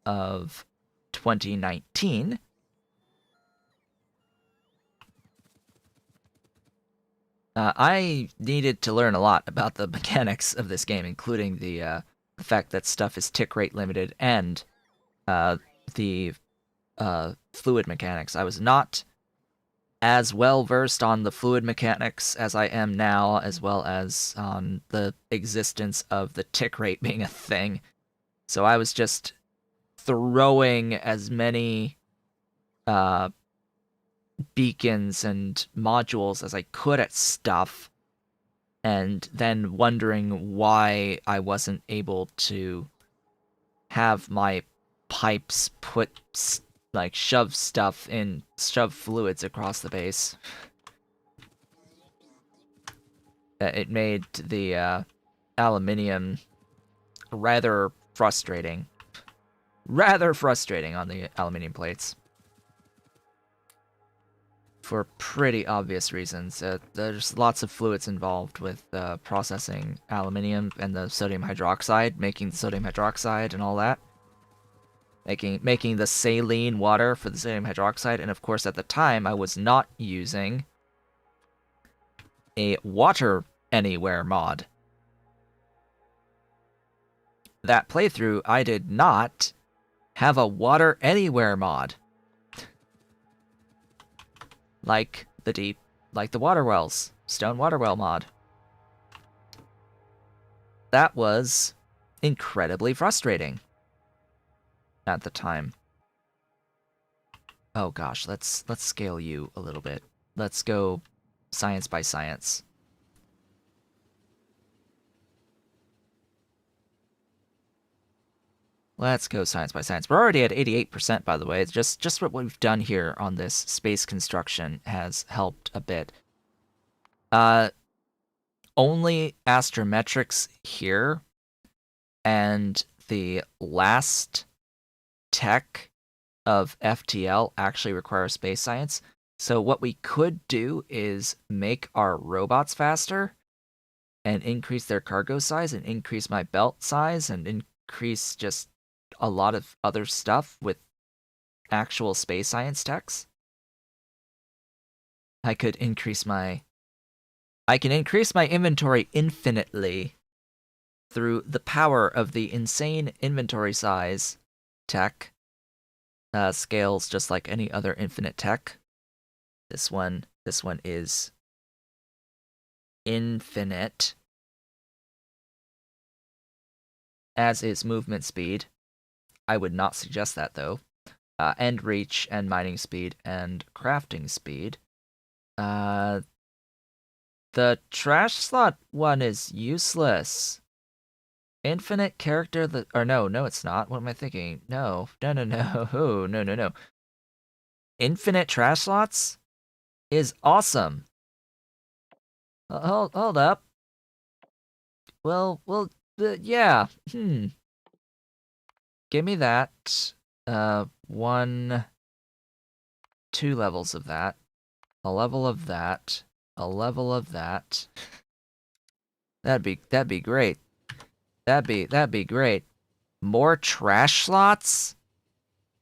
of 2019, I needed to learn a lot about the mechanics of this game, including the fact that stuff is tick rate limited and the fluid mechanics. I was not as well versed on the fluid mechanics as I am now, as well as on the existence of the tick rate being a thing. So I was just throwing as many beacons and modules as I could at stuff, and then wondering why I wasn't able to have my pipes shove fluids across the base. It made the aluminium rather frustrating. Rather frustrating on the aluminium plates. For pretty obvious reasons. There's lots of fluids involved with processing aluminium and the sodium hydroxide, making the sodium hydroxide and all that. Making the saline water for the sodium hydroxide, and of course at the time I was not using a water anywhere mod. That playthrough, I did not have a water anywhere mod. Like the water wells, stone water well mod. That was incredibly frustrating at the time. Oh gosh, let's scale you a little bit. Let's go science by science. Let's go science by science. We're already at 88%, by the way. It's just what we've done here on this space construction has helped a bit. Only astrometrics here, and the last tech of FTL actually requires space science. So what we could do is make our robots faster and increase their cargo size and increase my belt size and increase just a lot of other stuff with actual space science techs. I can increase my inventory infinitely through the power of the insane inventory size tech. Scales just like any other infinite tech. This one is infinite, as is movement speed. I would not suggest that, though. And reach, and mining speed, and crafting speed. The trash slot one is useless. Infinite character, no, it's not. What am I thinking? No. No. Infinite trash slots is awesome. Hold up. Well, yeah. Give me that. 2 levels of that. A level of that. a level of that. That'd be great. That'd be great. More trash slots?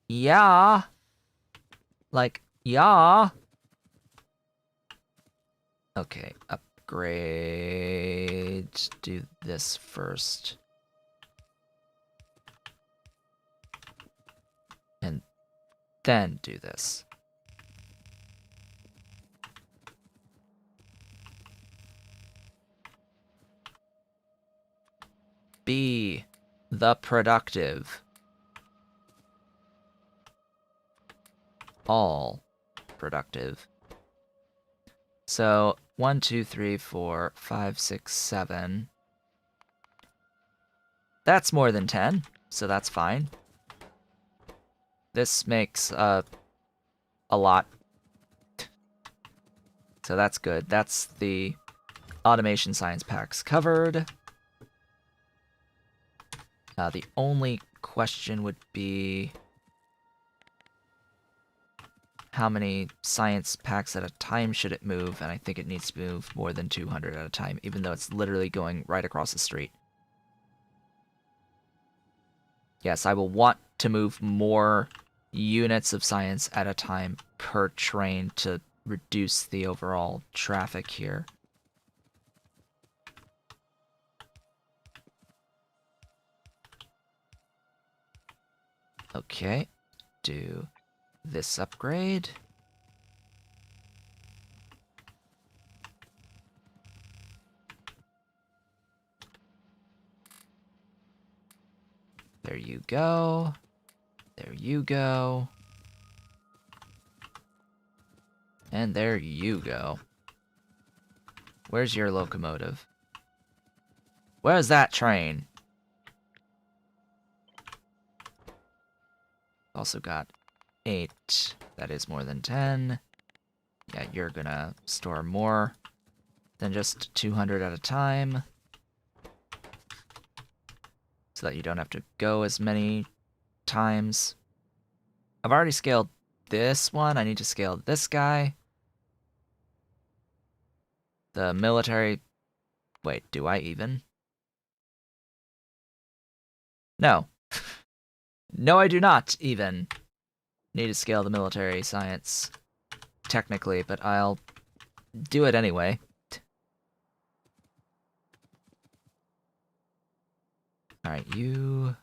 Yeah. Like, yeah. Okay, upgrade. Do this first. And then do this. Be the productive. All productive. So 1, 2, 3, 4, 5, 6, 7. That's more than 10, so that's fine. This makes a lot. So that's good. That's the automation science packs covered. The only question would be how many science packs at a time should it move, and I think it needs to move more than 200 at a time, even though it's literally going right across the street. Yes, I will want to move more units of science at a time per train to reduce the overall traffic here. Okay, do this upgrade. There you go. There you go. And there you go. Where's your locomotive? Where's that train? Also got 8. That is more than 10. Yeah, you're gonna store more than just 200 at a time. So that you don't have to go as many times. I've already scaled this one. I need to scale this guy. The military... Wait, do I even? No. No, I do not even need to scale the military science, technically, but I'll do it anyway. Alright, you...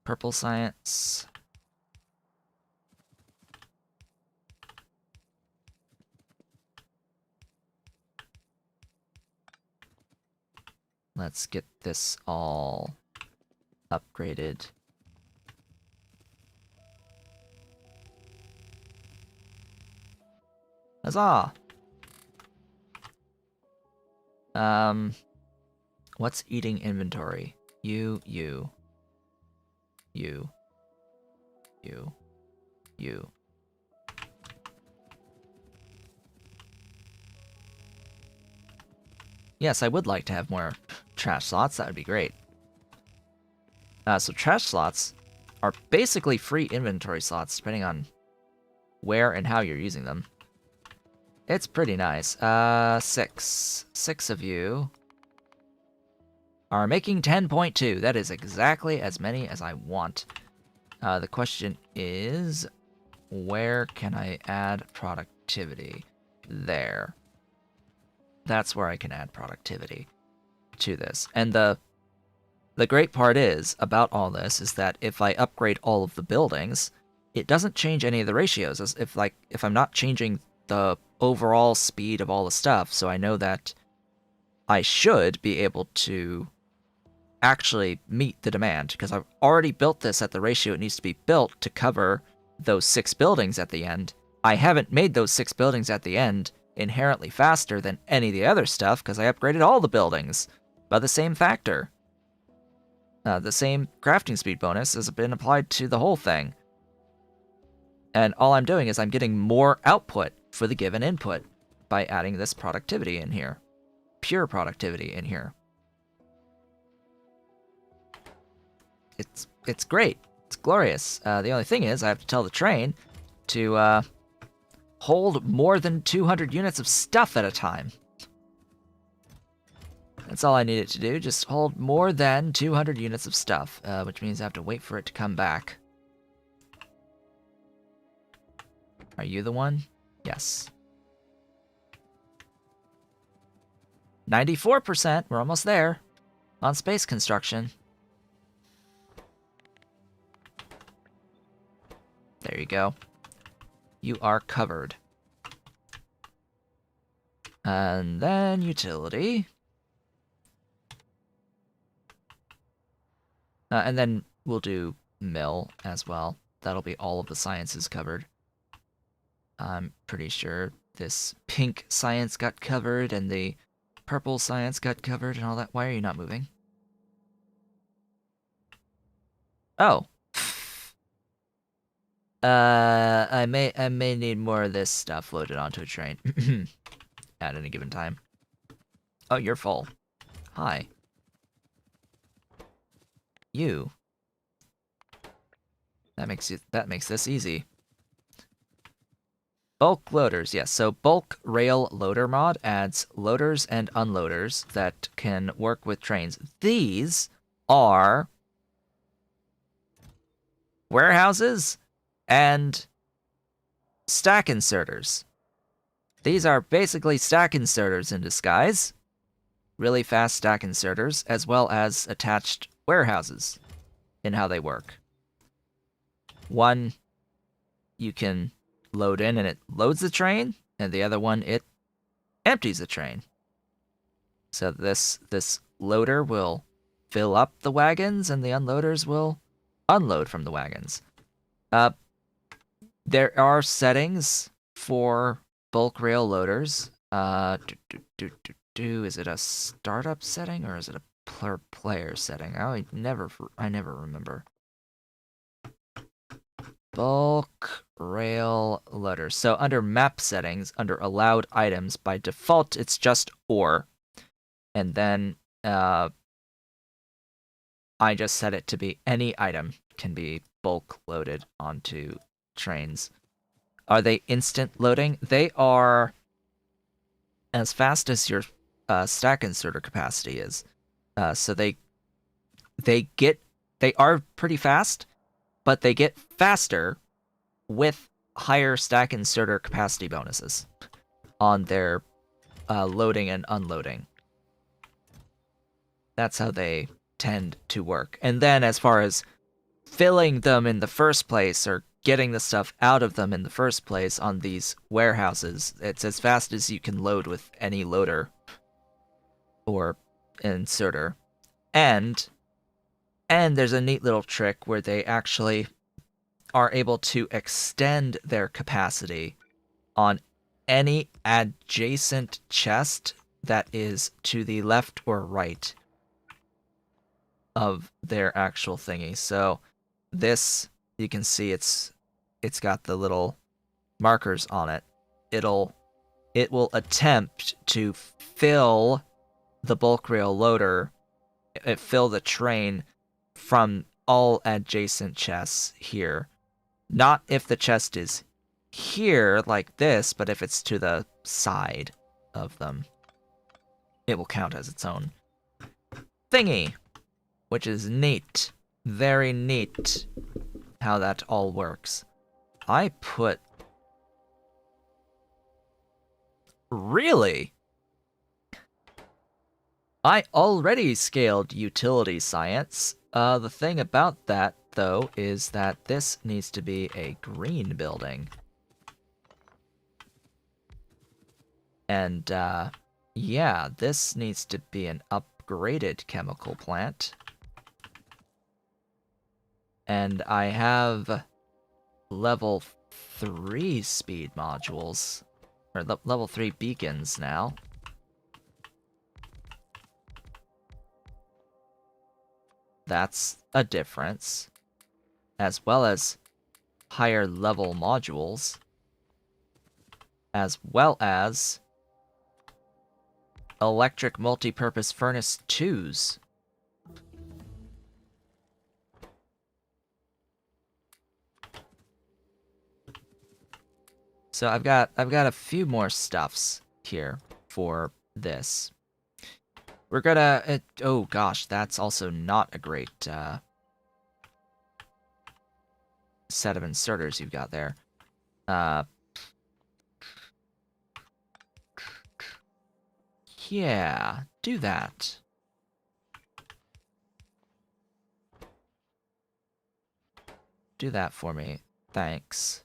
Purple science. Let's get this all upgraded. Huzzah! What's eating inventory? You. Yes, I would like to have more trash slots. That would be great. So trash slots are basically free inventory slots, depending on where and how you're using them. It's pretty nice. 6. 6 of you are making 10.2. That is exactly as many as I want. The question is, where can I add productivity? There. That's where I can add productivity to this. And the great part is, about all this, is that if I upgrade all of the buildings, it doesn't change any of the ratios. As if I'm not changing the overall speed of all the stuff, so I know that I should be able to actually meet the demand, because I've already built this at the ratio it needs to be built to cover those 6 buildings at the end. I haven't made those 6 buildings at the end inherently faster than any of the other stuff, because I upgraded all the buildings by the same factor. The same crafting speed bonus has been applied to the whole thing. And all I'm doing is I'm getting more output for the given input by adding this productivity in here. Pure productivity in here. It's great. It's glorious. The only thing is I have to tell the train to hold more than 200 units of stuff at a time. That's all I need it to do, just hold more than 200 units of stuff, which means I have to wait for it to come back. Are you the one? Yes. 94%, we're almost there, on space construction. There you go. You are covered. And then utility. And then we'll do mill as well. That'll be all of the sciences covered. I'm pretty sure this pink science got covered and the purple science got covered and all that. Why are you not moving? Oh. I may need more of this stuff loaded onto a train at any given time. Oh, you're full. Hi. You. That makes this easy. Bulk loaders, yes. So bulk rail loader mod adds loaders and unloaders that can work with trains. These are warehouses and stack inserters. These are basically stack inserters in disguise. Really fast stack inserters, as well as attached warehouses in how they work. One you can load in and it loads the train, and the other one it empties the train. So this loader will fill up the wagons and the unloaders will unload from the wagons. There are settings for bulk rail loaders. Is it a startup setting or is it a per player setting? I never remember. Bulk rail loader. So under map settings, under allowed items, by default it's just ore. And then I just set it to be any item can be bulk loaded onto trains. Are they instant loading? They are as fast as your stack inserter capacity is. So they are pretty fast, but they get faster with higher stack inserter capacity bonuses on their loading and unloading. That's how they tend to work. And then as far as filling them in the first place or getting the stuff out of them in the first place on these warehouses, it's as fast as you can load with any loader or inserter. And there's a neat little trick where they actually are able to extend their capacity on any adjacent chest that is to the left or right of their actual thingy. So this, you can see it's got the little markers on it. It will attempt to fill the bulk rail loader, fill the train from all adjacent chests here. Not if the chest is here like this, but if it's to the side of them. It will count as its own thingy, which is neat. Very neat how that all works. I put... Really? I already scaled utility science. The thing about that, though, is that this needs to be a green building. And, yeah, this needs to be an upgraded chemical plant. And I have level 3 speed modules, or level 3 beacons now. That's a difference, as well as higher level modules, as well as electric multi-purpose furnace 2s. So I've got a few more stuffs here for this. We're gonna oh gosh, that's also not a great set of inserters you've got there. Yeah, do that. Do that for me. Thanks.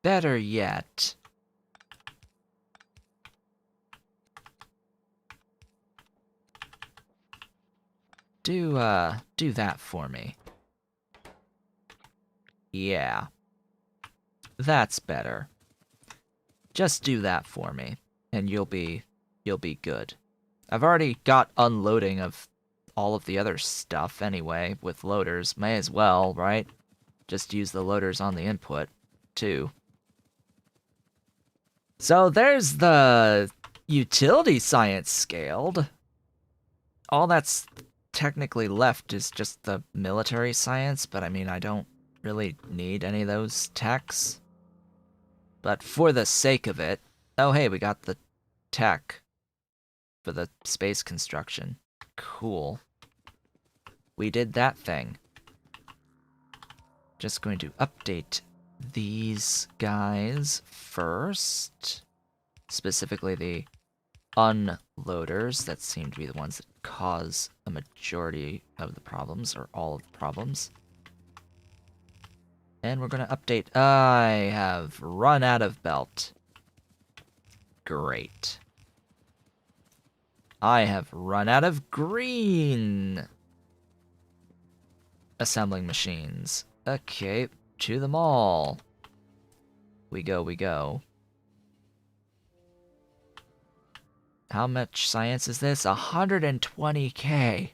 Better yet. Do that for me. Yeah. That's better. Just do that for me, and you'll be good. I've already got unloading of all of the other stuff anyway with loaders. May as well, right? Just use the loaders on the input, too. So there's the utility science scaled. All that's technically left is just the military science, but I mean, I don't really need any of those techs. But for the sake of it... Oh, hey, we got the tech for the space construction. Cool. We did that thing. Just going to update these guys first. Specifically the unloaders that seem to be the ones that cause a majority of the problems, or all of the problems. And we're gonna update. I have run out of belt. Great. I have run out of green assembling machines. Okay, to them all. We go, we go. How much science is this? 120k.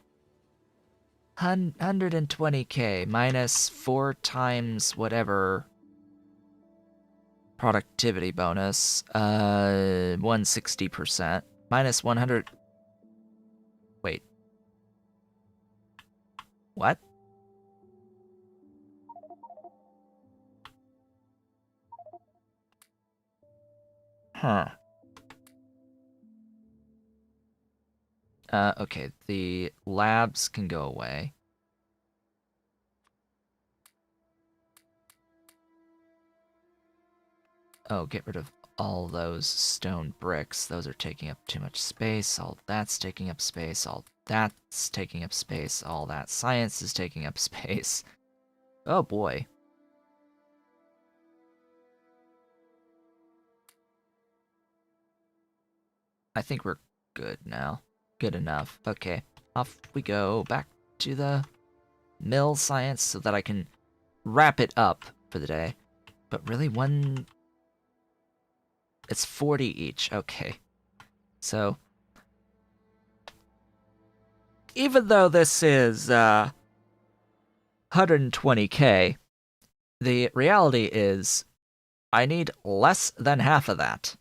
120k minus 4 times whatever productivity bonus. 160%. Minus 100... Wait. What? Huh. Okay, the labs can go away. Oh, get rid of all those stone bricks. Those are taking up too much space. All that's taking up space. All that's taking up space. All that science is taking up space. Oh boy. I think we're good now. Good enough. Okay, off we go back to the mill science so that I can wrap it up for the day. But really, it's 40 each. Okay. So, even though this is 120k, the reality is I need less than half of that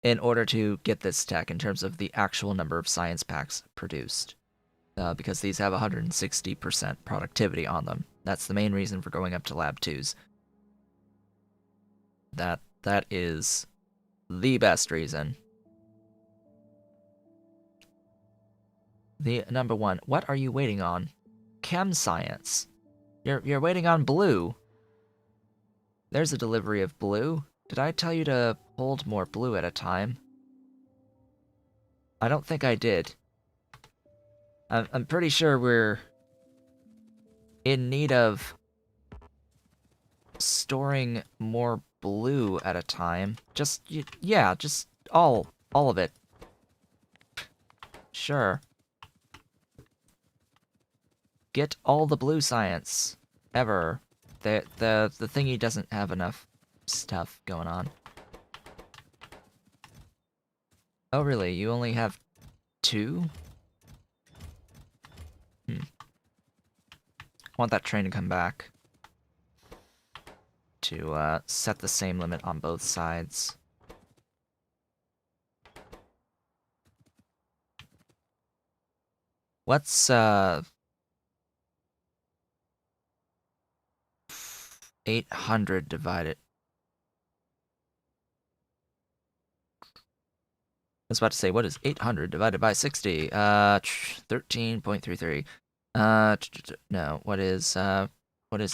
in order to get this tech in terms of the actual number of science packs produced. Because these have 160% productivity on them. That's the main reason for going up to Lab 2s. That is the best reason. The number one. What are you waiting on? Chem science. You're waiting on blue. There's a delivery of blue. Did I tell you to hold more blue at a time? I don't think I did. I'm pretty sure we're in need of storing more blue at a time. Just all of it. Sure. Get all the blue science ever. The thingy doesn't have enough stuff going on. Oh really? You only have 2? I want that train to come back to set the same limit on both sides. What's 800 divided? was about to say, what is 800 divided by 60? 13.33. No, what is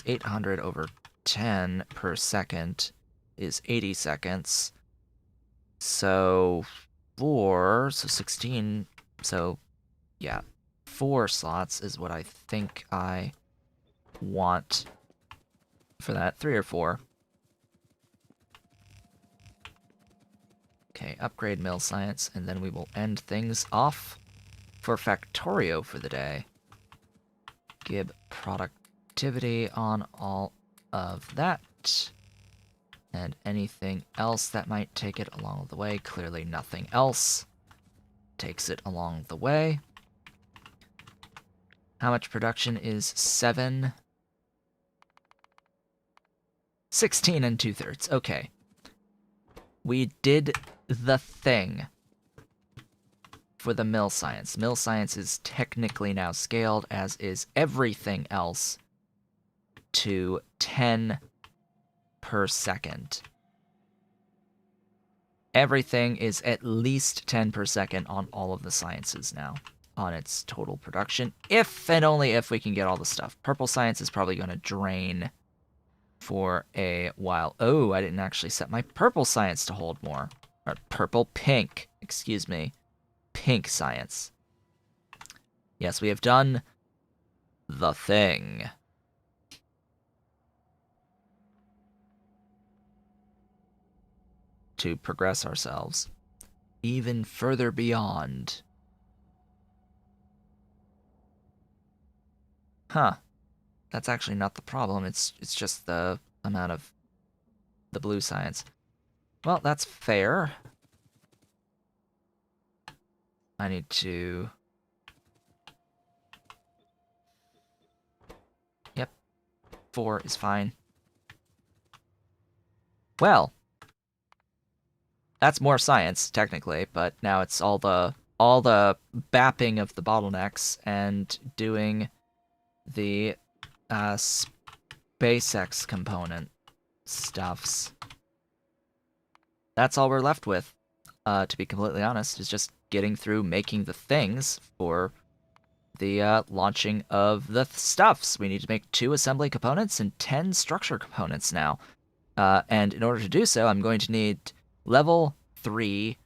800 over 10 per second is 80 seconds. So 16, so yeah, 4 slots is what I think I want for that. 3 or 4. Okay, upgrade mill science, and then we will end things off for Factorio for the day. Gib productivity on all of that. And anything else that might take it along the way. Clearly nothing else takes it along the way. How much production is 7? 16 and 2/3. Okay. We did the thing for the mill science. Mill science is technically now scaled, as is everything else, to 10 per second. Everything is at least 10 per second on all of the sciences now, on its total production, if and only if we can get all the stuff. Purple science is probably going to drain for a while. Oh, I didn't actually set my purple science to hold more. Or pink, excuse me. Pink science. Yes, we have done the thing. To progress ourselves even further beyond. Huh. That's actually not the problem. It's just the amount of the blue science. Well, that's fair. I need to... Yep. 4 is fine. Well, that's more science, technically, but now it's all the bapping of the bottlenecks and doing the SpaceX component stuffs. That's all we're left with, to be completely honest, is just getting through making the things for the launching of the stuffs. We need to make 2 assembly components and 10 structure components now. And in order to do so, I'm going to need level 3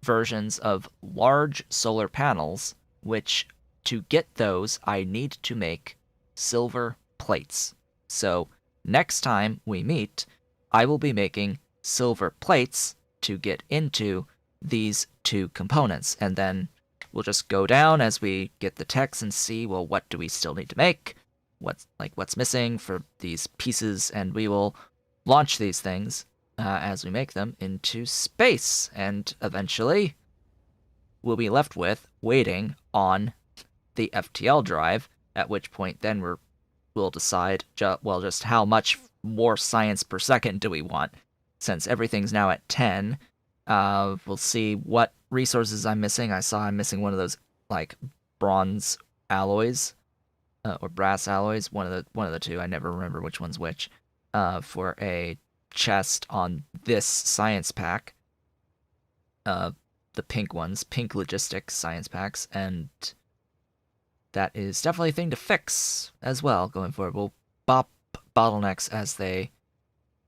versions of large solar panels, which, to get those, I need to make silver plates. So next time we meet, I will be making silver plates to get into these 2 components, and then we'll just go down as we get the techs and see, well, what do we still need to make? What's missing for these pieces, and we will launch these things as we make them into space, and eventually we'll be left with waiting on the FTL drive, at which point then we'll decide just how much more science per second do we want. Since everything's now at 10, we'll see what resources I'm missing. I saw I'm missing one of those bronze alloys or brass alloys, one of the 2. I never remember which one's which. For a chest on this science pack, the pink ones, pink logistics science packs, and that is definitely a thing to fix as well going forward. We'll bop bottlenecks as they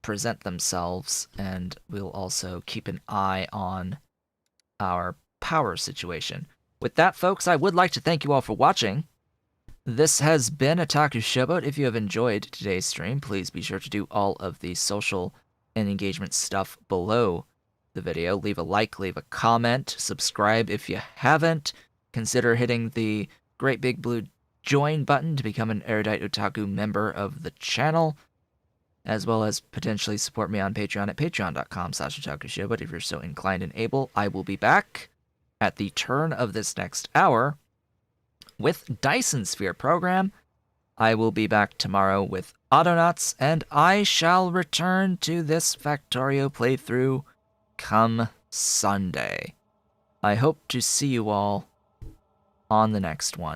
present themselves, and we'll also keep an eye on our power situation. With that, folks, I would like to thank you all for watching. This has been Otaku Showboat. If you have enjoyed today's stream, please be sure to do all of the social and engagement stuff below the video. Leave a like, leave a comment, subscribe if you haven't. Consider hitting the great big blue join button to become an Erudite Otaku member of the channel, as well as potentially support me on Patreon at patreon.com/otakushowboat if you're so inclined and able. I will be back at the turn of this next hour with Dyson Sphere program. I will be back tomorrow with Autonauts, and I shall return to this Factorio playthrough come Sunday. I hope to see you all on the next one.